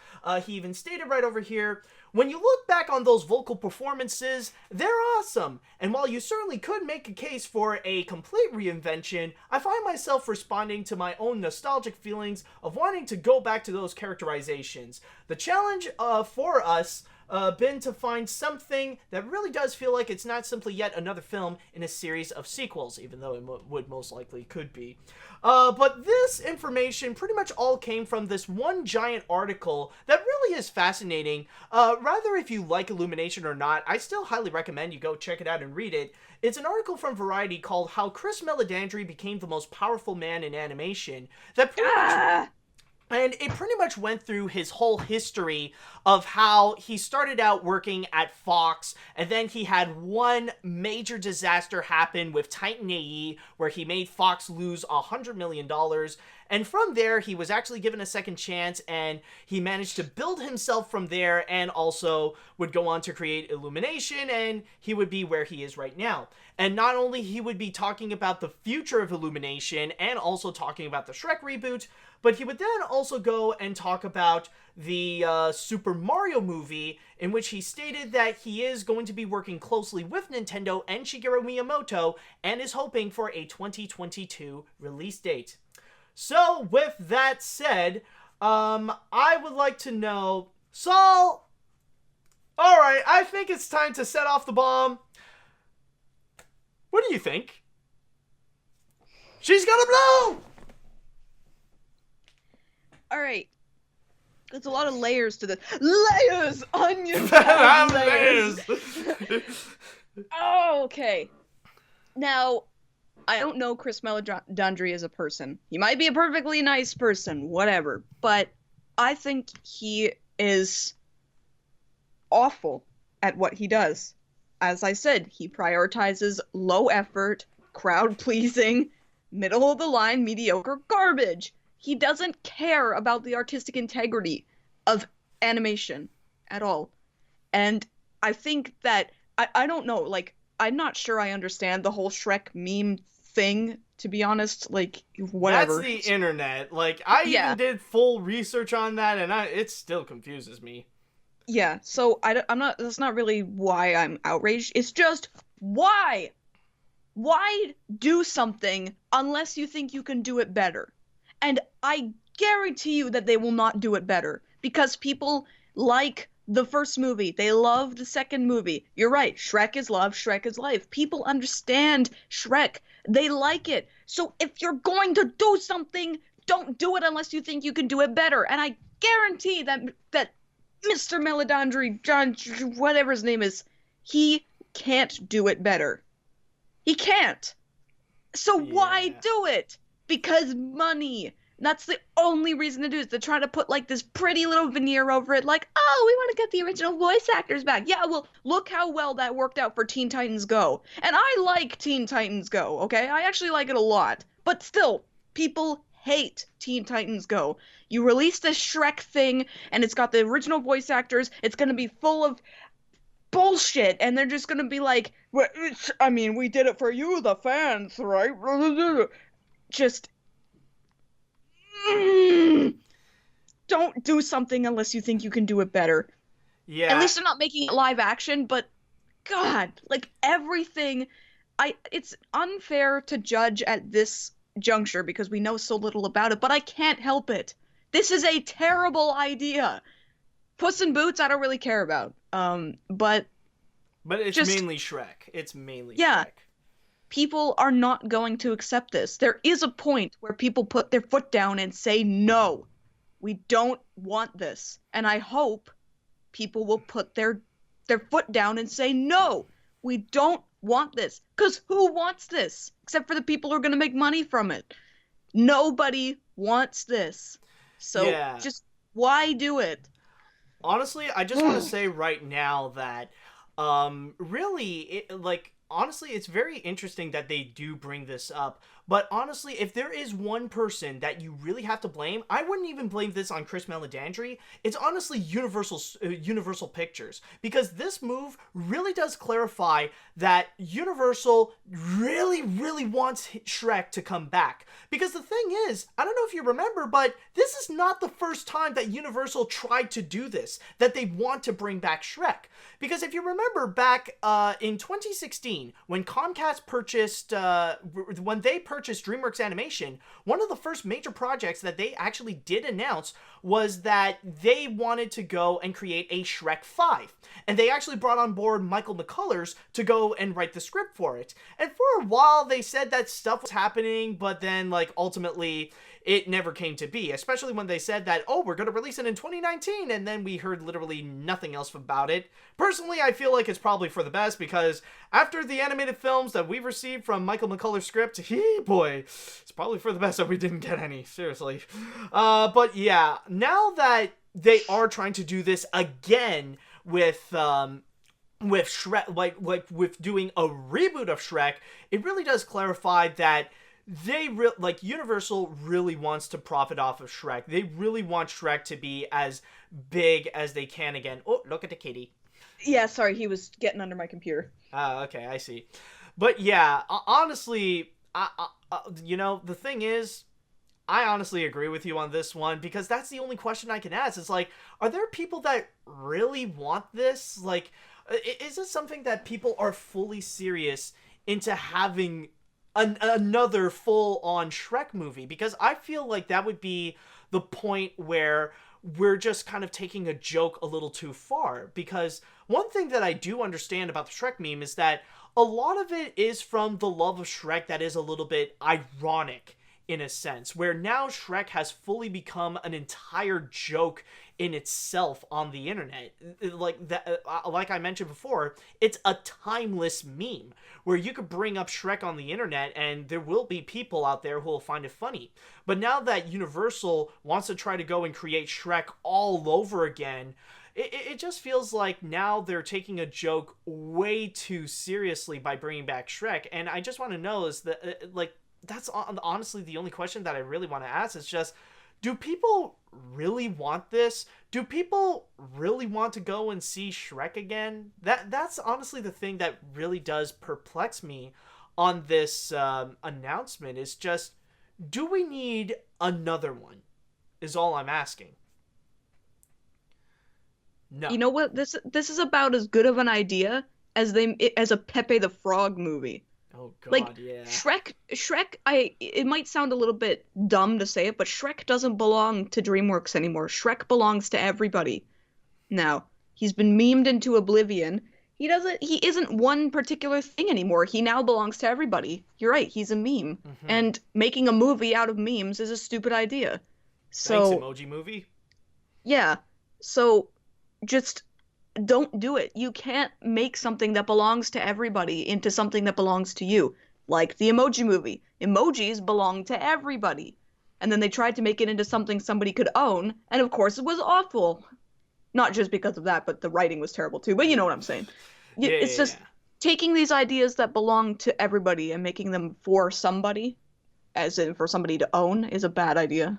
He even stated right over here, when you look back on those vocal performances, they're awesome. And while you certainly could make a case for a complete reinvention, I find myself responding to my own nostalgic feelings of wanting to go back to those characterizations. The challenge for us been to find something that really does feel like it's not simply yet another film in a series of sequels, even though it would most likely could be. But this information pretty much all came from this one giant article that really is fascinating. Rather if you like Illumination or not, I still highly recommend you go check it out and read it. It's an article from Variety called How Chris Meledandri Became the Most Powerful Man in Animation that pretty much... And it pretty much went through his whole history of how he started out working at Fox, and then he had one major disaster happen with Titan AE, where he made Fox lose $100 million. And from there, he was actually given a second chance, and he managed to build himself from there, and also would go on to create Illumination, and he would be where he is right now. And not only he would be talking about the future of Illumination, and also talking about the Shrek reboot, but he would then also go and talk about the Super Mario movie, in which he stated that he is going to be working closely with Nintendo and Shigeru Miyamoto, and is hoping for a 2022 release date. So, with that said, I would like to know, Sol, alright, I think it's time to set off the bomb. What do you think? She's gonna blow! Alright. There's a lot of layers to this. Layers! Onion layers! Oh, okay. Now, I don't know Chris Meledandri as a person. He might be a perfectly nice person, whatever. But I think he is awful at what he does. As I said, he prioritizes low effort, crowd-pleasing, middle-of-the-line, mediocre garbage. He doesn't care about the artistic integrity of animation at all. And I think that, I don't know, like, I'm not sure I understand the whole Shrek meme thing, to be honest, like, whatever. That's the internet. Like, I even did full research on that, and it still confuses me. Yeah, so I'm not, that's not really why I'm outraged. It's just, why? Why do something unless you think you can do it better? And I guarantee you that they will not do it better, because people like the first movie. They love the second movie. You're right. Shrek is love. Shrek is life. People understand Shrek. They like it. So if you're going to do something, don't do it unless you think you can do it better. And I guarantee that Mr. Meledandri, John, whatever his name is, he can't do it better. He can't. So why do it? Because money. That's the only reason to do it, is to try to put, like, this pretty little veneer over it, like, oh, we want to get the original voice actors back. Yeah, well, look how well that worked out for Teen Titans Go. And I like Teen Titans Go, okay? I actually like it a lot. But still, people hate Teen Titans Go. You release this Shrek thing, and it's got the original voice actors. It's going to be full of bullshit, and they're just going to be like, well, I mean, we did it for you, the fans, right? Just... don't do something unless you think you can do it better. Yeah. At least they're not making it live action, but God, like everything, it's unfair to judge at this juncture because we know so little about it, but I can't help it. This is a terrible idea. Puss in Boots, I don't really care about. But But it's Just- mainly Shrek. It's mainly Yeah. Shrek. People are not going to accept this. There is a point where people put their foot down and say, no, we don't want this. And I hope people will put their foot down and say, no, we don't want this. Because who wants this? Except for the people who are going to make money from it. Nobody wants this. So Yeah. just why do it? Honestly, I just want to say right now that, really, honestly, it's very interesting that they do bring this up. But honestly, if there is one person that you really have to blame, I wouldn't even blame this on Chris Meledandri. It's honestly Universal Pictures. Because this move really does clarify that Universal really, really wants Shrek to come back. Because the thing is, I don't know if you remember, but this is not the first time that Universal tried to do this, that they want to bring back Shrek. Because if you remember back in 2016, when Comcast purchased, when they purchased DreamWorks Animation, one of the first major projects that they actually did announce was that they wanted to go and create a Shrek 5. And they actually brought on board Michael McCullers to go and write the script for it. And for a while, they said that stuff was happening, but then, ultimately, it never came to be, especially when they said that, oh, we're going to release it in 2019, and then we heard literally nothing else about it. Personally, I feel like it's probably for the best, because after the animated films that we've received from Michael McCuller's script, boy, it's probably for the best that we didn't get any, seriously. But yeah, now that they are trying to do this again with Shrek, with doing a reboot of Shrek, it really does clarify that Universal really wants to profit off of Shrek. They really want Shrek to be as big as they can again. Oh, look at the kitty. Yeah, sorry, he was getting under my computer. Okay, I see. But yeah, honestly, the thing is, I honestly agree with you on this one, because that's the only question I can ask. It's are there people that really want this? Is this something that people are fully serious into having another full-on Shrek movie? Because I feel like that would be the point where we're just kind of taking a joke a little too far. Because one thing that I do understand about the Shrek meme is that a lot of it is from the love of Shrek that is a little bit ironic, in a sense, where now Shrek has fully become an entire joke in itself on the internet. Like I mentioned before, it's a timeless meme where you could bring up Shrek on the internet and there will be people out there who will find it funny. But now that Universal wants to try to go and create Shrek all over again, it just feels like now they're taking a joke way too seriously by bringing back Shrek. And I just want to know is that, that's honestly the only question that I really want to ask is just, do people really want this? Do people really want to go and see Shrek again? That's honestly the thing that really does perplex me on this announcement, is just, do we need another one? Is all I'm asking. No. You know what? This is about as good of an idea as a Pepe the Frog movie. Oh god, yeah. Shrek, it might sound a little bit dumb to say it, but Shrek doesn't belong to DreamWorks anymore. Shrek belongs to everybody. Now, he's been memed into oblivion. He isn't one particular thing anymore. He now belongs to everybody. You're right, he's a meme. Mm-hmm. And making a movie out of memes is a stupid idea. So, thanks, Emoji Movie. Yeah. So, just don't do it. You can't make something that belongs to everybody into something that belongs to you. Like the Emoji Movie. Emojis belong to everybody. And then they tried to make it into something somebody could own, and of course it was awful. Not just because of that, but the writing was terrible too. But you know what I'm saying. It's just taking these ideas that belong to everybody and making them for somebody, as in for somebody to own, is a bad idea.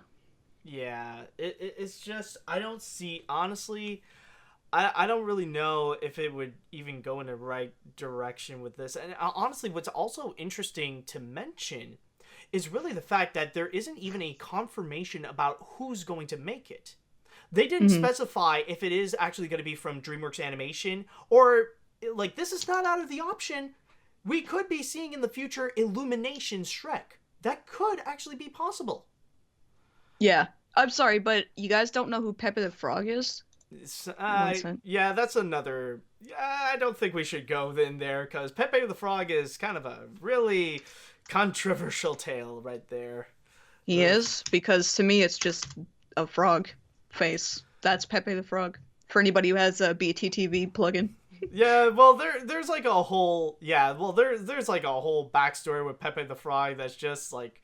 Yeah, it's just, I don't see, honestly, I don't really know if it would even go in the right direction with this. And honestly, what's also interesting to mention is really the fact that there isn't even a confirmation about who's going to make it. They didn't specify if it is actually going to be from DreamWorks Animation, or, this is not out of the option. We could be seeing in the future Illumination Shrek. That could actually be possible. Yeah. I'm sorry, but you guys don't know who Pepe the Frog is? Yeah, that's another. I don't think we should go in there because Pepe the Frog is kind of a really controversial tale right there. He is, because to me it's just a frog face. That's Pepe the Frog. For anybody who has a BTTV plugin. Yeah, well, there's like a whole there's like a whole backstory with Pepe the Frog that's just like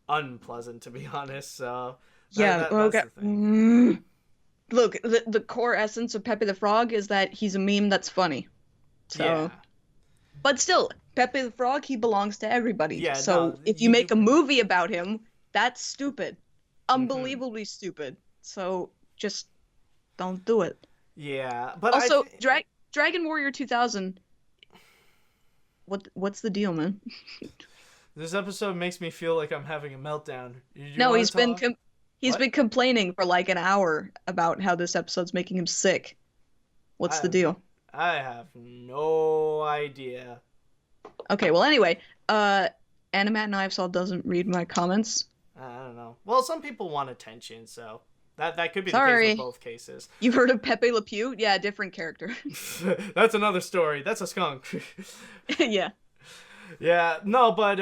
unpleasant, to be honest. So that's the thing. Look, the core essence of Pepe the Frog is that he's a meme that's funny. So, yeah. But still, Pepe the Frog, he belongs to everybody. Yeah, so no, if you make a movie about him, that's stupid. Unbelievably stupid. So just don't do it. Yeah, but also, Dragon Warrior 2000. What's the deal, man? This episode makes me feel like I'm having a meltdown. No, he's been complaining for like an hour about how this episode's making him sick. What's the deal? I have no idea. Okay, well anyway, AniMat and EyeofSol doesn't read my comments. I don't know. Well, some people want attention, so that could be the Sorry. case in both cases. You've heard of Pepe Le Pew? Yeah, different character. That's another story. That's a skunk. Yeah. Yeah, no, but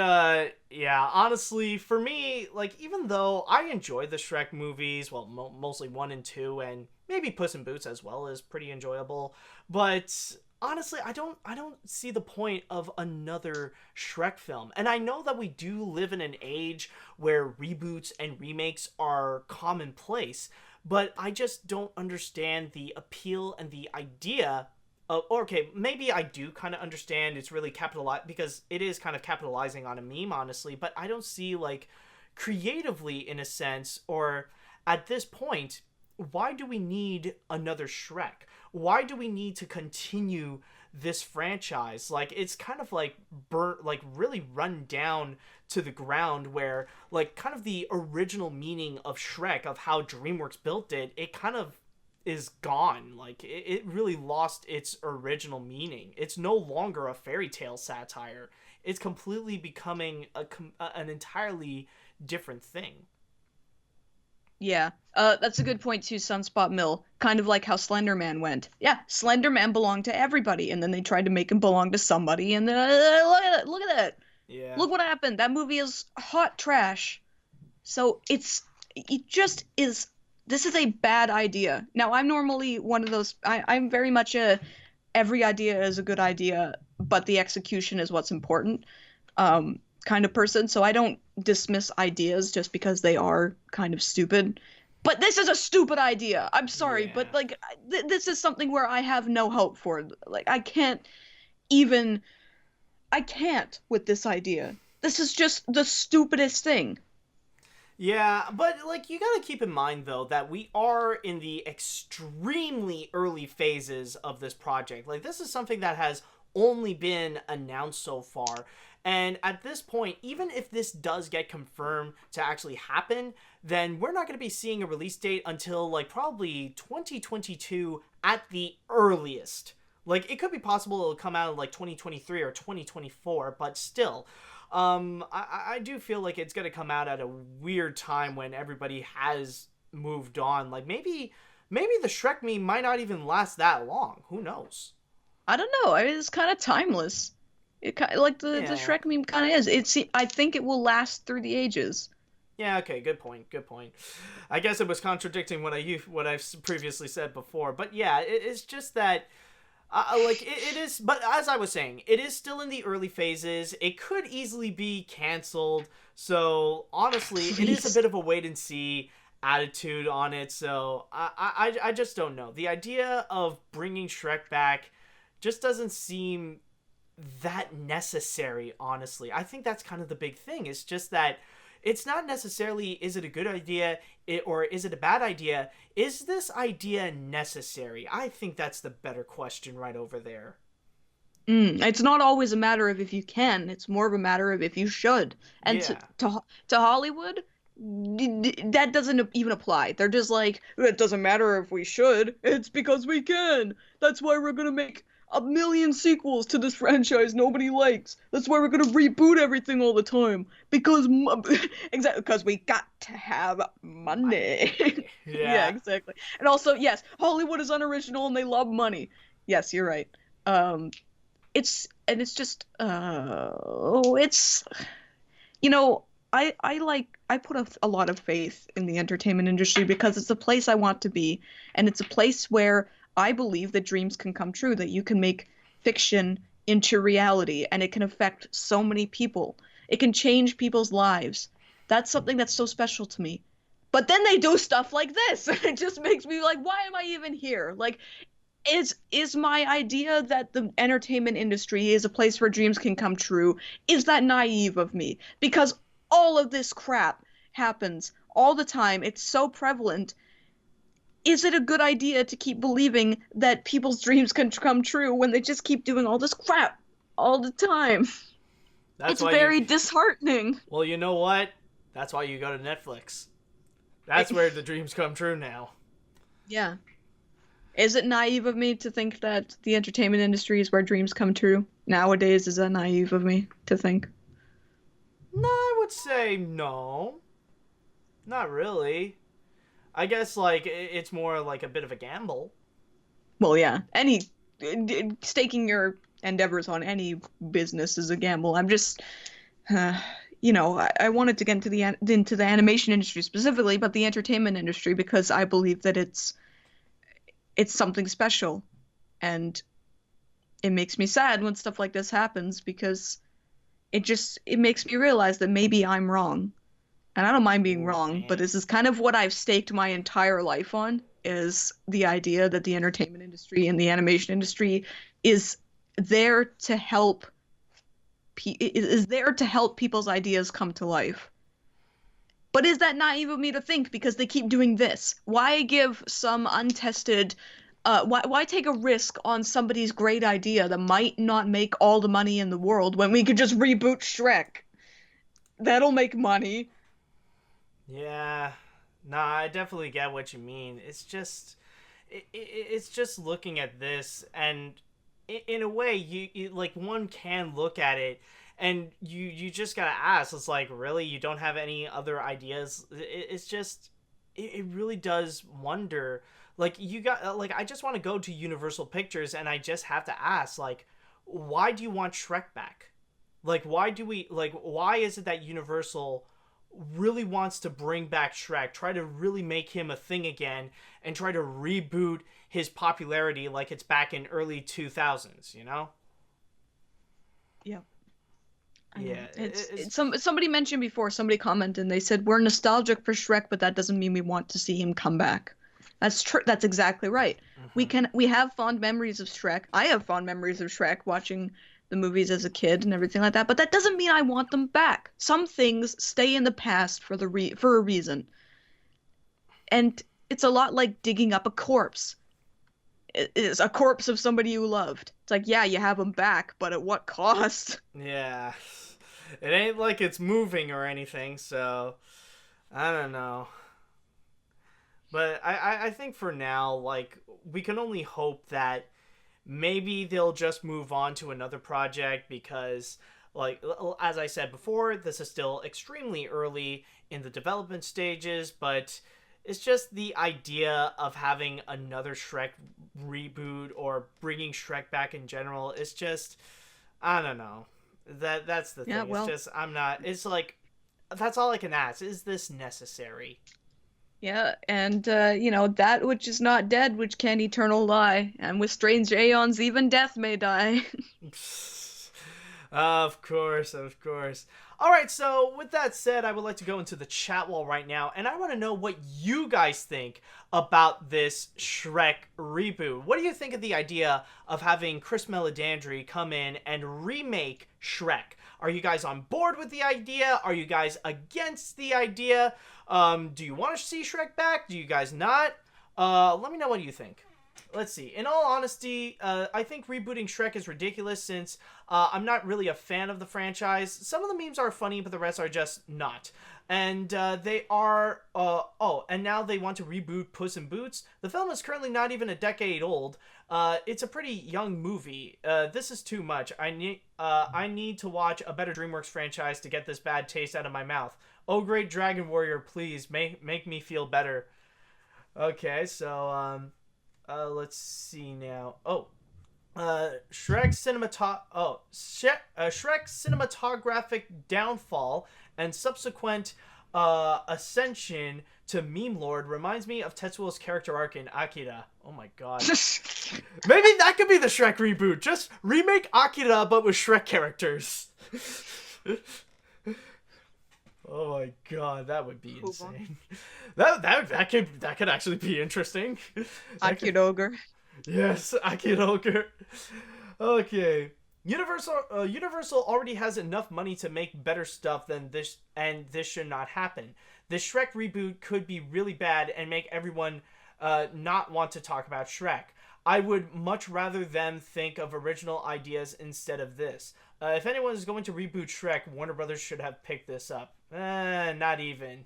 yeah, honestly, for me, like, even though I enjoy the Shrek movies, well, mostly 1 and 2, and maybe Puss in Boots as well is pretty enjoyable, but honestly, I don't see the point of another Shrek film. And I know that we do live in an age where reboots and remakes are commonplace, but I just don't understand the appeal and the idea. Okay, maybe I do kind of understand it's really capitalized, because it is kind of capitalizing on a meme, honestly, but I don't see, like, creatively, in a sense, or at this point, why do we need another Shrek? Why do we need to continue this franchise? Like, it's kind of like burnt, like really run down to the ground, where like kind of the original meaning of Shrek, of how DreamWorks built it kind of is gone. Like, it really lost its original meaning. It's no longer a fairy tale satire. It's completely becoming an entirely different thing. Yeah, that's a good point too, Sunspot Mill. Kind of like how Slender Man went. Yeah, Slender Man belonged to everybody, and then they tried to make him belong to somebody, and then look at that. Yeah. Look what happened. That movie is hot trash. So it just is. This is a bad idea. Now, I'm normally one of those. I'm very much every idea is a good idea, but the execution is what's important. Kind of person, so I don't dismiss ideas just because they are kind of stupid. But this is a stupid idea. I'm sorry, but like this is something where I have no hope for. Like I can't with this idea. This is just the stupidest thing. Yeah, but like you gotta keep in mind though that we are in the extremely early phases of this project. Like this is something that has only been announced so far. And at this point, even if this does get confirmed to actually happen, then we're not going to be seeing a release date until like probably 2022 at the earliest. Like it could be possible it'll come out in like 2023 or 2024, but still, I do feel like it's going to come out at a weird time when everybody has moved on. Like maybe the Shrek meme might not even last that long. Who knows? I don't know. I mean, it's kind of timeless. It kind of, like the Shrek meme kind of is. I think it will last through the ages. Yeah. Okay. Good point. I guess it was contradicting what I've previously said before, but yeah, it's just that, it is. But as I was saying, it is still in the early phases. It could easily be canceled. So honestly, it is a bit of a wait and see attitude on it. So I just don't know. The idea of bringing Shrek back just doesn't seem that necessary, honestly. I think that's kind of the big thing. It's just that it's not necessarily, is it a good idea or is it a bad idea? Is this idea necessary? I think that's the better question right over there. It's not always a matter of if you can. It's more of a matter of if you should. And to Hollywood, that doesn't even apply. They're just like, it doesn't matter if we should. It's because we can. That's why we're going to make a million sequels to this franchise nobody likes. That's why we're gonna reboot everything all the time. Because, exactly, because we got to have money. Yeah, exactly. And also, yes, Hollywood is unoriginal and they love money. Yes, you're right. It's just, it's, you know, I put a lot of faith in the entertainment industry because it's a place I want to be, and it's a place where I believe that dreams can come true, that you can make fiction into reality, and it can affect so many people. It can change people's lives. That's something that's so special to me. But then they do stuff like this. It just makes me like, why am I even here? Like, is my idea that the entertainment industry is a place where dreams can come true, is that naive of me? Because all of this crap happens all the time. It's so prevalent. Is it a good idea to keep believing that people's dreams can come true when they just keep doing all this crap all the time? It's very disheartening. Well, you know what? That's why you go to Netflix. That's where the dreams come true now. Yeah. Is it naive of me to think that the entertainment industry is where dreams come true? Nowadays, is that naive of me to think? No, I would say no. Not really. I guess, like, it's more like a bit of a gamble. Well, yeah. Staking your endeavors on any business is a gamble. I'm just, I wanted to get into the animation industry specifically, but the entertainment industry, because I believe that it's something special. And it makes me sad when stuff like this happens, because it makes me realize that maybe I'm wrong. And I don't mind being wrong, but this is kind of what I've staked my entire life on, is the idea that the entertainment industry and the animation industry is there to help people's ideas come to life. But is that naive of me to think, because they keep doing this? Why give some untested why take a risk on somebody's great idea that might not make all the money in the world when we could just reboot Shrek? That'll make money. Yeah. Nah, I definitely get what you mean. It's just it's just looking at this, and in a way you like, one can look at it and you just gotta ask, it's like, really, you don't have any other ideas? It's just, it really does wonder. Like, you got, like, I just want to go to Universal Pictures and I just have to ask, like, why do you want Shrek back? Like, why is it that Universal really wants to bring back Shrek, try to really make him a thing again, and try to reboot his popularity like it's back in early 2000s, you know? Yeah. Yeah. Somebody mentioned before, somebody commented, and they said, we're nostalgic for Shrek, but that doesn't mean we want to see him come back. That's true. That's exactly right. Mm-hmm. We have fond memories of Shrek. I have fond memories of Shrek, watching the movies as a kid and everything like that, but that doesn't mean I want them back. Some things stay in the past for a reason. And it's a lot like digging up a corpse. It's a corpse of somebody you loved. It's like, yeah, you have them back, but at what cost? Yeah. It ain't like it's moving or anything, so I don't know. But I think for now, like, we can only hope that maybe they'll just move on to another project, because, like, as I said before, this is still extremely early in the development stages, but it's just the idea of having another Shrek reboot or bringing Shrek back in general. It's just, I don't know. That's the thing. Well, it's just, it's like, that's all I can ask. Is this necessary? Yeah, and, that which is not dead, which can eternal lie, and with strange aeons, even death may die. Of course. Alright, so with that said, I would like to go into the chat wall right now, and I want to know what you guys think about this Shrek reboot. What do you think of the idea of having Chris Meledandri come in and remake Shrek? Are you guys on board with the idea? Are you guys against the idea? Do you want to see Shrek back? Do you guys not? Let me know what you think. let's see. In all honesty, I think rebooting Shrek is ridiculous since I'm not really a fan of the franchise. Some of the memes are funny, but the rest are just not. And they are... and now they want to reboot Puss in Boots. The film is currently not even a decade old. It's a pretty young movie. This is too much. I need to watch a better DreamWorks franchise to get this bad taste out of my mouth. Oh, great Dragon Warrior, please make me feel better. Okay, so let's see now. Shrek cinematographic downfall and subsequent ascension to meme lord reminds me of Tetsuo's character arc in Akira. Oh my god. Maybe that could be the Shrek reboot. Just remake Akira but with Shrek characters. Oh my god, that would be insane. That could actually be interesting. Akira Ogre. Yes, Akira Ogre. Okay. Universal already has enough money to make better stuff than this, and this should not happen. The Shrek reboot could be really bad and make everyone not want to talk about Shrek. I would much rather them think of original ideas instead of this. If anyone is going to reboot Shrek, Warner Brothers should have picked this up. Not even.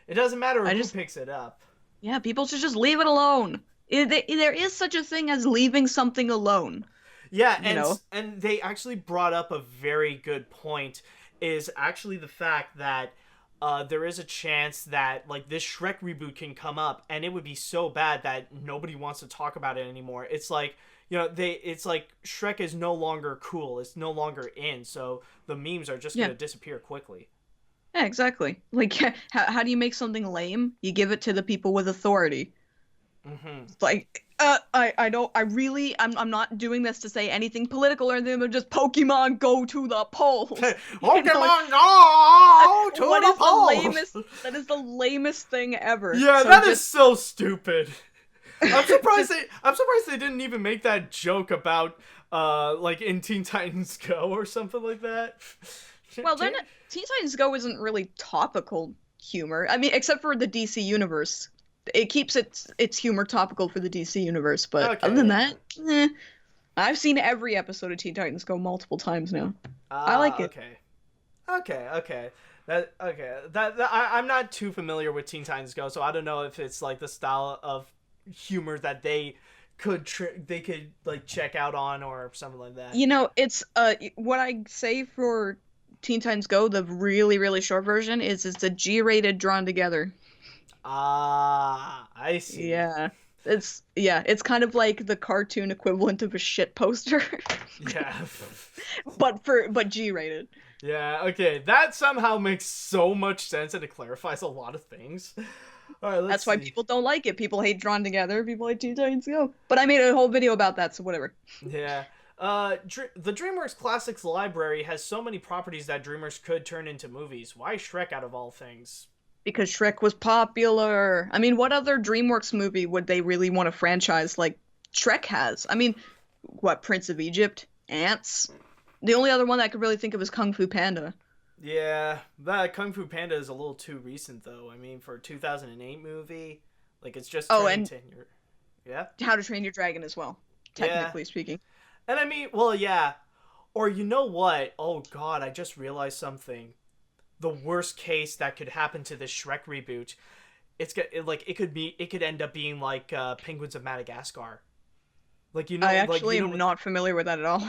It doesn't matter who picks it up. Yeah, people should just leave it alone. There is such a thing as leaving something alone. Yeah, and they actually brought up a very good point, is actually the fact that there is a chance that like this Shrek reboot can come up and it would be so bad that nobody wants to talk about it anymore. It's like, it's like Shrek is no longer cool. It's no longer in. So the memes are just going to disappear quickly. Yeah, exactly. Like, how do you make something lame? You give it to the people with authority. Mm-hmm. Like, I'm not doing this to say anything political or anything, but just Pokemon go to the polls. Pokemon go to the polls. That is the lamest thing ever. Yeah, so that is so stupid. I'm surprised they didn't even make that joke about like in Teen Titans Go or something like that. Well, then Teen Titans Go isn't really topical humor. I mean, except for the DC universe. It keeps its humor topical for the DC universe, but other than that, I've seen every episode of Teen Titans Go multiple times now. I like it. Okay. I'm not too familiar with Teen Titans Go, so I don't know if it's like the style of humor that they could like check out on or something like that. It's what I say for Teen Titans Go, the really, really short version, is it's a G-rated drawn together. I see. Yeah. It's kind of like the cartoon equivalent of a shit poster. Yeah. but G-rated. Yeah, okay. That somehow makes so much sense and it clarifies a lot of things. All right, That's why people don't like it. People hate drawn together. People hate Teen Titans Go. But I made a whole video about that, so whatever. Yeah. The DreamWorks Classics library has so many properties that DreamWorks could turn into movies. Why Shrek out of all things? Because Shrek was popular. I mean, what other DreamWorks movie would they really want to franchise like Shrek has? I mean, what, Prince of Egypt? Ants? The only other one I could really think of is Kung Fu Panda. Yeah, that Kung Fu Panda is a little too recent, though. I mean, for a 2008 movie, like, it's just turning 10 years. Yeah? How to Train Your Dragon as well, technically speaking. And I mean, well, yeah. Or you know what? Oh, God, I just realized something. The worst case that could happen to this Shrek reboot, it could end up being like Penguins of Madagascar. Like, I actually am not familiar with that at all.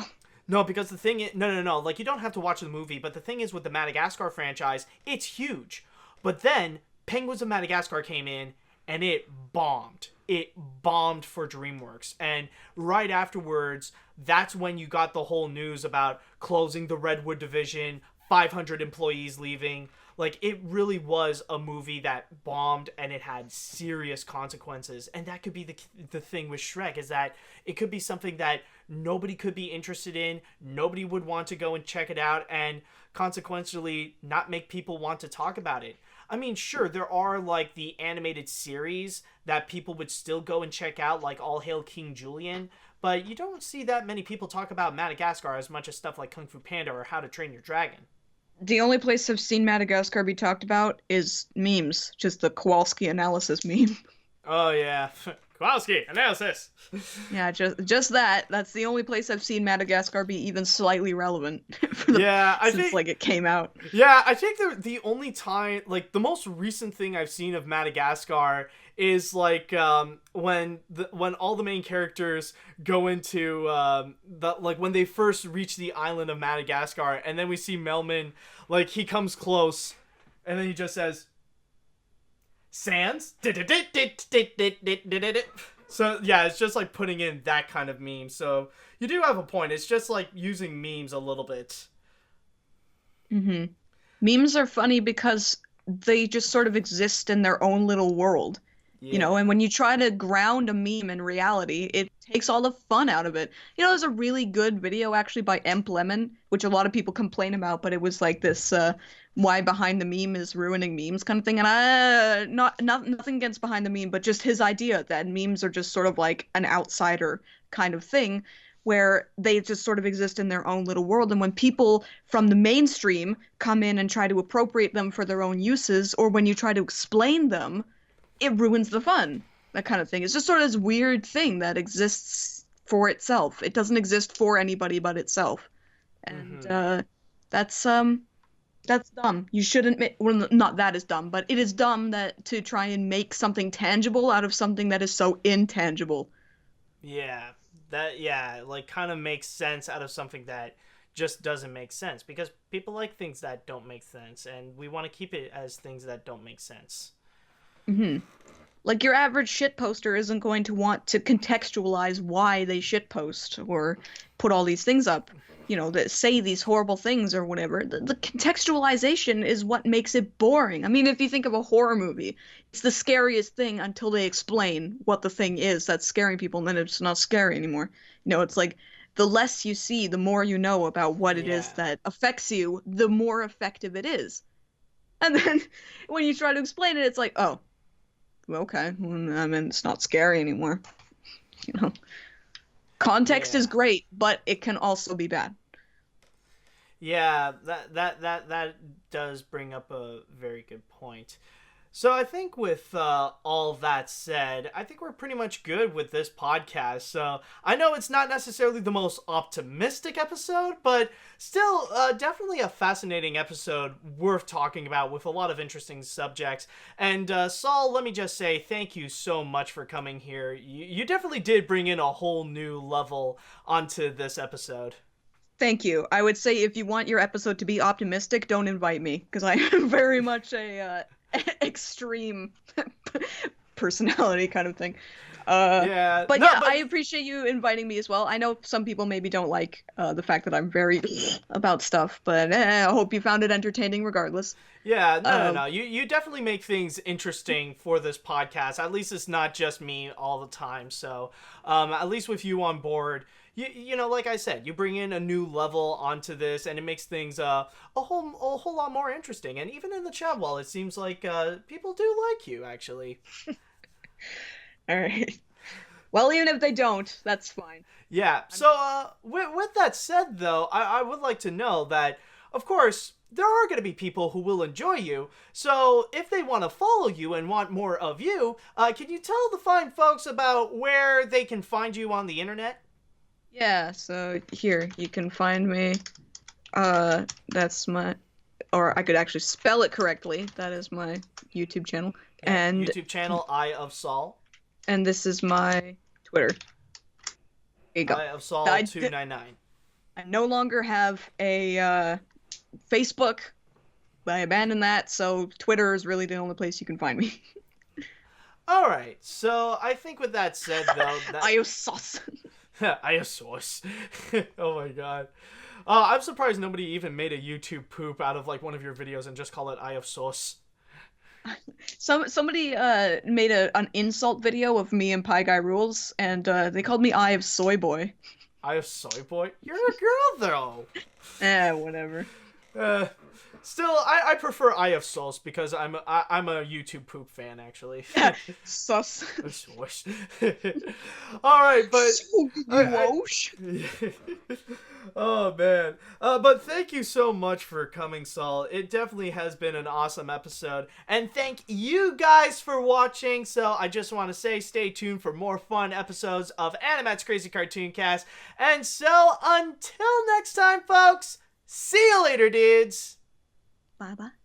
No, because the thing is, no. Like, you don't have to watch the movie, but the thing is with the Madagascar franchise, it's huge. But then Penguins of Madagascar came in and it bombed. It bombed for DreamWorks. And right afterwards, that's when you got the whole news about closing the Redwood division, 500 employees leaving. Like, it really was a movie that bombed and it had serious consequences. And that could be the thing with Shrek, is that it could be something that nobody could be interested in, nobody would want to go and check it out, and consequently not make people want to talk about it. I mean, sure, there are, like, the animated series that people would still go and check out, like All Hail King Julian, but you don't see that many people talk about Madagascar as much as stuff like Kung Fu Panda or How to Train Your Dragon. The only place I've seen Madagascar be talked about is memes, just the Kowalski analysis meme. Oh, yeah. Kowalski, analysis. Yeah, just that. That's the only place I've seen Madagascar be even slightly relevant. Since like it came out. Yeah, I think the only time, like the most recent thing I've seen of Madagascar is like when all the main characters go into when they first reach the island of Madagascar, and then we see Melman, like he comes close, and then he just says, "Sands." So yeah, it's just like putting in that kind of meme. So you do have a point. It's just like using memes a little bit. Mm-hmm. Memes are funny because they just sort of exist in their own little world. Yeah. You know, and when you try to ground a meme in reality, it takes all the fun out of it. You know, there's a really good video actually by Emp Lemon, which a lot of people complain about, but it was like this why behind the meme is ruining memes kind of thing. And nothing against behind the meme, but just his idea that memes are just sort of like an outsider kind of thing where they just sort of exist in their own little world. And when people from the mainstream come in and try to appropriate them for their own uses, or when you try to explain them, it ruins the fun. That kind of thing. It's just sort of this weird thing that exists for itself. It doesn't exist for anybody but itself. And that's dumb. You shouldn't well, not that is dumb, but it is dumb that to try and make something tangible out of something that is so intangible. Yeah. That like kind of makes sense out of something that just doesn't make sense, because people like things that don't make sense, and we want to keep it as things that don't make sense. Mm-hmm. Like your average shitposter isn't going to want to contextualize why they shitpost or put all these things up, you know, that say these horrible things or whatever. The contextualization is what makes it boring. I mean, if you think of a horror movie, it's the scariest thing until they explain what the thing is that's scaring people, and then it's not scary anymore. You know, it's like the less you see, the more you know about what it is that affects you, the more effective it is. And then when you try to explain it, it's like, oh, okay, well, I mean, it's not scary anymore. You know, context is great, but it can also be bad. Yeah, that does bring up a very good point. So I think with all that said, I think we're pretty much good with this podcast. So I know it's not necessarily the most optimistic episode, but still definitely a fascinating episode worth talking about with a lot of interesting subjects. And Sol, let me just say thank you so much for coming here. You definitely did bring in a whole new level onto this episode. Thank you. I would say if you want your episode to be optimistic, don't invite me, because I am very much a extreme personality kind of thing. I appreciate you inviting me as well. I know some people maybe don't like the fact that I'm very about stuff, but I hope you found it entertaining regardless. Yeah, no. You definitely make things interesting for this podcast. At least it's not just me all the time. So at least with you on board, you know, like I said, you bring in a new level onto this, and it makes things a whole lot more interesting. And even in the chat wall, it seems like people do like you, actually. All right. Well, even if they don't, that's fine. Yeah. So with that said, though, I would like to know that, of course, there are going to be people who will enjoy you. So if they want to follow you and want more of you, can you tell the fine folks about where they can find you on the internet? Yeah, so here, you can find me. That's my... Or I could actually spell it correctly. That is my YouTube channel. And YouTube channel, EyeofSol. And this is my Twitter. There you go. EyeofSol299. I no longer have a Facebook. I abandoned that, so Twitter is really the only place you can find me. All right, so I think with that said, though... EyeofSauce. EyeofSauce. Oh my god. I'm surprised nobody even made a YouTube poop out of like one of your videos and just call it EyeofSauce. Somebody made an insult video of me and Pie Guy Rules, and they called me Eye of Soy Boy. Eye of Soy Boy? You're a girl, though. Whatever. Still, I prefer EyeofSol because I'm a YouTube poop fan, actually. Sus. All right, but So gross. oh man, but thank you so much for coming, Sol. It definitely has been an awesome episode, and thank you guys for watching. So I just want to say, stay tuned for more fun episodes of AniMat's Crazy Cartoon Cast. And so until next time, folks, see you later, dudes. Bye bye.